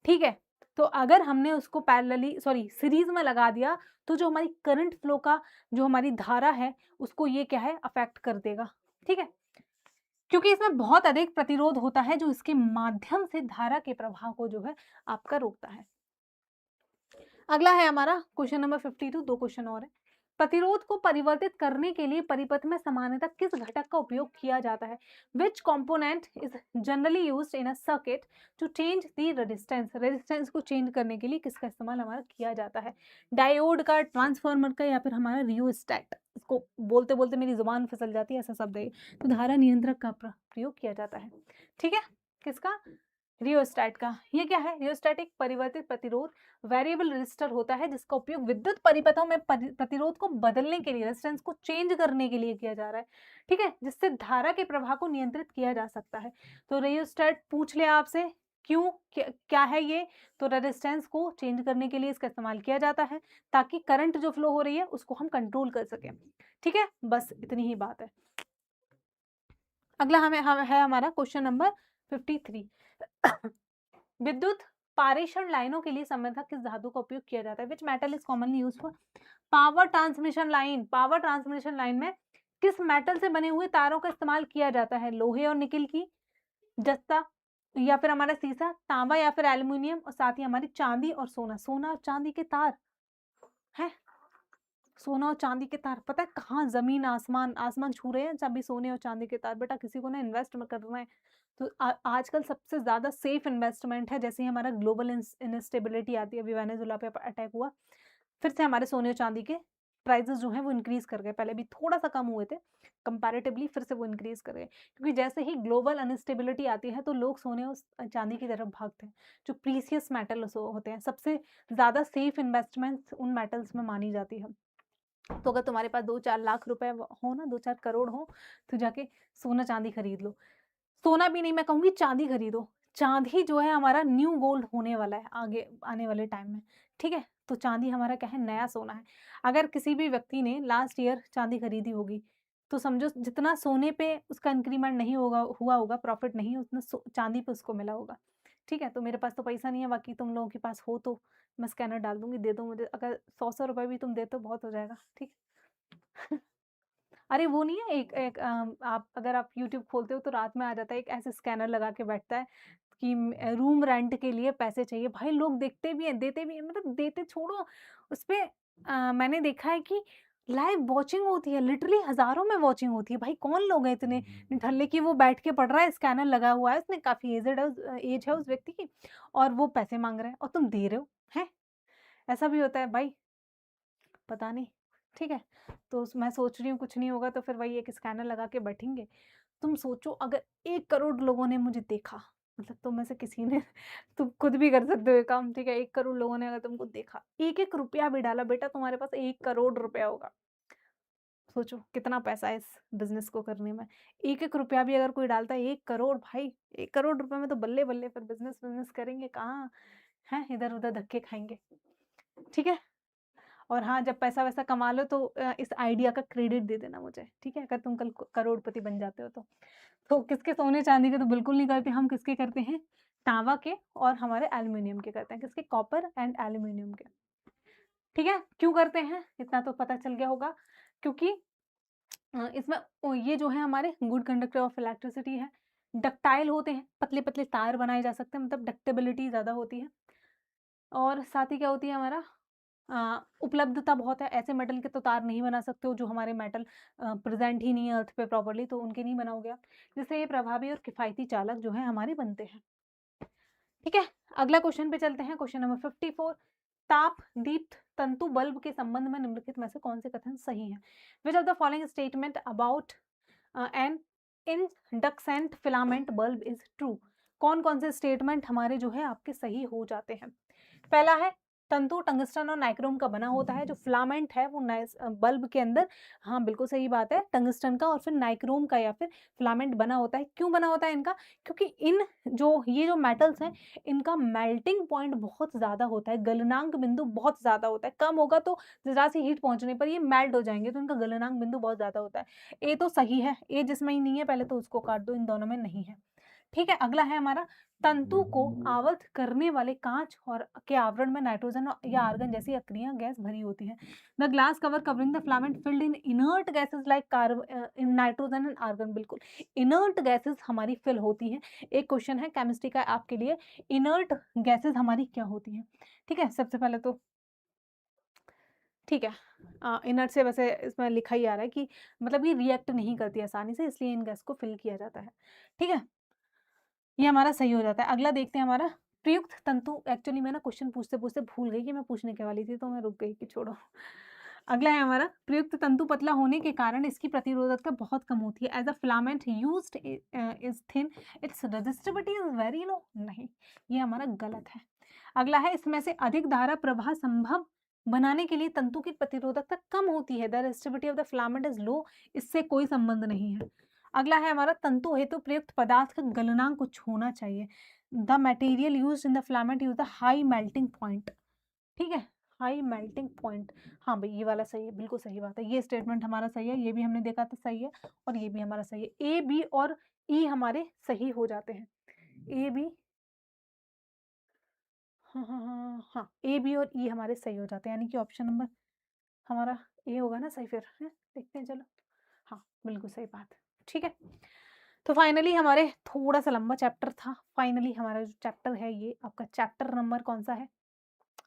ठीक है। तो अगर हमने उसको पैरेलली सीरीज में लगा दिया, तो जो हमारी करंट फ्लो का जो हमारी धारा है उसको ये क्या है, अफेक्ट कर देगा, ठीक है, क्योंकि इसमें बहुत अधिक प्रतिरोध होता है जो इसके माध्यम से धारा के प्रवाह को जो है आपका रोकता है। अगला है हमारा क्वेश्चन नंबर 52, दो क्वेश्चन और है। प्रतिरोध को परिवर्तित करने के लिए परिपथ में समानता किस घटक का उपयोग किया जाता है? Which component is generally used in a circuit to change the resistance? Resistance को चेंज करने के लिए किसका इस्तेमाल हमारा किया जाता है? डायोड का, ट्रांसफार्मर का, या फिर हमारा रियोस्टेट? इसको बोलते बोलते मेरी जुबान फिसल जाती है, ऐसा शब्द है। तो धारा नियंत्रक का प्रयोग किया जाता है, ठीक है। किसका? रियोस्टेट का। ये क्या है? रियोस्टेट एक परिवर्तित प्रतिरोध वेरिएबल रेजिस्टर होता है जिसका उपयोग विद्युत परिपथों में प्रतिरोध को बदलने के लिए, रेजिस्टेंस को चेंज करने के लिए किया जा रहा है, ठीक है, जिससे धारा के प्रवाह को नियंत्रित किया जा सकता है। तो रियोस्टेट पूछ लिया आपसे, क्यों, क्या है ये? तो रेजिस्टेंस को चेंज करने के लिए इसका इस्तेमाल किया जाता है ताकि करंट जो फ्लो हो रही है उसको हम कंट्रोल कर सकें, ठीक है। बस इतनी ही बात है। अगला है हमारा क्वेश्चन नंबर 53। विद्युत पारेषण लाइनों के लिए संवर्धक किस धातु का उपयोग किया जाता है? Which metal is commonly used for power transmission line? Power transmission line में किस मेटल से बने हुए तारों का इस्तेमाल किया जाता है? लोहे और निकिल की, जस्ता, या फिर हमारा सीसा, तांबा या फिर एल्यूमिनियम, और साथ ही हमारी चांदी और सोना। सोना और चांदी के तार है, सोना और चांदी के तार, पता है कहाँ जमीन आसमान आसमान छू रहे हैं जब भी सोने और चांदी के तार। बेटा किसी को ना इन्वेस्ट करना है तो आजकल सबसे ज्यादा सेफ इन्वेस्टमेंट है। जैसे ही हमारा ग्लोबल इनस्टेबिलिटी आती है, अभी वेनेजुला पे अटैक हुआ, फिर से हमारे सोने और चांदी के प्राइजेस जो हैं वो इंक्रीज कर गए। पहले भी थोड़ा सा कम हुए थे कंपैरेटिवली, फिर से वो इंक्रीज कर गए, क्योंकि जैसे ही ग्लोबल अनस्टेबिलिटी आती है तो लोग सोने और चांदी की तरफ भागते हैं, जो प्रीसियस मेटल होते हैं। सबसे ज्यादा सेफ इन्वेस्टमेंट उन मेटल्स में मानी जाती है। तो अगर तुम्हारे पास 2-4 लाख रुपए हो ना, 2-4 करोड़ हो, तो जाके सोना चांदी खरीद लो। सोना भी नहीं, मैं कहूँगी चाँदी खरीदो। चाँदी जो है हमारा न्यू गोल्ड होने वाला है आगे आने वाले टाइम में, ठीक है? तो चाँदी हमारा क्या है, नया सोना है। अगर किसी भी व्यक्ति ने लास्ट ईयर चाँदी खरीदी होगी, तो समझो जितना सोने पे उसका इंक्रीमेंट नहीं हुआ होगा, प्रॉफ़िट नहीं उतना चाँदी पे उसको मिला होगा, ठीक है? तो मेरे पास तो पैसा नहीं है, बाकी तुम लोगों के पास हो तो मैं स्कैनर डाल दूँगी, दे दो मुझे, अगर 100-100 रुपए भी तुम देते हो बहुत हो जाएगा, ठीक है? अरे वो नहीं है, एक एक आप अगर आप यूट्यूब खोलते हो तो रात में आ जाता है, एक ऐसे स्कैनर लगा के बैठता है कि रूम रेंट के लिए पैसे चाहिए। भाई लोग देखते भी हैं, देते भी हैं, मतलब देते छोड़ो, उसपे मैंने देखा है कि लाइव वॉचिंग होती है, लिटरली हज़ारों में वॉचिंग होती है। भाई कौन लोग हैं इतने निठल्ले कि वो बैठ के पढ़ रहा है, स्कैनर लगा हुआ है, उसने काफ़ी एज है उस व्यक्ति की, और वो पैसे माँग रहा है और तुम दे रहे हो, हैं? ऐसा भी होता है भाई। पता नहीं, ठीक है? तो मैं सोच रही हूँ कुछ नहीं होगा तो फिर वही एक स्कैनर लगा के बैठेंगे। तुम सोचो अगर 1 करोड़ लोगों ने मुझे देखा, मतलब तुम में से किसी ने तुम खुद भी कर सकते हो ये काम, ठीक है? 1 करोड़ लोगों ने अगर तुमको देखा, 1-1 रुपया भी डाला, बेटा तुम्हारे पास 1 करोड़ रुपया होगा। सोचो कितना पैसा है इस बिज़नेस को करने में। 1-1 रुपया भी अगर कोई डालता है, 1 करोड़ भाई, 1 करोड़ रुपए में तो बल्ले-बल्ले, फिर बिज़नेस करेंगे कहाँ, हैं? इधर-उधर धक्के खाएँगे, ठीक है? और हाँ, जब पैसा-वैसा कमा लो तो इस आइडिया का क्रेडिट दे देना मुझे, ठीक है? अगर तुम कल को करोड़पति बन जाते हो तो। तो किसके सोने-चांदी के तो बिल्कुल नहीं करते, हम किसके करते हैं? तांबा के और हमारे एल्यूमीनियम के करते हैं। किसके? कॉपर एंड एल्यूमीनियम के। ठीक है? क्यों करते हैं? इतना तो पता चल गया होगा, क्योंकि इसमें ये जो है हमारे गुड कंडक्टर ऑफ इलेक्ट्रिसिटी है, डक्टाइल होते हैं, पतले-पतले तार बनाए जा सकते हैं, मतलब डक्टिबिलिटी ज़्यादा होती है, और साथ ही क्या होती है हमारा उपलब्धता बहुत है। ऐसे मेटल के तो तार नहीं बना सकते हो जो हमारे मेटल प्रेज़ेंट ही नहीं है अर्थ पे प्रॉपर्ली, तो उनके नहीं बनाओगे आप। जिससे ये प्रभावी और किफ़ायती चालक जो हैं हमारे बनते हैं। ठीक है? अगला क्वेश्चन पे चलते हैं, क्वेश्चन नंबर 54। ताप दीप्त तंतु बल्ब के संबंध में निम्नलिखित में से कौन से कथन सही हैं? Which of the following statement about an incandescent filament bulb is true? कौन-कौन से स्टेटमेंट हमारे जो है आपके सही हो जाते हैं? पहला है, तंतु टंगस्टन और नाइक्रोम का बना होता है, जो फिलामेंट है वो बल्ब के अंदर, हाँ बिल्कुल सही बात है, टंगस्टन का और फिर नाइक्रोम का या फिर फिलामेंट बना होता है। क्यों बना होता है इनका? क्योंकि ये जो मेटल्स हैं, इनका मेल्टिंग पॉइंट बहुत ज़्यादा होता है, गलनांक बिंदु बहुत ज़्यादा होता है। कम होगा तो ज़रा सी हीट पहुँचने पर ये मेल्ट हो जाएँगे, तो इनका गलनांक बिंदु बहुत ज़्यादा होता है। ए तो सही है, ए जिसमें ही नहीं है पहले तो उसको काट दो, इन दोनों में नहीं है। ठीक है, अगला है हमारा, तंतु को आवृत करने वाले कांच और के आवरण में नाइट्रोजन या आर्गन जैसी अक्रिया गैस भरी होती है। The glass cover covering the filament filled in inert gases like in nitrogen and argon, बिल्कुल इनर्ट गैसेस हमारी फिल होती हैं। एक क्वेश्चन है केमिस्ट्री का आपके लिए, इनर्ट गैसेस हमारी क्या होती हैं? ठीक है, सबसे पहले तो ठीक है, इनर्ट से वैसे इसमें लिखा ही आ रहा है कि मतलब ये रिएक्ट नहीं करती आसानी से, इसलिए इन गैस को फिल किया जाता है। ठीक है, ये हमारा सही हो जाता है। अगला देखते हैं हमारा, प्रयुक्त तंतु, एक्चुअली मैं ना क्वेश्चन पूछते-पूछते भूल गई कि मैं पूछने क्या वाली थी, तो मैं रुक गई कि छोड़ो। अगला है हमारा, प्रयुक्त तंतु पतला होने के कारण इसकी प्रतिरोधकता बहुत कम होती है। As a filament used is thin, it's resistivity is very low. नहीं, ये हमारा गलत है। अगला है, इसमें से अधिक धारा प्रवाह संभव बनाने के लिए तंतु की प्रतिरोधकता कम होती है। The resistivity of the filament is low, इससे कोई संबंध नहीं है। अगला है हमारा, तंतु हेतु प्रयुक्त पदार्थ का गलनांक कुछ होना चाहिए। The material used in the filament use the high melting point. ठीक है, हाई मेल्टिंग पॉइंट, हाँ भाई ये वाला सही है, बिल्कुल सही बात है, ये स्टेटमेंट हमारा सही है, ये भी हमने देखा था सही है, और ये भी हमारा सही है। ए, बी और ई हमारे सही हो जाते हैं। ए, बी, हाँ, हाँ, हाँ, हाँ, ए, बी और ई हमारे सही हो जाते हैं, यानी कि ऑप्शन नंबर हमारा ए होगा ना सही फिर, हैं? देखते हैं चलो। हाँ, बिल्कुल सही बात। ठीक है। तो फाइनली हमारे थोड़ा-सा लंबा चैप्टर था, फाइनली हमारा जो चैप्टर है ये आपका चैप्टर नंबर कौन-सा है?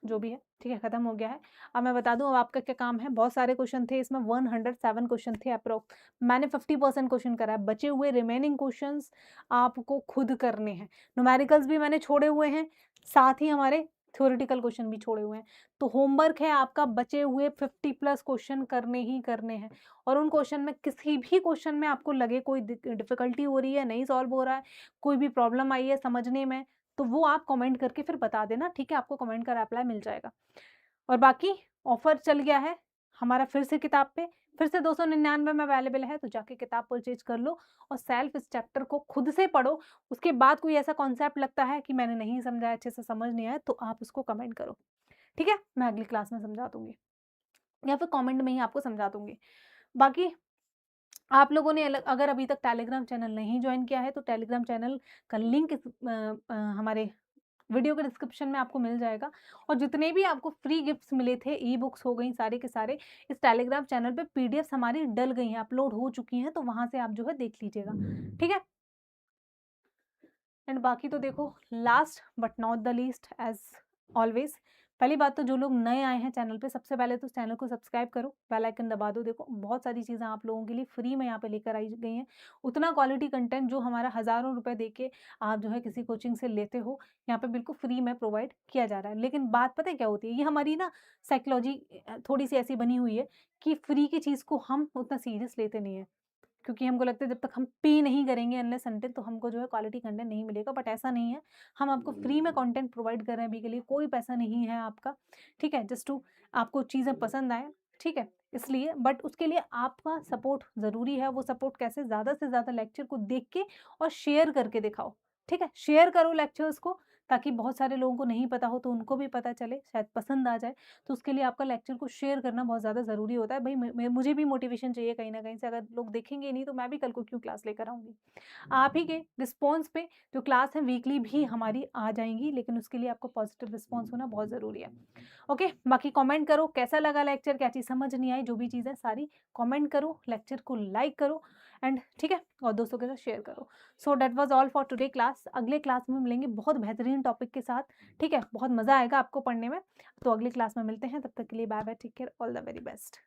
जो भी है, ठीक है, खत्म हो गया है। अब मैं बता दूँ अब आपका क्या काम है, बहुत सारे क्वेश्चन थे इसमें, 107 क्वेश्चन थे अप्रॉक्स। मैंने 50% क्वेश्चन करा है, बचे हुए रिमेनिंग क्वेश्चंस आपको खुद करने हैं। न्यूमेरिकल्स भी मैंने छोड़े हुए हैं, साथ ही हमारे थ्योरेटिकल क्वेश्चन भी छोड़े हुए हैं। तो होमवर्क है आपका, बचे हुए 50 प्लस क्वेश्चन करने ही करने हैं, और उन क्वेश्चन में किसी भी क्वेश्चन में आपको लगे कोई डिफ़िकल्टी हो रही है, नहीं सॉल्व हो रहा है, कोई भी प्रॉब्लम आई है समझने में, तो वो आप कमेंट करके फिर बता देना, ठीक है? आपको कमेंट का रिप्लाई मिल जाएगा। और बाकी ऑफ़र चल गया है हमारा फिर से किताब पे, फिर से 299 में अवेलेबल है, तो जाके किताब परचेज़ कर लो और सेल्फ इस चैप्टर को खुद से पढ़ो। उसके बाद कोई ऐसा कॉन्सेप्ट लगता है कि मैंने नहीं समझा, अच्छे से समझ नहीं आया, तो आप उसको कमेंट करो, ठीक है? मैं अगली क्लास में समझा दूँगी या फिर कमेंट में ही आपको समझा दूँगी। बाकी आप लोगों ने अगर अभी तक टेलीग्राम चैनल नहीं जॉइन किया है, तो टेलीग्राम चैनल का लिंक हमारे वीडियो के डिस्क्रिप्शन में आपको मिल जाएगा और जितने भी आपको फ्री गिफ्ट्स मिले थे, ई बुक्स हो गई सारे के सारे, इस टेलीग्राम चैनल पे पीडीएफ्स हमारी डल गई हैं, अपलोड हो चुकी हैं, तो वहाँ से आप जो है देख लीजिएगा, ठीक है? एंड बाकी तो देखो, last but not the least as always, पहली बात तो जो लोग नए आए हैं चैनल पे, सबसे पहले तो चैनल को सब्सक्राइब करो, बेल आइकन दबा दो। देखो, बहुत सारी चीज़ें आप लोगों के लिए फ्री में यहाँ पे लेकर आई गई हैं। उतना क्वालिटी कंटेंट जो हमारा हज़ारों रुपए दे के आप जो है किसी कोचिंग से लेते हो, यहाँ पे बिल्कुल फ्री में प्रोवाइड किया जा रहा है। लेकिन बात पता है क्या होती है? ये हमारी ना साइकोलॉजी थोड़ी-सी ऐसी बनी हुई है कि फ्री की चीज़ को हम उतना सीरियस लेते नहीं हैं। क्योंकि हमको लगता है जब तक हम पे नहीं करेंगे अनलेस अनटिल तो हमको जो है क्वालिटी कंटेंट नहीं मिलेगा, बट ऐसा नहीं है। हम आपको फ्री में कंटेंट प्रोवाइड कर रहे हैं अभी के लिए, कोई पैसा नहीं है आपका, ठीक है? जस्ट टू आपको चीज़ें पसंद आएँ, ठीक है? इसलिए बट उसके लिए आपका सपोर्ट ज़रूरी है। वो सपोर्ट कैसे? ज़्यादा से ज़्यादा लेक्चर को देख के और शेयर करके दिखाओ, ठीक है? शेयर करो लेक्चर्स को, ताकि बहुत सारे लोगों को नहीं पता हो तो उनको भी पता चले, शायद पसंद आ जाए। तो उसके लिए आपका लेक्चर को शेयर करना बहुत ज़्यादा ज़रूरी होता है। भई मुझे भी मोटिवेशन चाहिए कहीं न कहीं से, अगर लोग देखेंगे ही नहीं तो मैं भी कल को क्यों क्लास लेकर आऊँगी। आप ही के रिस्पॉन्स पे जो क्लास है वीकली भी हमारी आ जाएँगी, लेकिन उसके लिए आपको पॉजिटिव रिस्पॉन्स होना बहुत ज़रूरी है। ओके, बाकी कमेंट करो कैसा लगा लेक्चर, क्या चीज़ समझ नहीं आई, जो भी चीज़ है सारी कमेंट करो, लेक्चर को लाइक करो एंड ठीक है, और दोस्तों के साथ शेयर करो। So that was all for today class. अगले क्लास में मिलेंगे बहुत बेहतरीन टॉपिक के साथ, ठीक है? बहुत मज़ा आएगा आपको पढ़ने में। तो अगली क्लास में मिलते हैं, तब तक के लिए bye bye, take care, all the very best.